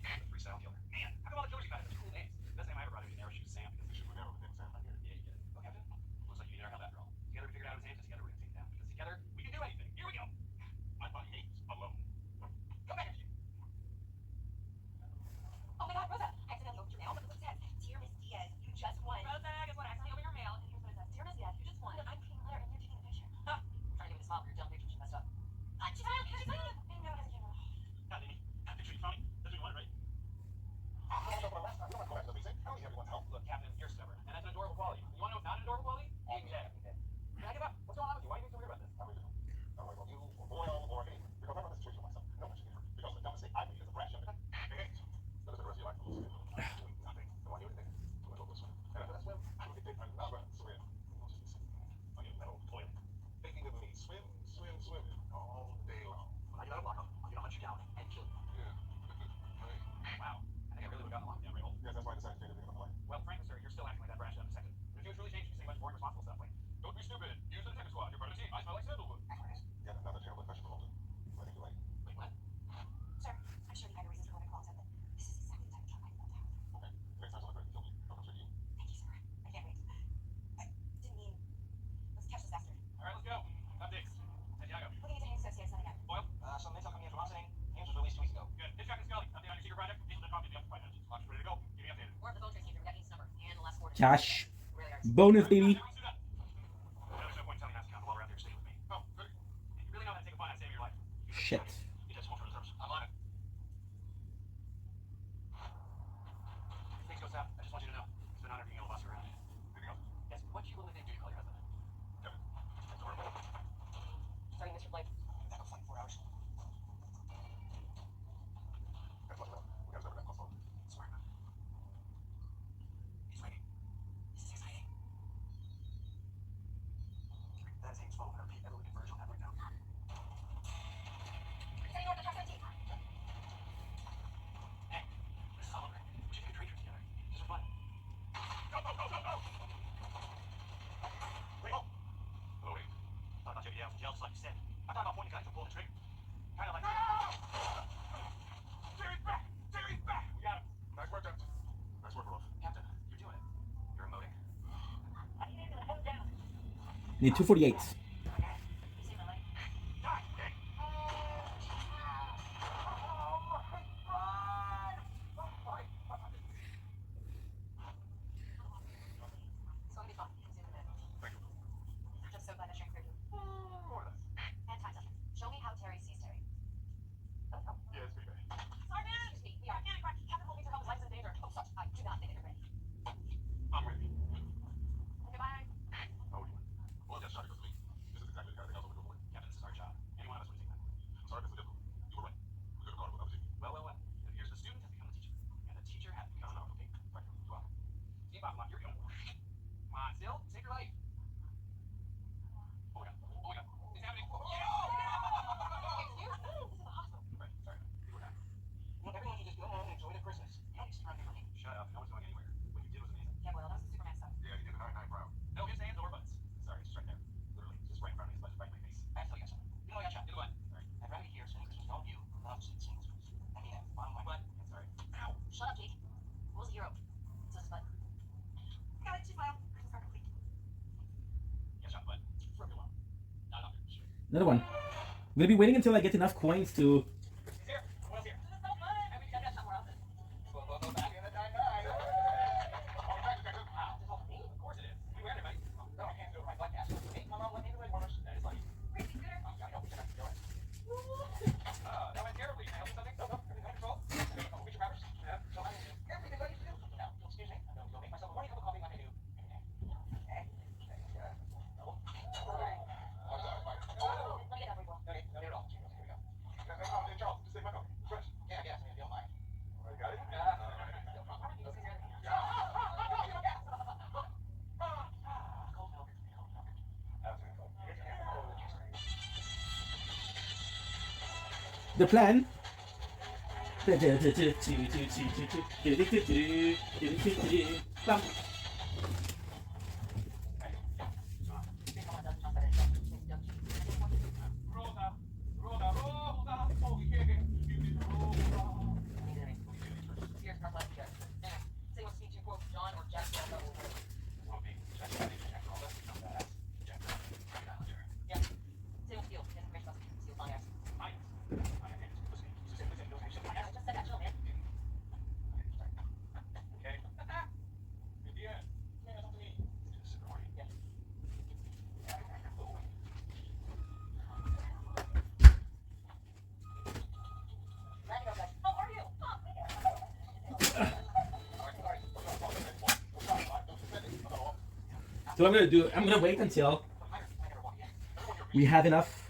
The freestyle killer. Man, how come all the killers you got have such cool names? The best name I ever brought would be Narrow Shoes Sam. You should never have been Sam right here. Yeah, you get it. Oh, Captain? Looks like you need our help after all. Together we figured out his names, and together we're gonna take it down. Because together we can do anything. Here we go! I find names alone. Come back here! Oh my God, Rosa! I accidentally opened your mail, but look what it says. Dear Miss Diaz, you just won. Rosa, guess what? I accidentally opened your mail. And here's what it says. Dear Miss Diaz, you just won. I'm taking a letter and you're taking a picture. Ha! Trying to give it a smile for your dumb picture. She messed up. She's fine. She's fine. I know it has a camera. God, Amy, that picture you found me. That's what you wanted, right? No, but last time, you don't want to go back to the basic. I don't need everyone's help. Look, Captain, you're stubborn. And that's an adorable quality. You wanna know what's not an adorable quality? Being dead. Can I give up? What's going on with you? Why are you being so weird about this? I really don't. I don't like you or Boyle or any. Because I'm in a situation with myself. No one should get hurt. Because the dumb mistake I made as a brash young man. Hey, spend the rest of your life doing nothing. Don't want to do anything. I'm gonna go swim. And after that swim, I'm gonna get big. I'm not gonna swim. I'll just be sitting there. I'll get metal toilet. Thinking of me. Swim all day long. When I get out of lockup, I'm gonna hunt you down and kill you. Yeah. Right. Wow. I think I really would have gotten locked down, right? Yes, that's why I decided to take everything in my life. Well, frankly, sir, you're still acting like that brash young second. But if you was really changed, you'd say much more responsible stuff like, don't be stupid. Use the detective squad. You're part of the team. I smell like sandalwood. Yeah, another terrible question for Holden. I think you're right. Wait, what? Sir, I'm sure you had your reasons for going to call and said that this is exactly the type of job I want to have. Okay. Next time someone threatens to kill me, I'll come straight to you. Thank you, sir. I can't wait. I didn't mean. Let's catch this bastard. All right, let's go. Updates. Santiago. Looking into Hank Associates again. Boyle. Some intel coming in from Austin. James was released 2 weeks ago. Good. Hitchcock and Scully. Update on your secret project. These will copy the up to 5 minutes. Clock's ready to go. Keep me updated. Or if the phone trace came from Decky's number and the last four. Cash. Really are. Bonus, baby. Everyone suit up. There's no point in telling you not to count while we're out there. Stay with me. Oh, good. You really know how to take a fun at saving your life. shit. You get small terms. I'm on it. If things go south, I just want you to know it's been an honor being able to boss you around. Anything else? Yes. What you little thing do you call your husband? Kevin. Adorable. Sorry, Mr. Blake. That was like 4 hours. That's what we got to that close. Sorry, man. He's waiting. This is exciting. That is Haynes' phone. Repeat, Evelyn and Virgil have right now. Say you want the truck 17. Hey, this is Oliver. We should take a trade trip together. Just for fun. Go, go, go, go, go! Wait, oh! Oh, wait. Thought about checking it out from jail just like you said. I thought about pointing guns and pulling the trigger. Kind of like... Jerry's back! Jerry's back! We got him. Nice work, Captain. Nice work, Rolf. Captain, you're doing it. You're emoting. I need to hold down. Need 248. You see my leg? Die, hey. It's going to be fun. Zoom in. Thank you. I'm just so glad I shrank through you. More or less. And time's up. Show me how Terry sees Terry. Oh, oh. Yeah, it's pretty bad. Sergeant! Excuse me. We are panic rock. Captain Holmes for help. His life's in danger. Oh, sorry. I do not think you're ready. I'm ready. Goodbye. How are you? Well, yes, Johnny, goes to me. This is exactly the kind of thing I was hoping for. Captain, this is our job. Any one of us would take that. I'm sorry, Mr. Dipple. You were right. We could have gone with another team. Well, well, well. It appears the student has become the teacher. And the teacher has become... No, okay. Right. You're welcome. Team bottom line, you're going. Come on, still. Save your life. Oh, my God. Oh, my God. It's happening. Excuse me. This is a hospital. Right, sorry. You were happy. Look, everyone should just go home and enjoy their Christmas. Don't distract me from me. Shut up. No one's going anywhere. What you did was amazing. Yeah, well, that was the Superman stuff. Yeah, you did it. I'm proud. No ifs, ands, or buts. Sorry, it's just right there. Literally, just right in front of me. It's right in my face. I have to tell you guys something. You know I got shot. You know what? Sorry. I'd rather hear saying Christmas from you than love saying Christmas. I mean that. Bottom line. What? I'm sorry. Ow. Shut up, Jake. Will's a hero. So is Bud. Got it. She's well. Christmas card complete. Yeah, shot, but for everyone. Not doctor. Another one. I'm gonna be waiting until I get enough coins to. He's here. What else here? This is so fun. I mean, I've got shot more often. Go back in the time. All right, Detective. Wow, this is all me? Of course it is. We were everybody. No, I can't do it. My blood gas. Hey, Mama, let me do it for us. That is like... Crazy scooter. Oh, yeah, I know. We should have to go in. That went terribly. Can I help you something? No, everything's under control. We'll get your wrappers. Yeah, so I need to... Everything I need to do. Now, excuse me. I'm going to go make myself a morning cup of coffee like I do every day. No. All right. I'm sorry. Bye. Let me get that for you, Will. No need at all. Here we go. Charles, just take my coffee. Fresh. Yeah, I guess. I mean, if you don't mind. All right, got it? All right. No problem. This is your thing. Cold milk. Absolutely. The plan. Bam. Rosa. Oh, yeah. Here's our left here. Now, say what's speak to quote John or Jack. Yeah. Say what's deal. Information about Steel Pontiacs. I just said that. Chill, man. Okay. Yeah. Yeah, something to eat. Yeah. Glad to go, guys. How are you? So what I'm gonna do, I'm gonna wait until we have enough.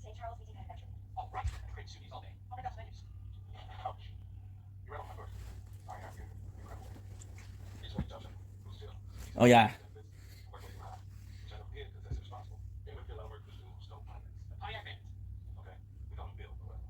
St. Charles VT Convention. Oh yeah.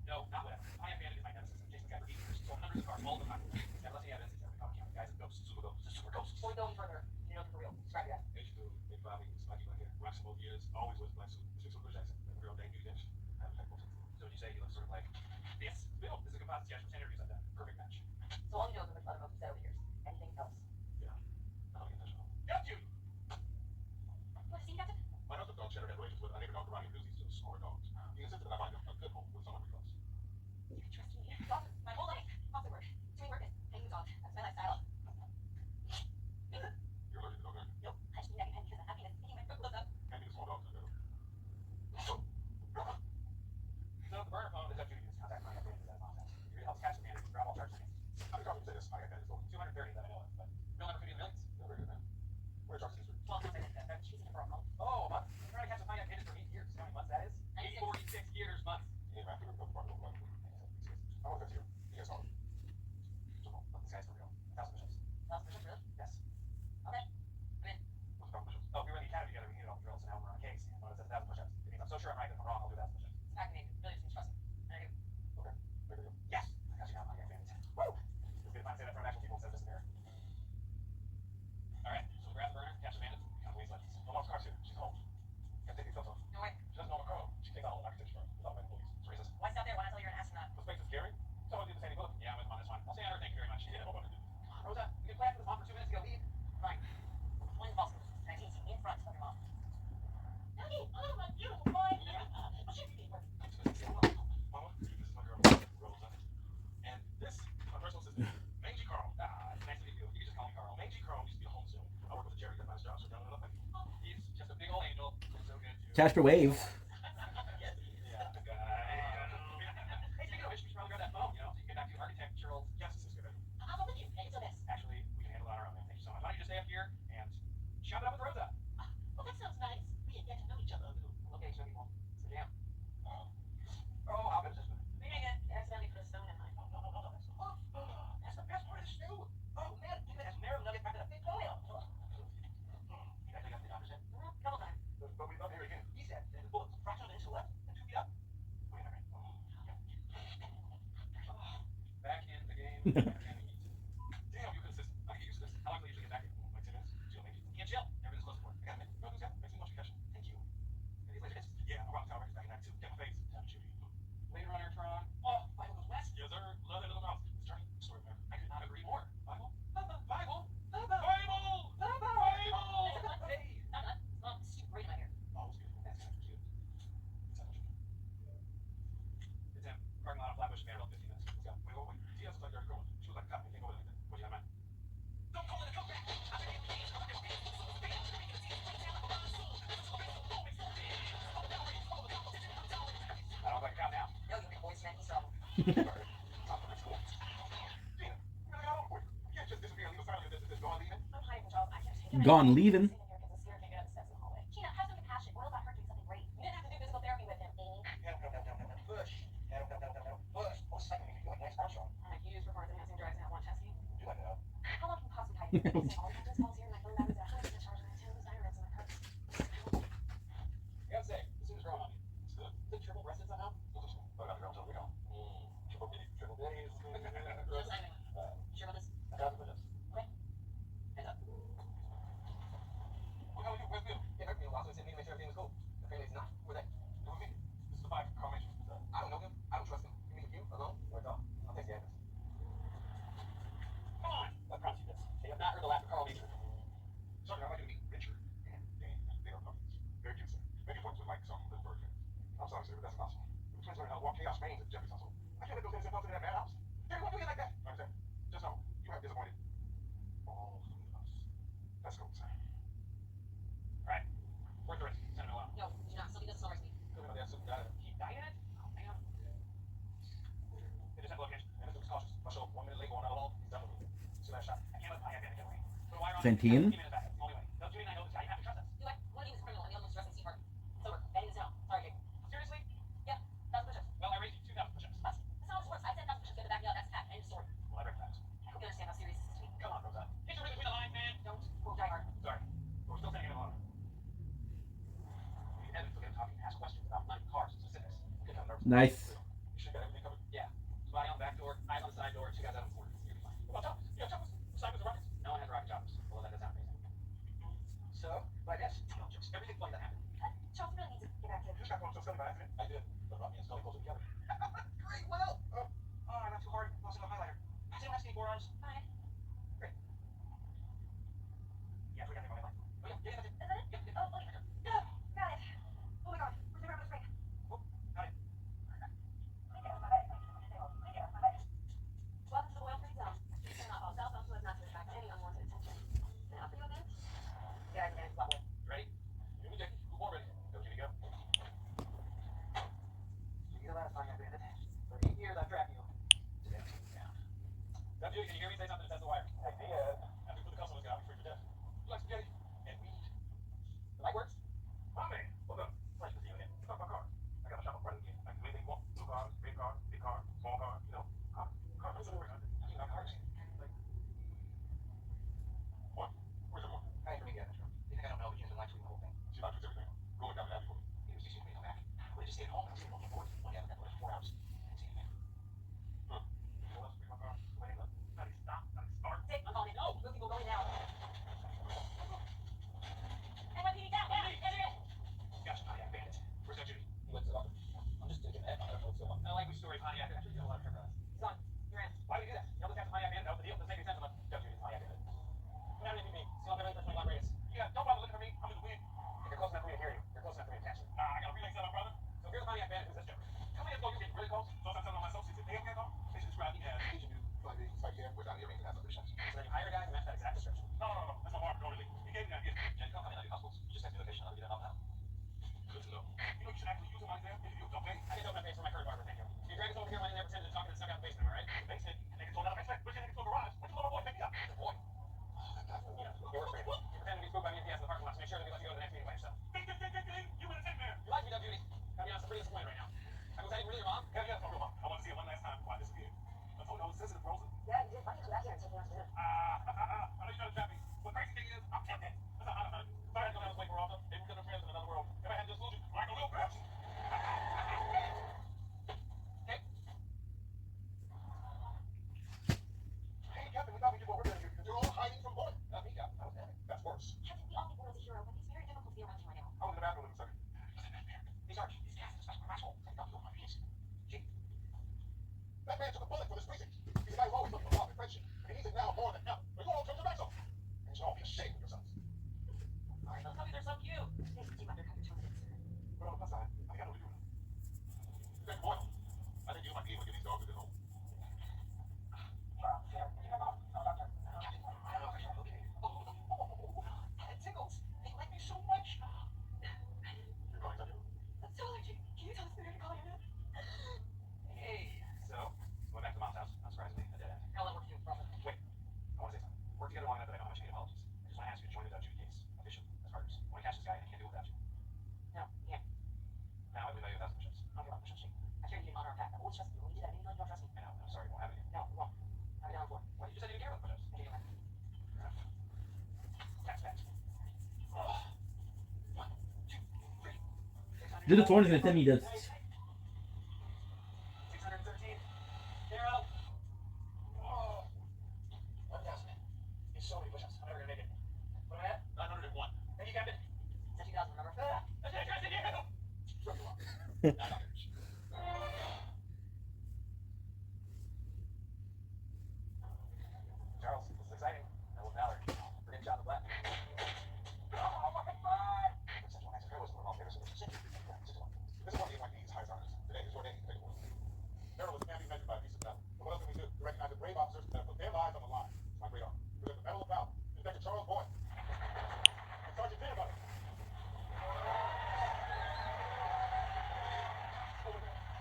No, not whatever. Pontiac Bandit is my nemesis. Jason's got repeaters. So hundreds of cars all the time. He's got nothing evidence except the common count. Guys, ghosts, super ghosts, super ghosts. Before we go any further, you know for real. Describe that. H2, big Bobby, spiky black hair, rocks both ears, always wears black suit, six foot Jackson, and girl named Judy Dench. I have a technical sense. So would you say he looks sort of like this? Bill, this is a composite sketch from 10 interviews I've done. Perfect match. So all you know is how much fun I've said over the years. Anything else? Yeah. Not intentional. Yep, Judy! What, seen Captain? My husband dog Cheddar had relations with a neighbor dog Ronnie because he's just smaller dogs. He insisted that I find a good home with someone we trust. You can trust me. Dog, my whole life. Officer work. Doing work and hanging dog. That's my lifestyle. Casper Wave. Hey, speaking of which, we should probably grab that phone, you know, so you can get back to architectural. Yes, this is good. I'll go with you. Hey, so this. Actually, we can handle that on our own. Thank you so much. Why don't you just stay up here and chop it up with Rosa? Well, that sounds nice. We can get to know each other a little. Okay, so people. So damn. Oh, how good is this? Dang it. I accidentally put a stone in mine. That's the best part of the stew. Oh man, look at that marrow nugget back to the big oil. You guys think that's the opposite? Couple times. But we love Harry again. He said that the bullet was a fraction of an inch to the left and 2 feet up. Wait a minute. Back in the game. Damn, you consistent. I get used to this. How long do you usually get back in? Like 10 minutes? Chill, maybe. You can't chill. Everything's close to work. I gotta admit, no, yeah, makes me watch concussion. Thank you. Maybe later hits. Yeah, I rocked Tower Records back in 92. Get my face. Time to shoot you. Later on, Tron. Oh, Bible goes west. Yes, sir. Love it in the mouth. It's turning. Story man. I could not agree more. Bible? Bible? Bible? Bible? Hey! I'm not. Oh, it's super great in my hair. Oh, it's beautiful. That's cute. It's him. Parking lot of Flatbush, Vanderbilt, 15 minutes. Let's go. Wait. Tia looks like they're going. She was like, cut. I can't go with it like that. What do you have in mind? Don't call it a comeback. I don't like a cow now. No, you big boys, man. He's trouble. That's cool. Gina, you really got over it. You can't just disappear and leave us silently. This gone leaving. I'm hiding from Charles. I can't take it. Gone leaving. Sitting here because the spirit can't get up the steps in the hallway. Gina, have some compassion. What about her doing something great? You didn't have to do physical therapy with him, Amy. No. Push. No. Push. Oh, second, you like Lance Armstrong. Can you use performance enhancing drugs and have one testing? Do I know? How long can you possibly hide? All the calls here, my phone battery's at 100% charge, and I have 10 of those diamonds in my purse. I gotta say, this thing's growing on me. It's good. Is it triple breasted somehow? Interesting. What about the girls over here? Triple bitties. Just anyway. Sure about this? I got the minutes. Okay. Hands up. Well, how are you? Where's Bill? Yeah, everything was awesome. Sent me to make sure everything was cool. Apparently it's not. Where's that? Who with me? This is the 5 Carl Major. I don't know him. I don't trust him. You meet with you alone? Or it's all? I'll text the address. Come on! I promise you this. They have not heard the laugh of Carl Major. Sorry, I might do meet Richard and Dan. They are puppies. Very cute, sir. Maybe once with like some little bird thing. I'm sorry, sir, but that's impossible. The twins learn how to walk chaos pains at Jeffrey's household. I can't let those innocent folks into that madhouse. Jerry, why do you like that? I understand. Just know, you have disappointed all of us. Let's go, sir. Alright. Where's the rest? Send it along. No, do not. Sylvie doesn't always me. Look at that, so gotta keep dying in it. Oh, man. They just have location. And it's cautious. If I show up 1 minute late going out of all, he's done with me. So that shot. I can't let Pie get away. Put a wire on it. Sentient? 15 minutes back. Only way. Tell Julie and I know this guy. You have to trust us. Do I? One of you is criminal, and the other one's dressing Steve Harvey. It's over. Betting this now. Sorry, Jake. Seriously? Yeah, that's push-ups. Well, I raised you 2,000 push-ups. What? That's not how this works. I said that's push-ups. You have to back me up. That's fact. End of story. Well, I recognize. I hope you understand how serious this is to me. Come on, Rosa. Hit the ring between the lines, man. Don't quote Die Hard. Sorry. But we're still taking it along. We can edit for them talking, ask questions about money, cars, and specifics. Get them nervous. Nice. You should have everything covered. Yeah. Body on the back door, eyes on the side door, 2 guys out on the floor. You'll be fine. What about choppers? You have choppers? Side with the rockets? No one has rocket choppers. Well, that does sound amazing. So, like this. No, just everything funny that happened. Charles really needs to get back to You just got one so silly by accident. I did. But Rocky and Scully closer together. Great, well. Not too hard. Lost in the highlighter. Does anyone have skinny forearms? Fine. Great. Yeah, I forgot to go. Oh, yeah, that's it. Is that it? Yep, yep. Oh, okay. Yeah, got it. Oh my god. Where's the rubber spring? Oh, got it. Welcome to the oil-free zone. Turn off all cell phones so as not to attract any unwanted attention. Now for you again? Yeah, I can. That man took a bullet for this precinct. He's a guy who's always looking for love and friendship, and he needs it now more than ever. But you all turned your backs on him. And you should all be ashamed of yourselves. Sorry, don't tell me they're so cute. Please keep undercut your tongue, sir. But on the plus side, I got what we do now. Then Boyle, I think you might be able to get these dogs a good home. It tickles. They like me so much. You're going to do. I'm so allergic. Can you tell us where to call your name? Hey, so went back to mom's house. Unsurprisingly, a dead end. Hell, I'm working with Brother. Wait, I want to say something. Worked together long enough that I know how much you need apologies. I just want to ask you to join the Doug Judy case officially as partners. I want to catch this guy, and I can't do it without you. No, yeah. Now I believe I owe 1,000 push-ups. I'll give up the shit. I sure you didn't honor our pact. I won't trust you. When we did that, I didn't know you don't trust me. I know. I'm sorry. Won't happen again. No, we won't. I'll be down for it. What? You just said you didn't care about the push-ups. I did it right. Tax patch. Dude, the torn is gonna tell me that. 613. Zero. Oh, fantastic. He's so many push-ups. I'm never gonna make it. What am I at? 901. Thank you, Captain. That's 2,000, remember? That's it, trusted you. Sure you are. Not doctor. Charles, this is exciting. I will Valerie. We're getting shot in the black. Oh my God! Central Access Airways is one of my favorite cities. This is one of the NYPD's highest honors. Today is your day to take a voice. Heroism can't be measured by a piece of metal. But what else can we do to recognize the brave officers that put their lives on the line? It's my great honor. Present the Medal of Valor, Inspector Charles Boyle, and Sergeant Peanut Butter.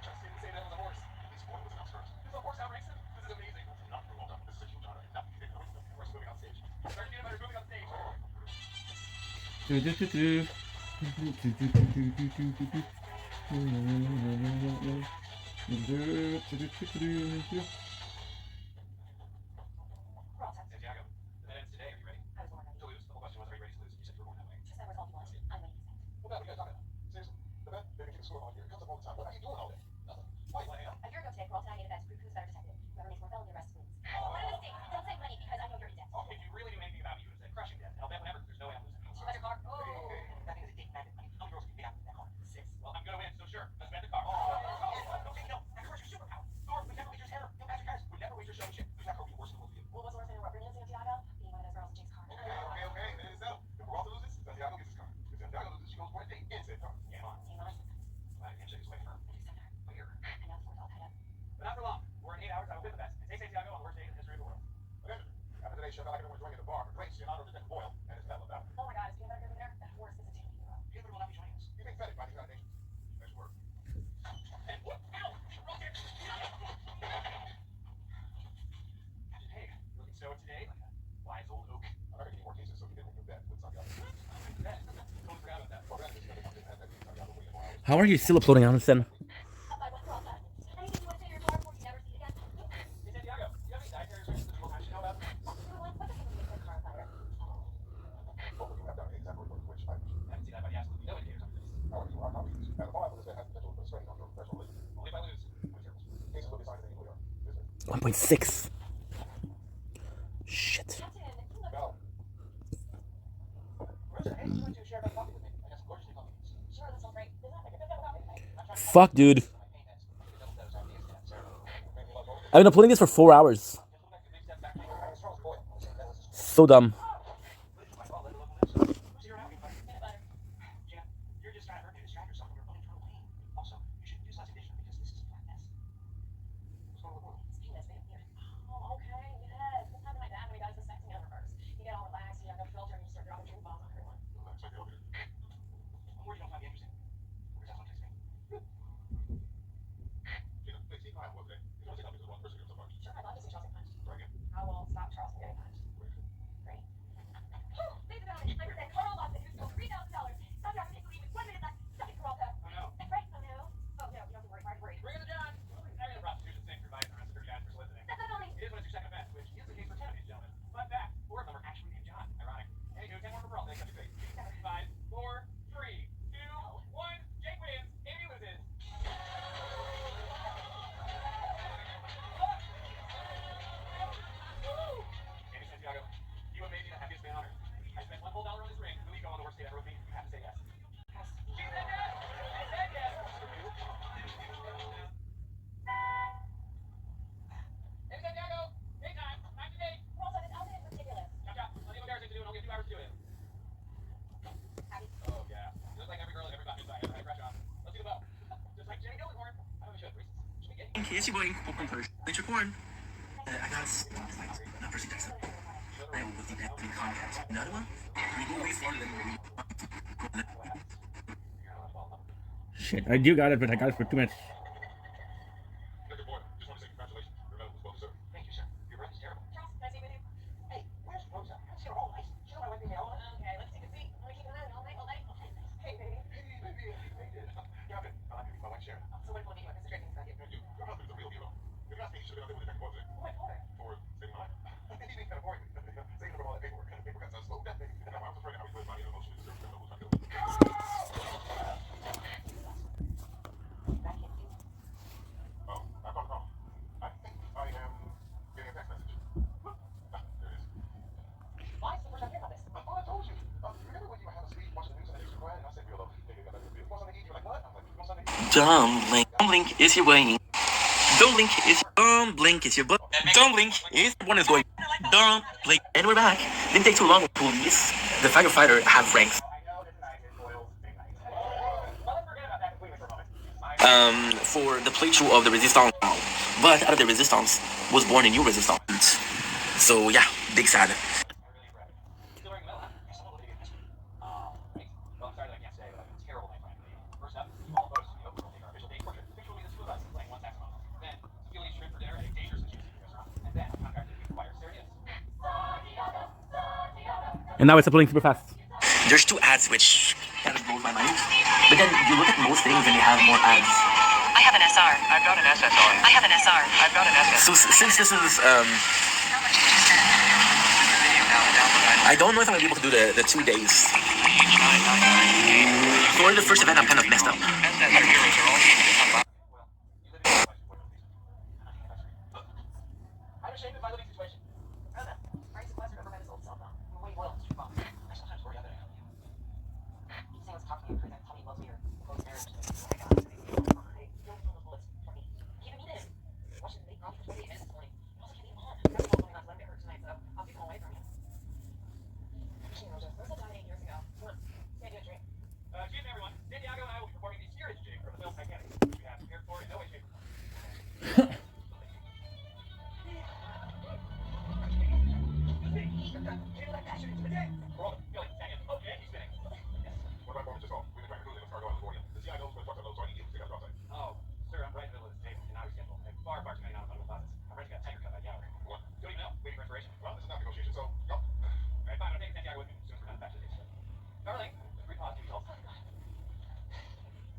Just didn't say that was a horse. These Boyle was announced first. This is a horse out racing. This is amazing. Not for a long time. This is a huge honor. And not for the first moving on stage. Sergeant Peanut Butter moving on stage. We're all set. Santiago, the net ends today. Are you ready? I was born ready. To lose. The whole question was, are you ready to lose? You said you were going that way. Just that result you want. I'm waiting to say. Well, now we gotta talk about it. Seriously, the vet didn't keep the score all year. It comes up all the time. What are you doing all day? Nothing. Why you laying out? A year ago today, we're all tagging events. Prove who's better detective. Whoever makes more felony arrests wins. What a mistake. Don't say money because I know you're in debt. Oh, if you really knew anything about me, you would have said crushing debt. Hell bet whenever. There's no way I'm losing. Should let your car. Oh. That thing is a dick magnet. Money. How many girls can you get out of that car? 6. Well, I'm gonna win, so sure. Let's bet the car. Okay, no. That car's your superpower. Thor would never waste your hair. No magic cars. Would never waste your show shit. There's not going to be worse than both of you. Well, what's the worst thing to bring in Santiago? Being one of those girls in Jake's car. Okay. Then it's settled. If Peralta loses, Santiago gets his car. If Santiago loses, she goes for a date in said car. Game on. Team on. Glad the handshake is way firm. Accept her. Where? I know, we're all tied up. But not for long. We're in 8 hours. I will win the best. And take Santiago on the worst day in the history of the world. But anyway, after today's show, I like everyone joining the bar for drinks in honor of Detective Boyle and his Medal of Valor. Oh my god, is Peanut Butter there? That horse is a taking hero. Peanut will not be joining us. You think fetish by these allegations? Nice work. And what? Ow! Rocket! Captain Haig, you're looking stoic today, like a wise old oak. I'm not going to get more cases, so he didn't make that with Santiago. Bet. Totally forgot about that. Well, that's just another one that had that Santiago waiting 4 hours. How are you still uploading on this then? Up by one, we're all set. Anything you want to say to your car before you never see it again? Hey, Santiago, do you have any dietary restrictions that people should know about? What's the thing with the car fire? Both of you have down exactly which I Haven't seen that, but absolutely no indicators on this. however, you are colleagues. And the bar has potential for strain on your professional relations. Only if I lose. Cases will be decided in New York. 1.6. Shit. Captain, look. Val, Rosa, hey, you want to share a coffee with me? I got some gorgeous new coffee. Sure, that sounds great. Is that like a good coffee? Fuck, dude. My pain meds. Double dose on the extent, sir. maybe like both. I've been uploading this for 4 hours. Just look like a big step back. It's Charles Boyle. So dumb. My fault, let it look on this. Who's your outfit, buddy? Peanut butter. Gina, you're just trying to hurt me to distract yourself from your own internal pain. Also, you shouldn't use less conditioner because this is a flat mess. What's going on with It's penis, babe. Here. Oh, okay. Yes. This happened like that when we got into sex together first. You get all relaxed, you have no filter, and you start dropping truth bombs on everyone. Looks like they'll be. I'm worried you don't find me interesting. Where's that one text me? Gina, please keep an eye on what today. You don't take up because one person gives a bunch. Sure, I'd love to see Chelsea punched. Try again. I will stop Charles from getting punched. Great. Link, it's your boy, Nature Corn. I got not Percy Jackson. I will depend on context. Another one? We go way farther than we. Shit, I do got it, but I got it for too much. Good boy. Just want to say congratulations. Your medal was well deserved. Thank you, sir. Your breath is terrible. Charles, can I see with you? Hey, where's Rosa? I see her all night. She don't know anything else. Okay, let's take a seat. We're keeping an eye all night, all night. Okay, nice. Hey, baby. Hey, baby. Yeah, I've been. I like to meet my wife, Sharon. So wonderful to meet you. It's a great thing about you. Thank you. Your husband's a real hero. If you ask me, he should have been out there with the next today. What for? For saving my life. He being kind of boring. Saving him all that paperwork. Paper cuts slow death. And I was afraid of how he put his body in motion to deserve criminals trying to kill him. Oh, I got a call. I think I am getting a text message. There it is. Why? It's the first time hearing about this. Oh, I told you. Remember when you were having a speech watching the news and I used to cry and I said, "Real love, hey, you got that good. You want something to eat?" You're like, "What?" I'm like, "You want something to eat?" Don't blink, is your way. Don't blink, is your butt. Don't blink, is one is going. Don't blink, and we're back. Didn't take too long with police. The firefighter have ranks. For the playthrough of the Resistance, but out of the Resistance was born a new Resistance. So yeah, big sad. Still wearing metal, huh? Yes, I'm a little bit right. Well, I'm sorry that I can't stay, but I've been terrible night planning. First up, you all go to studio. We'll take our official date portrait. The picture will be the two of us playing one saxophone. Then, Ophelia shrimp for dinner at a dangerous and juicy restaurant. And then, I'm contracted to be the choir serenades. And now it's uploading super fast. There's two ads which kind of blows my mind. But then you look at most things and they have more ads. I have an SR. I've got an SSR. I have an SR. I've got an SS. So since this is How much did you spend? The video now, download. I don't know if I'm gonna be able to do the 2 days. For the first event I'm kind of messed up. I'm ashamed of my living situation. I don't know. Frank's a classic over his old cell phone. When he will, street bomb. I sometimes worry that I help you. Keep saying let's talk to me and prove that Tommy loves me or close marriage. Oh my God. I don't feel those bullets. Tommy. Keep me in. Watching the late night for 28 minutes this morning. You also can't be on. I'm going on to let me hurt tonight, so I'll keep him away from you. Christine Rosa. Rosa died 8 years ago. Come on. Stay a drink. Excuse me, everyone. Santiago and I will be performing the steerage jig for the film Titanic. We have prepared for in no way, shape, or form. Roll it. Feel like Canyon. Okay, he's spinning. What about performance just off? We've been trying to do it in Fargo, California. The CIO is going to talk to those, so I need you to take out the outside. Oh, sir, I'm right in the middle of this table, and now we schedule. I have far too many non-refundable classes. I'm ready to get a tiger cut by the hour. What? Don't even know. Waiting for inspiration. Well, this is not negotiation, so go. All right, fine. I'm taking Santiago with me as soon as we're done back to the station. Darling, just repause the results.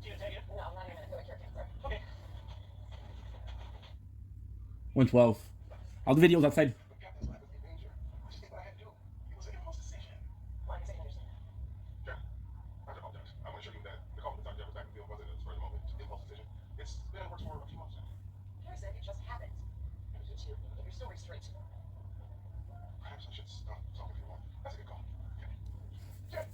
Gina, take it. No, I'm not even going to do a care cancer. Okay. 112. I'll do videos outside. But Captain's life is in danger. What do you think what I had to do? It was an impulse decision. Well, I guess I can understand that. Jack, I apologize. I want to assure you that the call from the Dr. Back in the field wasn't a spur of the moment impulse decision. It's been in the works for a few months now. Harry said it just happened. And you two, get your story straight. Perhaps I should stop talking for you long. That's a good call. Okay. Jack!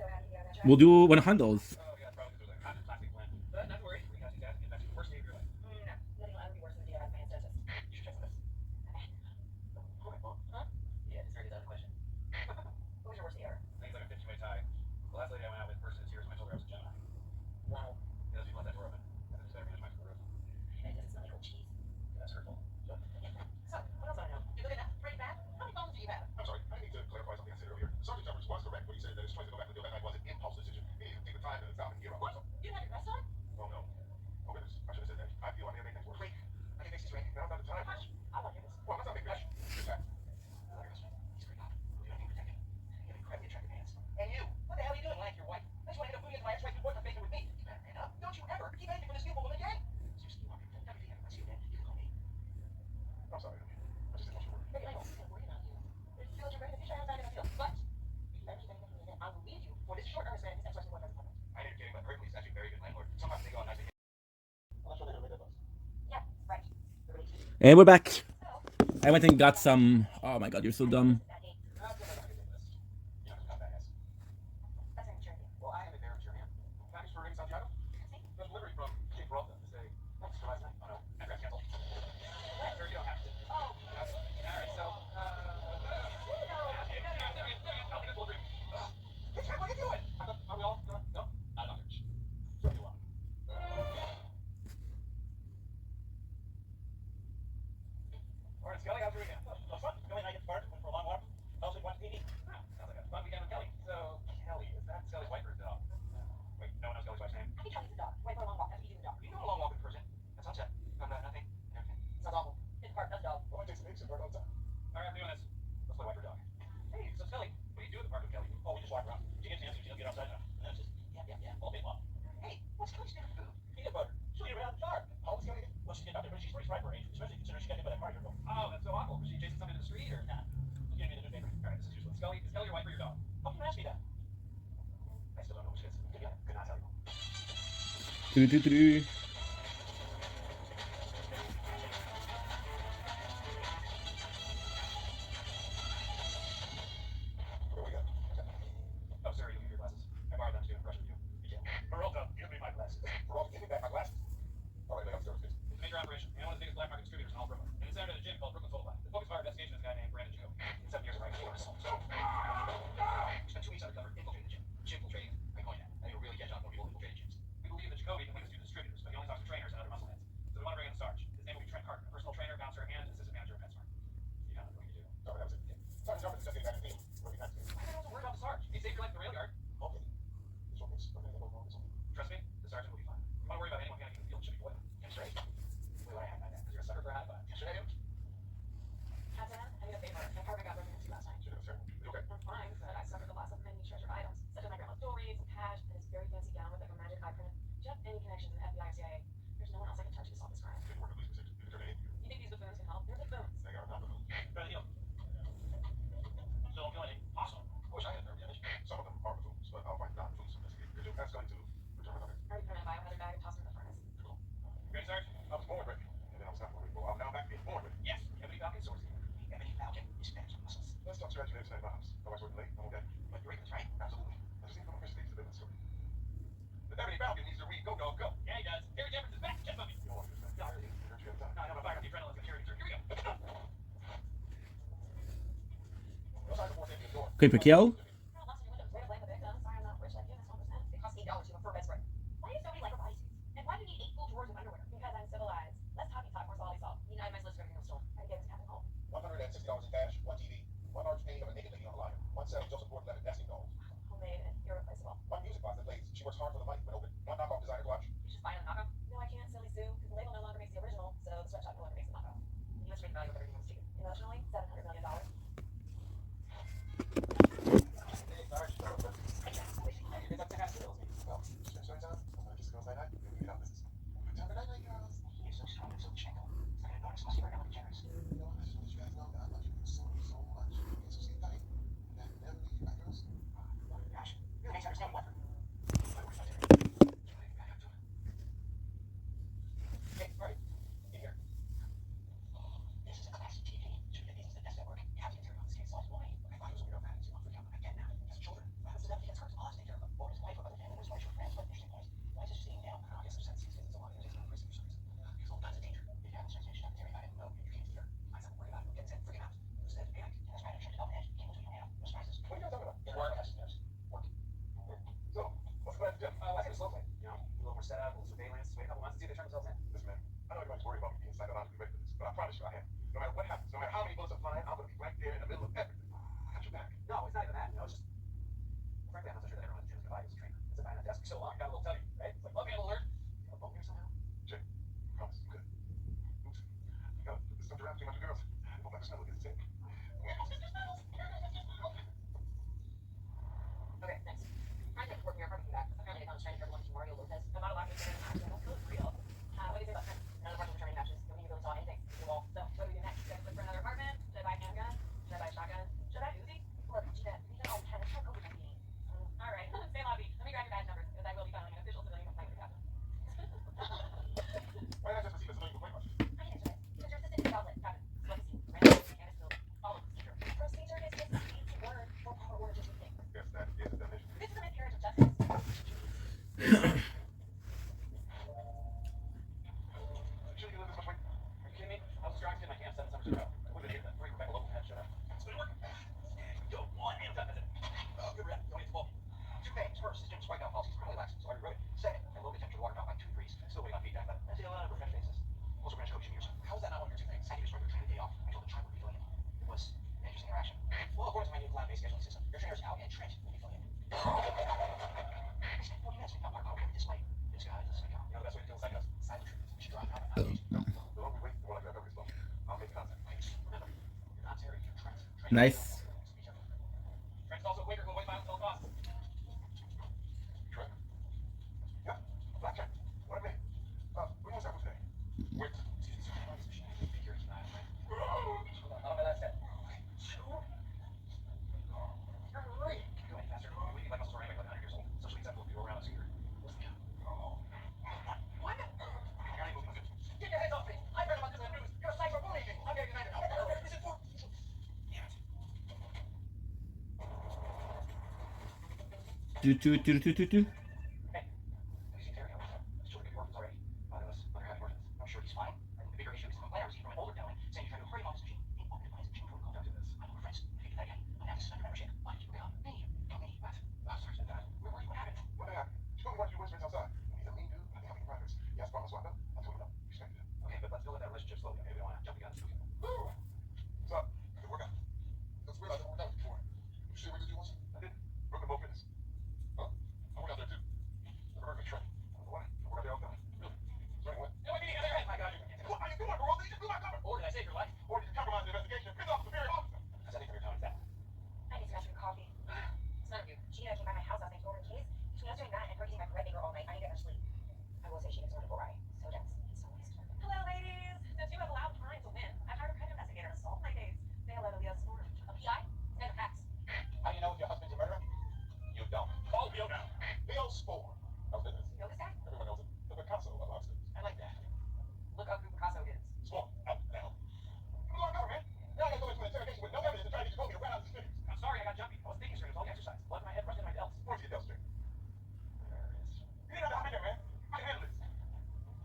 So how do you go about We'll do 100s. Oh, yeah, probably there's a cotton plastic blend. But not to worry. We got you guys. Get back to the worst day of your life. No, nothing will ever be worse than the day I have my hands dentist. You should check for this. Okay, well, huh? Yeah, it's very good question. What was your worst day ever? Things like a 50-way tie. The last lady I went out with burst into tears when I told her I was a Gemini. Wow. Yeah, those people left that door open. And then just every inch my roof. And it doesn't smell like old cheese. Yeah, that's hurtful. So, what else do I know? You look at that. Pretty bad. How many phones do you have? I'm sorry. I need to clarify something I said earlier. Sergeant Jeffers was correct when he said that his choice to go back to the field that night was an impulse decision. He needed to take the time to stop and hear out. What? You didn't have your vest on? Oh, no. Oh, goodness. I should have said that. I feel I may have made things worse. Wait. I think this is right. Now's not the time. Hush. I want to hear this. Well, let's not make rush. It's that. Look at this. He's pretty hot. You don't need protected. You have incredibly attractive hands. And you? What the hell are you doing like your wife? I just want to end up moving into my ex-wife's boyfriend basement with me. You better man up. Don't you ever keep anything from this beautiful woman again. Seriously, Walker. Everything ever. I see you again. You can call me. I'm sorry, honey. I just didn't want you to worry. Maybe I don't feel worried about you. If you feel like you're ready to fish, I have time to feel. But, if you ever keep anything from me again, I will leave you for this short earnest man who's ex-wife's boyfriend. I ain't kidding, but Berkeley's actually a very good landlord. Sometimes they go on nice vacations. Unless you're living with us. Yeah, right. Everybody keep And we're back. I went and got some. Oh my god, you're so dumb. that date. That's not a good list. You know, it's not badass. That's an insurance. Well, I have it there at your hand. Package for Ring Santiago? There's delivery from Cape Peralta to say, what's for last night? Oh, no. I forgot to cancel. Sure, you don't have to. Oh. All right, so, Hey, Jack, what are you doing? Are we all done? No? Not a doctor. Shh. So you are. Morning, Scully. How's your weekend? Well, fun. Billy and I get to park, went for a long walk. Also went to TV. Oh, sounds like a fun weekend with Kelly. So, Kelly, is that Scully's wife or dog? Wait, no one knows Scully's wife's name? I think Kelly's the dog. Went for a long walk after eating the dog. You know a long walk with a person. At sunset. Nothing. Everything. Sounds awful. Hit the park, that's a dog. Well, I take some eggs to park all the time. All right, I'm doing this. Let's play wife or dog. Hey, so Scully, what do you do at the park with Kelly? Oh, we just walk around. She gets fancy, she'll get outside. And that's just, yeah, all day long. Hey, what's Kelly's favorite food? Peanut butter. She'll eat around the dark. How old's Kelly? Well, she's getting out there, but she's pretty right for her age, especially considering she got hit by that car a year ago. Oh, that's so awful. Was she chasing something in the street or? Nah, she's getting me in the newspaper. All right, this is useless. Scully, is Kelly your wife or your dog? How can you ask me that? I still don't know which it is. Could not tell you. 2, 2, 3. What do we got? Oh, sir, you leave your glasses. I borrowed them to brush with you. Peralta, give me my glasses. Peralta, give me back my glasses. All right, wait, upstairs, please. It's a major operation. And one of the biggest black market distributors in all of Brooklyn. And it's centered at a gym called Brooklyn Soul Black. The focus of our investigation is a guy named Brandon Jacoby. 7 years of right before assault. So, we spent 2 weeks undercover infiltrating the gym. Gym infiltrating. I coined that. I need to really catch on when people infiltrating gyms. We believe that Jacoby can lead us to distributors, but he only talks to trainers and other muscle heads. So we want to bring in a Sarge. His name will be Trent Carter, a personal trainer, bouncer, and assistant manager of PetSmart. You know what you do. All right, that was it. Sorry, Jarvis is just getting back to me. What do you got to me? I don't worry about the Sarge. He saved your life in the rail yard. Okay. This one is, okay, that one is okay. Trust me, the sergeant will be fine. You want to worry about anyone getting in the field, it should be Boyle. Damn straight. Wait, what I have by that, because you're a sucker for a high five. Should I do? Captain, I need a favor. My apartment got broken into last night. Should I do, sir? You okay? I'm fine, but I suffered the loss of many treasured items, such as my grandma's jewelry, some cash, and this very fancy gown with like a magic eye print. Do you have any connections in the FBI or CIA? There's no one else I can touch to solve this crime. Didn't work at least, you can turn it in. You think these buffoons can help? They're buffoons. They are not the moon. Better deal. So, Kelly, awesome. I wish I had their image. Some of them are buffoons, but I'll find non-buffoons to investigate. Could you ask Scotty to return another? I already put him in a biohazard bag and tossed him in the furnace. Cool. Ready, Sarge? I was born ready, and then I was not ready. Well, I'm now back being born ready. Yes. Ebony Falcon source. Ebony Falcon is managing muscles. Let's talk strategy later tonight at my house. My wife's working late. I'm okay. But you're Ravens, right? Absolutely. I just need to come officially to the business story. The Ebony Falcon needs to read Go Dog Go. Yeah, he does. Terry Jefferson's back. Chest bump me. You don't want to do that. No, I really do. You're too time. No, I know. I'm fired up. The adrenaline's like Terry. Here we go. What's I before taking the door? Okay, Pacquiao. Girl, lost in your windows. Way to blame the victim. Sorry, I'm not rich like you. That's 1%. It costs $8 to a fur bedspread. Why does nobody like her bodysuits? And why do you need 8 full drawers of underwear? Because I'm civilized. Let's talk talk more quality salt. You know, I might list from your store. I get this Captain Hall. $160 in cash, 1 TV, 1 large painting of a naked lady on a line, 1 set of Joseph Gordon-Levitt nesting dolls, Homemade and irreplaceable. 1 music box that plays She Works Hard for the Money when open, 1 knockoff designer watch. You just buy a knockoff? No, I can't silly sue because the label no longer makes the original, so the sweatshop no longer makes the knockoff. The U.S. trade value of everything was cheap. Emotionally, $700 million. Nice. Trent's also a Quaker who avoids violence at all costs. Trent? Yeah, Black Trent. What I mean? When was that today? Wait. On my last step. Hurry! Go ahead, faster. We need like muscle anyway, like 100 years old. Socially acceptable people around us here. What? You're not moving. Get your hands off me! I heard about this in the news. You're a cyberbullying me. I'm getting united. Is it for? Do do do do do do. Hey, have you seen Terry? He's children get orphans already. Neither of us are having orphans. I'm sure he's fine. I think the bigger issue is the complaint I received from an older gentleman saying you're trying to hurry him off his machine. He won't advise machine protocol. Don't do this. I know we're friends. If you do that again, I'm gonna have to suspend your membership. Why did you pick up? Me. Not me. What? Sorry, Dad. Where were you? What happened? What happened? You told me why you whispers outside. He's a mean dude. I think I'm being practice. He asked about my swap up. I told him no. Respected him. Okay, but let's build up that relationship slowly. Okay, we don't want to jump the gun. Woo! What's up? Good workout. Let's realize I worked out before. You see what you do once? I did. Broken both fitness. Huh? I worked out there too. Never heard of a Trent. I don't know why. I work out there all the time. Really? So anyway. No, we need together. Oh my God, you're What are you doing, bro? Did you do my cover? Or did I save your life? Or did you compromise the investigation and piss off the superior officer? How's that from your tone? Is that? I need to grab some coffee. It's none of you. Gina came by my house last night to go over the case. Between us doing that and her eating my bread maker all night, I need to get her sleep. I will say she makes a wonderful rye. So dense and so moist. Hello, ladies. Since you have allowed time to win, I've hired a crime investigator to solve my case. Say hello to Leah Snorri. A PI? And a fax. How do you know if your husband's a murderer? You don't. Oh, Leo now. Leo Spore. How's business? You know this guy? Everyone knows it. The Picasso of lobsters. I like that. Look up who Picasso is. Spore, out now. I'm going cover, man. Now I gotta go into an interrogation with no evidence to try to get you told me to rat out the figures. I'm sorry, I got jumpy. I was thinking straight. It was all the exercise. Blood in my head, rushed in my delts. Where's your Del Street? There it is. You need to have man. I can handle this.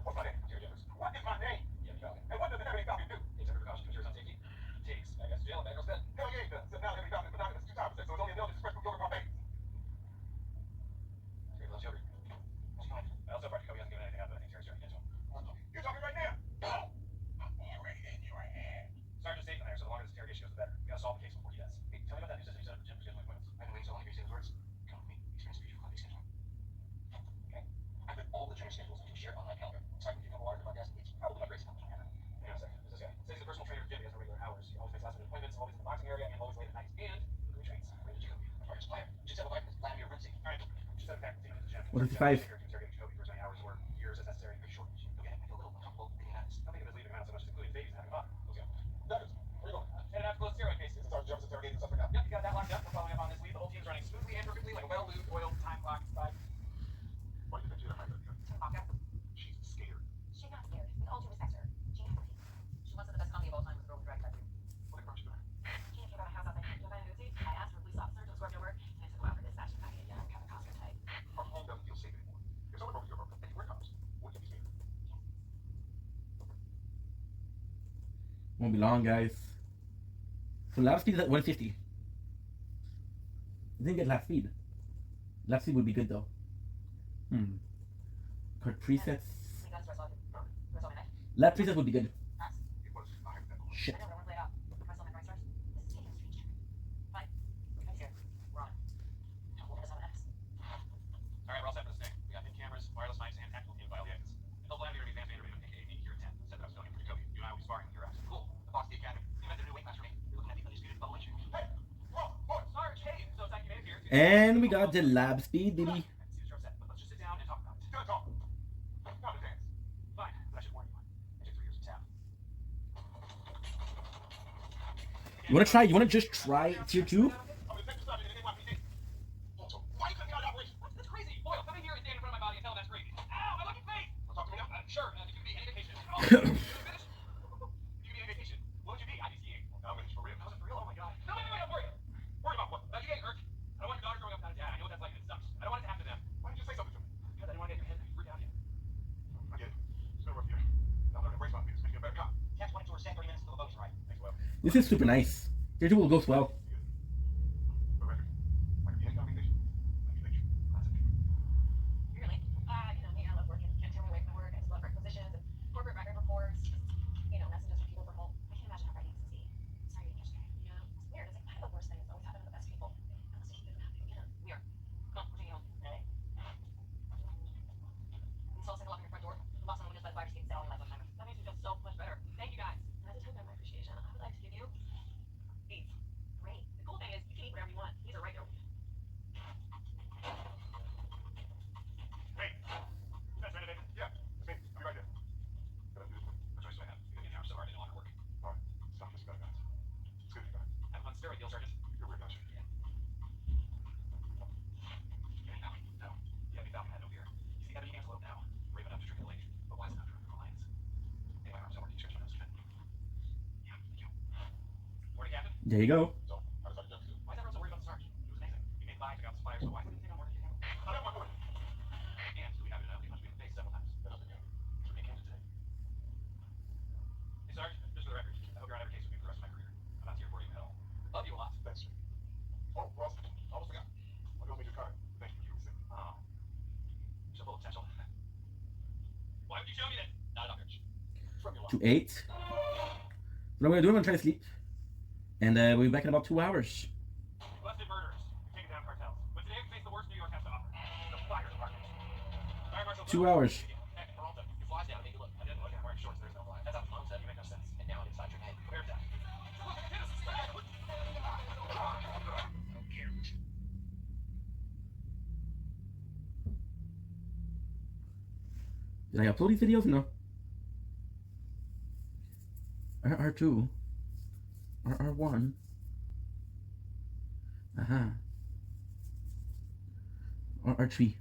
What's my name? Jerry Jeffers. What is my name? Yeah, you got it. And what does the Heavenly Falcon do? Takes every precaution to ensure his own safety. Takes, I guess, jail and bad girl's bed. Hell yeah, he does. Except now Heavenly Falcon is monogamous 2 times, so it's only a no disrespectful joke about babies. Jerry loves yogurt. What's going on? Well, so far, Jacoby hasn't given anything up, but I think Terry's starting to get to him. You're talking right now. No. I'm already in your head. Sergeant's safe in there, so the longer this interrogation goes, the better. We gotta solve the case before he does. Hey, tell me about that news system you set up at the gym for scheduling appointments. I've been waiting so long to hear you say those words. Come with me. Experience future club scheduling. Okay. I put all the training schedules into a shared online calendar. So I can give you a larger podcast. It's probably my greatest accomplishment ever. Hang on a second. Who's this guy? Says he's a personal trainer at gym. He has no regular hours. He always makes last minute appointments, always in the boxing area, and always late at night. And look who he trains. Brandon Jacoby. Our first player. Just have a likeness. Vladimir Rinsing. All right. Just have a faculty at the gym. 155. To interrogate Jacoby for as many hours or years as necessary. Pretty short. Okay. I feel a little uncomfortable being honest. Don't think of his leaving him out so much as including babies and having fun. Let's go. Douglas, where you going? And an after steroid case. This is Sergeant Jefferson interrogating something now. Yep, you got that locked up. We're following up on this lead. The whole team's running smoothly and perfectly like a well-lubed, oiled time clock. 5. Why do you think Gina might have Vodka. She's scared. She's not scared. We all do respect her. Gina has a team. She wants to the best comedy of all time with a girl with drag tattoo. What brought you back? Gina came by my house last night. You know what I do? I asked for a police officer to escort me over, and I took him out for this fashion packet. Yeah, I'm kind of Costco type. Our home doesn't feel safe anymore. If someone broke your broken and you wear collars, would you be scared? Won't be long, guys. So lap speed is at 150. I didn't get lap speed. Lap speed would be good though. Card presets. We got this rest off. Rest off my knife. Lap presets would be good. Axe. It was a hypothetical. Shit. I know, but I want to play it out. Am I still in my stars? This is taking a strange turn. Fine. I'm scared. We're on it. Don't let us have an X. All right, we're all set for this day. We got in cameras, wireless mics, and tactical team via the exits. And they'll blend here to be Van Vanderbeek, aka me, here at 10. Said that I was filming for Jacoby. You and I will be sparring here after. Cool. The box, the academy. We invented a new weight class for me. You're looking at the undisputed bubble inch. Hey, wrong, boy. Sarge, hey, so it's like you made it here. And we got the lab speed, baby. See the show set, but let's just sit down and talk about it. Gonna talk. Time to dance. Fine, but I should warn you. I took 3 years of tab. You wanna try? You wanna just try tier 2? I'm gonna take this up in the NYPD. Also, why are you cutting out operation? That's crazy. Boyle, come in here and stand in front of my body and tell him that's crazy. Ow, my lucky face! Wanna talk to me now? Sure, if you could be any vacation. Oh, you finish? If you could be any vacation, what would you be? I'd be skiing. I'm in for real. That was for real? Oh my god. No, wait, I'm worried. Worried about what? About you getting hurt. I don't want your daughter growing up without a dad. I know what that's like and it sucks. I don't want it to happen to them. Why didn't you say something to me? Because I didn't want to get your head freaked out yet. I get it. It's been a rough year. I'm gonna embrace my fears, make you a better cop. Catch 22 or 30 minutes until the boat's right. Thanks, Will. This is super nice. Tier 2 will go swell. For the record, I could be any combination. I can make you. That's it. Really? You know me, I love working. Can't tear me away from my work. I just love requisitions and corporate record reports. You know, messages from people from home. I can't imagine how writing is easy. Sorry to yesterday. Yeah, it's weird. It's like kind of the worst thing. It's always happened to the best people. Unless you keep it happening again. We are. Come on, we're taking home. Ready? We saw a single up in your front door. The boss on the windows by the fire escape. They only like one timer. That makes me feel so much better. Thank you guys. As a token of my appreciation, I would like to give you 8. Drill sergeant? You're weird, gotcha. Yeah. Getting down. No. Yeah, we found had no beer. You see Ebony Antelope now. Brave enough to drink the lake, but wise enough to run for Lions. Hey, my arms don't work. You stretch my nose a bit. Yeah, thank you. Morning, Captain. There you go. So, how does that get to you? Why is everyone so worried about the Sarge? It was amazing. We made live, took out the fire, so why couldn't we take on more than you can handle? I have my point. And we have it enough. He punched me in the face several times. That doesn't count. So we can't today. Hey, Sarge, just for the record, I hope you're on every case with me for the rest of my career. I'm not here for you at all. Love you a lot. Thanks, sir. Oh, Ross, almost forgot. I'll go meet your car. Thank you. Oh. So full of potential. Why would you show me that? Not enough, Rich. From your To 8. What I'm gonna do, I'm gonna try to sleep. And we'll be back in about 2 hours. Busted murderers. We've taken down cartels. But today we face the worst New York has to offer. The fire department. Fire Marshal 2 hours. Hey, Peralta, your fly's down. Make it look. I didn't look. I'm wearing shorts. There's no fly. That's how the phone said. You make no sense. And now I'm inside your head. Where's that? Did I upload these videos? No. R2. R1. R3.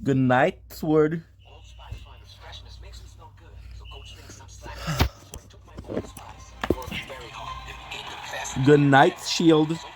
Good night, Sword. Old Spice Finder's freshness makes me smell good, so Coach thinks I'm slacking. So I took my Old Spice, worked very hard, and ate them fast. Good night, Shield. So